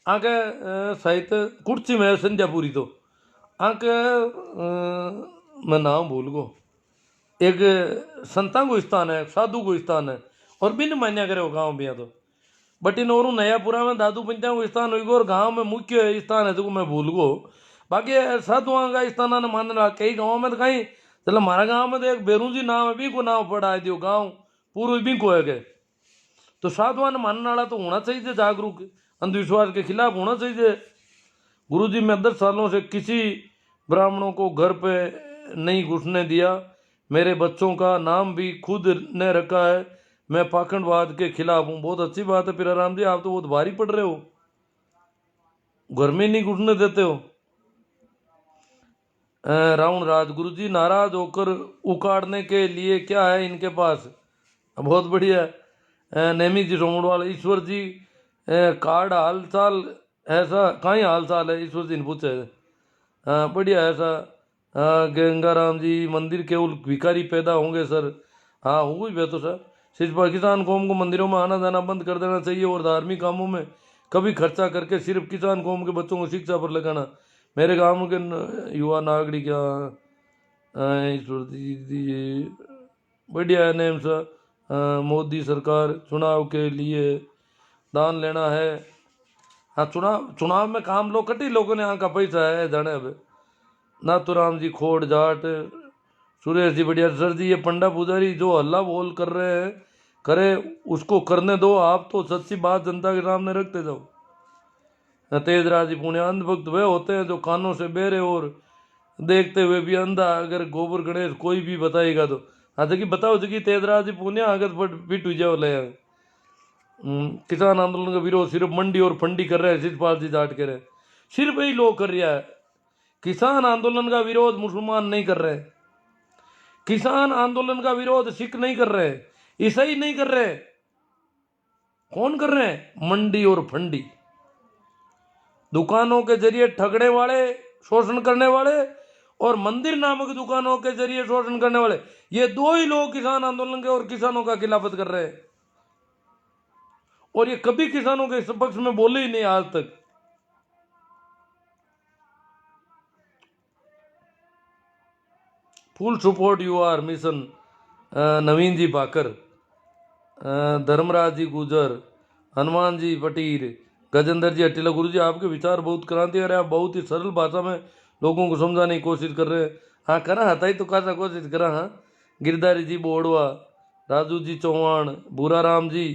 आके साहित्य कुर्सी में संध्यापुरी, तो आके मैं नाम भूल गो, एक संता को स्थान है, साधु को स्थान है, और बिन मान्या करे गाँव में तो बटिन और नयापुरा में दादू पंचा को स्थान हो, और गाँव में मुख्य स्थान है जो मैं भूल गो। बाकी साधुआ का स्थान ने मान रहा, कई गाँव में तो कहीं चलो हमारा गाँव में तो एक बेरू जी नाम है, भी को नाम पड़ा दियो गाँव पूर्व भी को है गए। तो साधुआन मानने वाला तो होना चाहिए जागरूक, अंधविश्वास के खिलाफ होना चाहिए। गुरुजी, मैं 10 सालों से किसी ब्राह्मणों को घर पे नहीं घुसने दिया, मेरे बच्चों का नाम भी खुद ने रखा है, मैं पाखंडवाद के खिलाफ हूँ। बहुत अच्छी बात है फिर राम जी, आप तो बहुत भारी पड़ रहे हो, घर में नहीं घुसने देते हो। रावण राज, गुरुजी नाराज होकर उखाड़ने के लिए क्या है इनके पास? बहुत बढ़िया। नेमी जी रोमड़वाल, ईश्वर जी कार्ड हाल चाल ऐसा कहीं हाल चाल है, ईश्वर जी ने पूछे। बढ़िया ऐसा। गंगाराम जी, मंदिर केवल भिखारी पैदा होंगे सर? हाँ हो गई तो सर। सिर्फ किसान कौम को मंदिरों में आना जाना बंद कर देना चाहिए, और धार्मिक कामों में कभी खर्चा करके सिर्फ किसान कौम के बच्चों को शिक्षा पर लगाना। मेरे गांव के युवा नागरिक क्या ईश्वर जी बढ़िया है नेम सर। मोदी सरकार चुनाव के लिए दान लेना है। हाँ, चुनाव में काम लो, कटी लोगों ने यहाँ का पैसा है जाने। अब नाथुराम जी खोड़ जाट, सुरेश जी बढ़िया सर जी, ये पंडा पुजारी जो हल्ला बोल कर रहे हैं करे, उसको करने दो, आप तो सच्ची बात जनता के सामने रखते जाओ। तेजराज जी पुण्य, अंधभक्त वे होते हैं जो कानों से बेरे और देखते हुए भी अंधा। अगर गोबर गणेश कोई भी बताएगा तो हाँ जगी बताओ जगी तेजराज जी पुण्य अगर बिट हुई जाओ ले। किसान आंदोलन का विरोध सिर्फ मंडी और फंडी कर रहे हैं, शिषपाल जी जाट कह रहे हैं, सिर्फ यही लोग कर रहा है। किसान आंदोलन का विरोध मुसलमान नहीं कर रहे, किसान आंदोलन का विरोध सिख नहीं कर रहे, ईसाई नहीं कर रहे, कौन कर रहे हैं? मंडी और फंडी, दुकानों के जरिए ठगने वाले, शोषण करने वाले, और मंदिर नामक दुकानों के जरिए शोषण करने वाले, ये दो ही लोग किसान आंदोलन के और किसानों का खिलाफत कर रहे हैं, और ये कभी किसानों के पक्ष में बोले ही नहीं आज तक। Full support you are mission Naveen ji Bakar, Dharmraj ji Gujar, Hanuman जी पटीर, गजेंद्र जी अटिला। गुरु जी आपके विचार बहुत क्रांतिकारी है, आप बहुत ही सरल भाषा में लोगों को समझाने की कोशिश कर रहे हैं। हाँ करा हता ही तो कैसा कोशिश करा। हाँ गिरधारी जी बोड़वा, राजू जी चौहान, भूराराम जी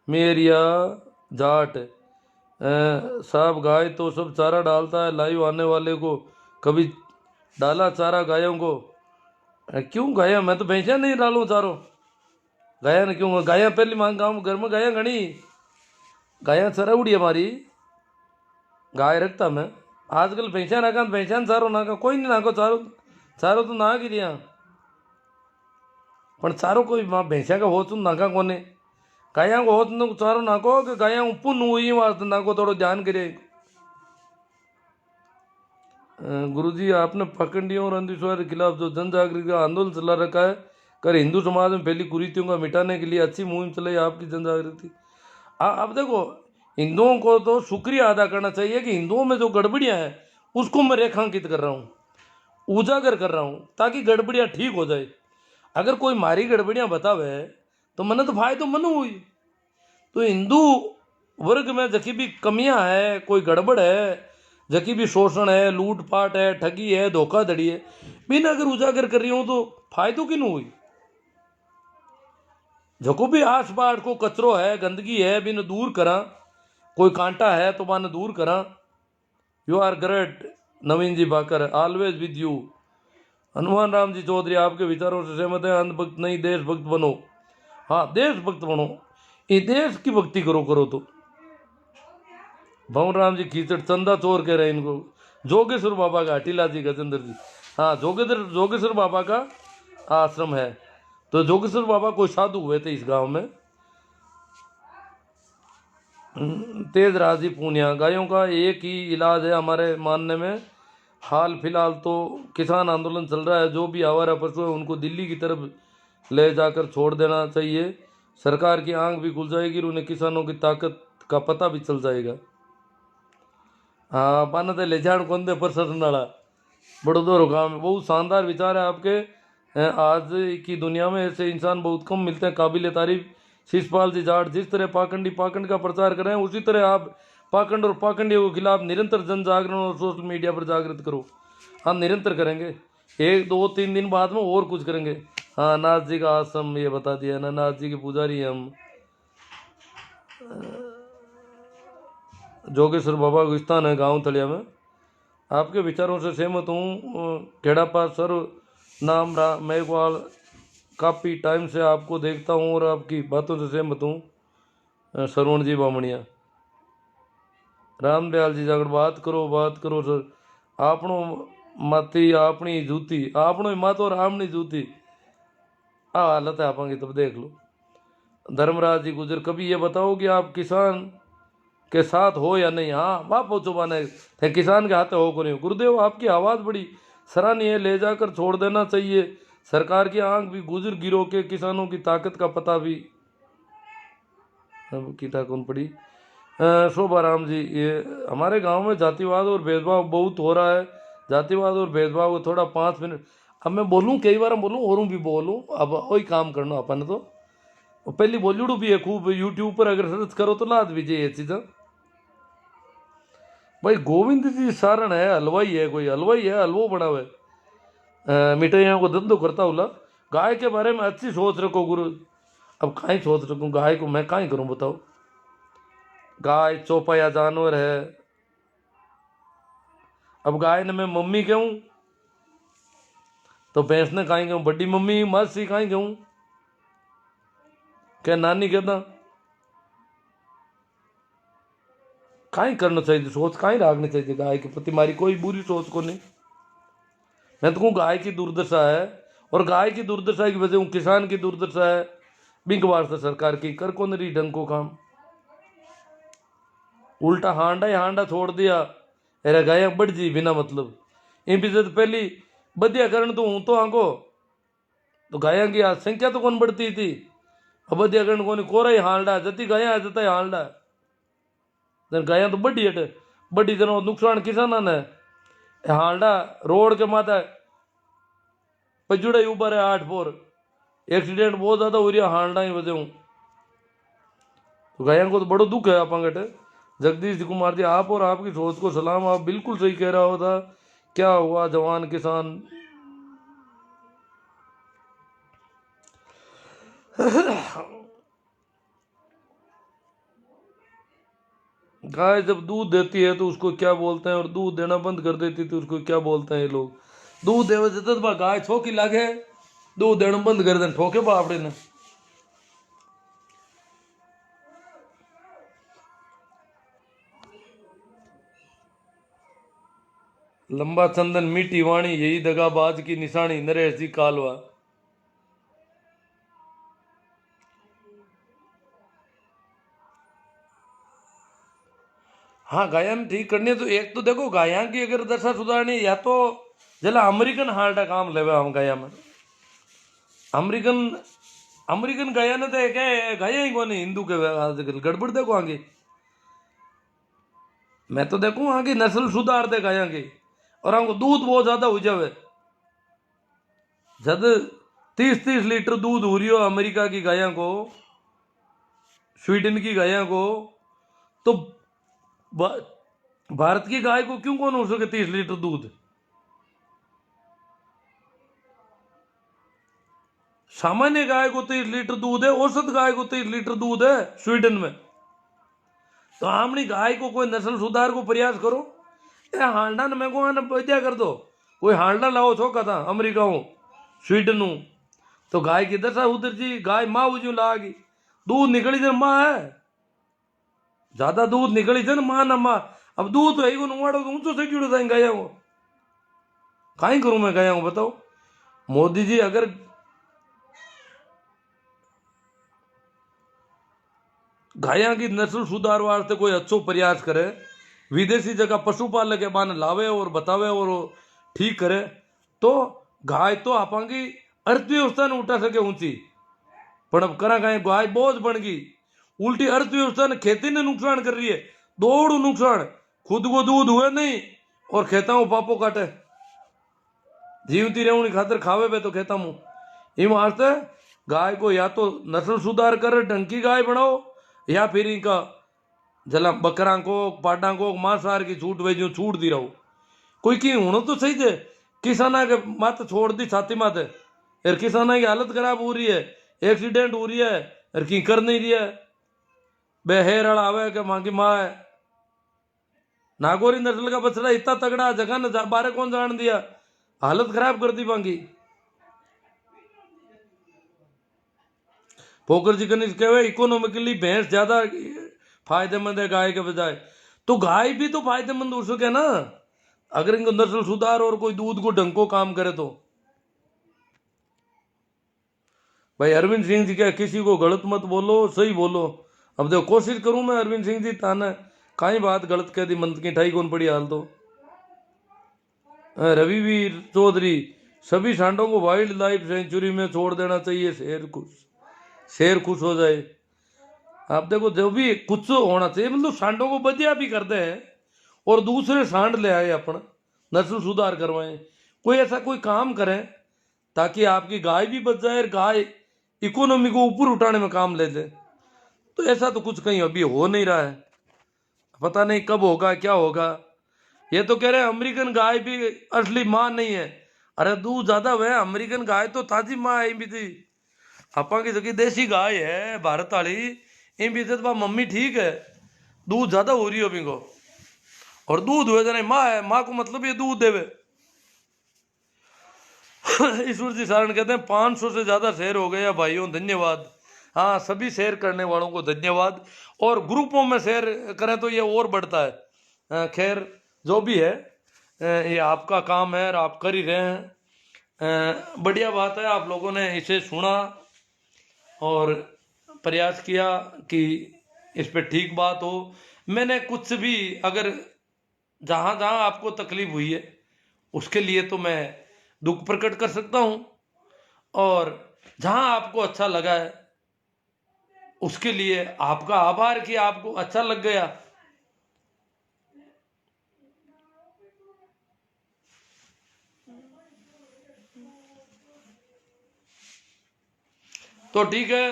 मेरिया जाट साहब, गाय तो सब चारा डालता है, लाइव आने वाले को कभी डाला चारा गायों को? क्यों गाया, मैं तो भैंसा नहीं डालूं चारों, गाया ने क्यों? गाया पहली मांग गाँव घर में गाया घनी, गाया चराउड़ी हमारी, गाय रखता मैं। आजकल भैंसा नाका भैंसा चारो नाका, कोई नहीं नाको चारो, चारो तो ना गिरिया पण चारो कोई मां भैंसा का हो तुम नाका कोने, गाया को हो तुम चारो नाको कि गाया पुन हुई वास्ते नाको, थोड़ो ध्यान करे। गुरुजी आपने पाखंडियों और अंधविश्वास के खिलाफ जो जन जागृति का आंदोलन चला रखा है, कर हिंदू समाज में फैली कुरीतियों को मिटाने के लिए अच्छी मुहिम चलाई आपकी जन जागृति। अब देखो हिंदुओं को तो शुक्रिया अदा करना चाहिए कि हिंदुओं में जो गड़बड़ियां हैं उसको मैं रेखांकित कर रहा हूँ, उजागर कर रहा हूँ, ताकि गड़बड़ियां ठीक हो जाए। अगर कोई मारी गड़बड़ियां बतावे तो मैंने तो फायदो मनु हुई। तो हिंदू वर्ग में जकी भी कमियां है, कोई गड़बड़ है, जकी भी शोषण है, लूटपाट है, ठगी है, धोखाधड़ी है, बिना अगर उजागर कर रही हूं तो फायदो क्यों हुई। जको भी आस पास को कचरो है, गंदगी है, बिन दूर करा, कोई कांटा है तो बाने दूर करा। You are great Naveen ji Bakar, always with you. Hanuman Ram ji Chaudhary आपके विचारों से सहमत है, अंधभक्त नहीं देशभक्त बनो। हाँ देशभक्त बनो, ये देश की भक्ति करो तो। भवन राम जी कीचड़ चंदा चोर कह रहे हैं इनको, जोगेश्वर बाबा का, हटीला जी, गजेंद्र जी। हाँ जोगेश्वर बाबा का आश्रम है, तो जोगेश्वर बाबा कोई साधु हुए थे इस गांव में। तेज राजी पूनिया, गायों का एक ही इलाज है हमारे मानने में, हाल फिलहाल तो किसान आंदोलन चल रहा है, जो भी आवारा पशु है उनको दिल्ली की तरफ ले जाकर छोड़ देना चाहिए, सरकार की आंख भी खुल जाएगी और उन्हें किसानों की ताकत का पता भी चल जाएगा। हाँ पाना तो ले जान कौन दे प्रशासन वाला बड़ोदर काम, बहुत शानदार विचार है आपके। आज की दुनिया में ऐसे इंसान बहुत कम मिलते हैं, काबिल तारीफ शिषपाल जी जाट। जिस तरह पाखंड का प्रचार कर रहे हैं, उसी तरह आप पाखंड और पाखंडियों के खिलाफ निरंतर जन जागरण और सोशल मीडिया पर जागृत करो। हम निरंतर करेंगे, 1-2-3 दिन बाद में और कुछ करेंगे। हाँ नाथ जी का आश्रम ये बता दिया ना, नाथ जी के पुजारी हैं हम। जोगेश्वर बाबा को स्थान है गांव तलिया में। आपके विचारों से सहमत हूँ खेड़ापा सर नाम मेघवाल, काफ़ी टाइम से आपको देखता हूँ और आपकी बातों से सहमत हूँ। सरवण जी बामणिया, रामदयाल जी जागड़, बात करो सर, आपणो माती आपनी जूती, आपणो ही मातो और आपनी जूती, आ हालत है आपकी, तब देख लो। धर्मराज जी गुजर, कभी ये बताओ कि आप किसान के साथ हो या नहीं। हाँ वाह पूछो माने थे किसान के हाथ हो को नहीं हो। गुरुदेव आपकी आवाज़ बड़ी सराहनीय है, ले जाकर छोड़ देना चाहिए, सरकार की आंख भी गुजर गिरो के किसानों की ताकत का पता भी। अब कीटा कौन पड़ी। शोभा राम जी, ये हमारे गांव में जातिवाद और भेदभाव बहुत हो रहा है, जातिवाद और भेदभाव को थोड़ा 5 मिनट अब मैं बोलूँ, कई बार बोलूँ और भी बोलूँ, अब वही काम करना अपन तो पहली बॉलीवुड भी है खूब, यूट्यूब पर अगर सर्च करो तो लाद भी ये चीज़ें। भाई गोविंद जी सारण है, हलवाई है, कोई हलवाई है, हलवो बना हुआ है, मिठाइयों को धंधो करता हुआ। गाय के बारे में अच्छी सोच रखो गुरु। अब कहीं सोच रखूँ गाय को मैं कहीं करूँ बताओ। गाय चौपाया जानवर है, अब गाय ने मैं मम्मी कहूँ तो भैंस ने कहीं कहूँ बड़ी मम्मी, मासी कहीं कहूँ, क्या नानी कहता। कहीं करना चाहिए, सोच कहीं रखनी चाहिए गाय के प्रति, हमारी कोई बुरी सोच को नहीं। मैं तो कहूँ गाय की दुर्दशा है, और गाय की दुर्दशा की वजह किसान की दुर्दशा है, बिंक वास्ते सरकार की कर कौन रही ढंग को काम। उल्टा हांडा ही हांडा छोड़ दिया, अरे गाय बढ़ जी बिना मतलब। इन पीछे तो पहली बदिया करण तो हूँ तो आंको तो गाया की आज संख्या तो कौन बढ़ती थी, अब अगर कोई कोरा ही हालडा जती गाया जता हालडा गाया तो बड़ी हट बड़ी जनो नुकसान किसान ने हालडा रोड के माथा पजुड़े ऊपर है 8 फोर एक्सीडेंट बहुत ज्यादा हो रहा हालडा ही वजह तो गाया को तो बड़ो दुख है आप गट। जगदीश जी कुमार जी आप और आपकी सोच को सलाम, आप बिल्कुल सही कह रहा होता। क्या हुआ जवान किसान गाय जब दूध देती है तो उसको क्या बोलते हैं, और दूध देना बंद कर देती तो उसको क्या बोलते हैं ये लोग। दूध देवे देते तो गाय छोकी लागे, दूध देना बंद कर दे ठोके बापड़े ने। लंबा चंदन मीठी वाणी यही दगाबाज की निशानी, नरेश जी कालवा। हाँ गायन ठीक करनी है तो एक तो देखो गाया की अगर दशा सुधारनी या तो जला अमेरिकन हार्टा काम लेवे हम गाया में अमेरिकन अमेरिकन गाया ने तो क्या गाया ही कौन हिंदू के आजकल गड़बड़ देखो आगे। मैं तो देखूं आगे नस्ल सुधार दे गाया की और हमको दूध बहुत ज्यादा हो जावे। जब 30-30 लीटर दूध हो रही हो अमेरिका की गाया को, स्वीडन की गाया को, तो भारत की गाय को क्यों कौन हो सके 30 लीटर दूध। सामान्य गाय को 30 लीटर दूध है, औसत गाय को 30 लीटर दूध है स्वीडन में। तो हमनी गाय को कोई नस्ल सुधार को प्रयास करो। हांडा ने मैं को क्या कर दो, कोई हांडा लाओ छोका था अमेरिका हूं स्वीडन हूं तो गाय की दशा उधर जी गाय माँ उजू लागी दूध निकली जन माँ है, ज्यादा दूध निकली जन माँ ना माँ। अब दूध तो एक नुवाड़ो तो ऊंचो से क्यों था गाया को कहीं करूं मैं गाया हूं बताओ। मोदी जी अगर गाया की नस्ल सुधार वास्ते कोई अच्छो प्रयास करे, विदेशी जगह पशुपालक के बाने लावे और बतावे और ठीक करे तो गाय तो आपांगी अर्थव्यवस्था ने उठा सके ऊंची। पर अब करा गाय गाय बोझ बन गई, उल्टी अर्थव्यवस्था ने खेती ने नुकसान कर रही है, दौड़ नुकसान, खुद को दूध हुए नहीं और खेता हूं पापो काटे, जीवती रेवनी खातर खावे पे तो खेता हूं। इन वास्ते गाय को या तो नस्ल सुधार कर ढंग की गाय बनाओ या फिर इनका जला बकरा को पाडा को मांसाहार की छूट वे जो छूट दी रहो। कोई की होना तो सही थे, किसाना के मात छोड़ दी छाती माते यार, किसाना की हालत खराब हो रही है, एक्सीडेंट हो रही है और की कर नहीं रही है। बेहेर आवे के मां की माँ है, नागौरी नस्ल का बछड़ा इतना तगड़ा जगह न बारे कौन जान दिया, हालत खराब कर दी बांगी। पोकर जी कनिष्ठ कहे इकोनॉमिकली भैंस ज्यादा फायदेमंद है गाय के बजाय, तो गाय भी तो फायदेमंद हो सके ना अगर इनको नस्ल सुधार और कोई दूध को ढंग को काम करे तो। भाई अरविंद सिंह जी क्या किसी को गलत मत बोलो, सही बोलो। अब देखो कोशिश करूं मैं अरविंद सिंह जी ताना कहीं बात गलत कह दी मंत की ठाई कौन पड़ी हाल तो। रविवीर चौधरी सभी सांडों को वाइल्ड लाइफ सेंचुरी में छोड़ देना चाहिए, शेर खुश हो जाए। आप देखो जो भी कुछ होना चाहिए मतलब सांडों को बदिया भी कर दे और दूसरे सांड ले आए अपना नस्ल सुधार करवाएं, कोई ऐसा कोई काम करें ताकि आपकी गाय भी बच जाए और गाय इकोनॉमी को ऊपर उठाने में काम ले जाए। तो ऐसा तो कुछ कहीं अभी हो नहीं रहा है, पता नहीं कब होगा क्या होगा। ये तो कह रहे हैं अमेरिकन गाय भी असली माँ नहीं है, अरे दूध ज्यादा हुआ है, अमेरिकन गाय तो ताजी माँ आई भी थी, आपा की जगह देसी गाय है भारत वाली इन भी तो मम्मी ठीक है, दूध ज्यादा हो रही है अभी को और दूध हुए जाने माँ है, माँ को मतलब ये दूध देवे। ईश्वर जी सारण कहते हैं 500 से ज्यादा शेयर हो गया भाइयों, धन्यवाद। हाँ सभी शेयर करने वालों को धन्यवाद, और ग्रुपों में शेयर करें तो ये और बढ़ता है। खैर जो भी है ये आपका काम है और आप कर ही रहे हैं, बढ़िया बात है। आप लोगों ने इसे सुना और प्रयास किया कि इस पे ठीक बात हो। मैंने कुछ भी अगर जहाँ जहाँ आपको तकलीफ हुई है उसके लिए तो मैं दुख प्रकट कर सकता हूँ, और जहां आपको अच्छा लगा है उसके लिए आपका आभार कि आपको अच्छा लग गया। तो ठीक है,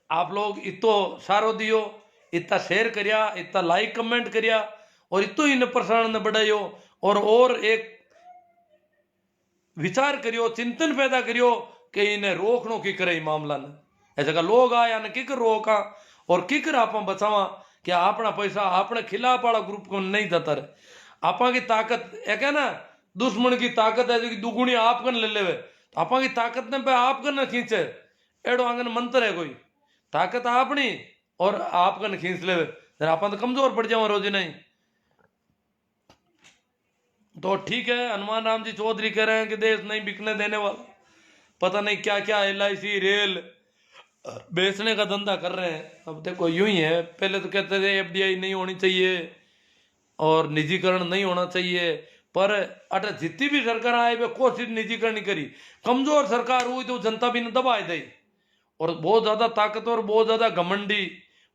आप लोग इतो सारो दियो, इतना शेयर करिया, इतना लाइक कमेंट करिया और इतो इन प्रसारण ने बढ़ाइयो और एक विचार करियो, चिंतन पैदा करियो कि इन्हें रोकनो की करे मामला ने। ऐसा का लोग आया ने किकर रोका और किकर आप बचावा कि अपना पैसा अपने खिलाफ वाला ग्रुप को नहीं देता रहे। आपा की ताकत एक है ना, दुश्मन की ताकत है जो दुगुनी आप कन ले लेवे, आपा की ताकत ने पे आप कन खींचे, एडो आंगन मंत्र है कोई, ताकत अपनी और आप कन खींच लेवे, आप तो कमजोर पड़ जाओ रोज नहीं। तो ठीक है, हनुमान राम जी चौधरी कह रहे हैं कि देश नहीं बिकने देने वाला, पता नहीं क्या क्या LIC रेल बेचने का धंधा कर रहे हैं। अब देखो यूं ही है, पहले तो कहते थे FDI नहीं होनी चाहिए और निजीकरण नहीं होना चाहिए, पर अट जितनी भी सरकार आए वे कोशिश निजीकरण नहीं करी। कमजोर सरकार हुई तो जनता भी ने दबाए दी, और बहुत ज्यादा ताकतवर, बहुत ज्यादा घमंडी,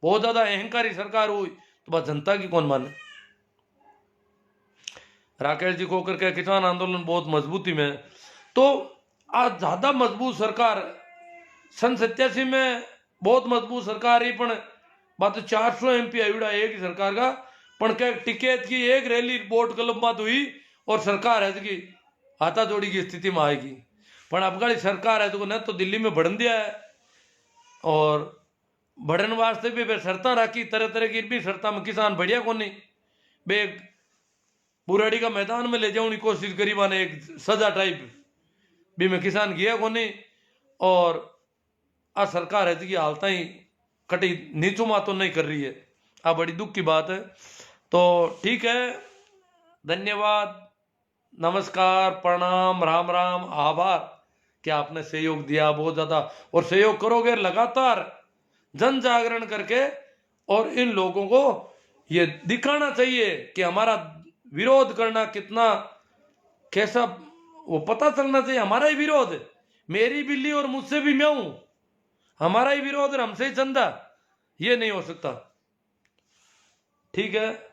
बहुत ज्यादा अहंकारी सरकार हुई तो बस जनता की कौन माने। राकेश जी को करके किसान आंदोलन बहुत मजबूती में, तो आज ज्यादा मजबूत सरकार सन 87 में बहुत मजबूत सरकार ही, पण बात 400 MP आयुड़ा एक ही सरकार का, पण क्या टिकैत की एक रैली बोट क्लब बात हुई और सरकार है की हाथा जोड़ी की स्थिति में आएगी। पण अफगानी सरकार है तो न तो दिल्ली में बढ़न दिया है और बढ़न वास्ते भी शर्ता राखी, तरह तरह की भी शर्ता में किसान बढ़िया को नहीं बे बुराड़ी का मैदान में ले जाऊनी कोशिश करी, माने एक सजा टाइप भी में किसान गया को नहीं। और आ सरकार है की हालत ही कटी नीचू मा तो नहीं कर रही है, आ बड़ी दुख की बात है। तो ठीक है, धन्यवाद, नमस्कार, प्रणाम, राम राम, आभार कि आपने सहयोग दिया बहुत ज्यादा, और सहयोग करोगे लगातार जन जागरण करके, और इन लोगों को ये दिखाना चाहिए कि हमारा विरोध करना कितना कैसा, वो पता चलना चाहिए हमारा ही विरोध, मेरी बिल्ली और मुझसे भी मैं हूं, हमारा ही विरोध और हमसे ही चंदा, ये नहीं हो सकता। ठीक है।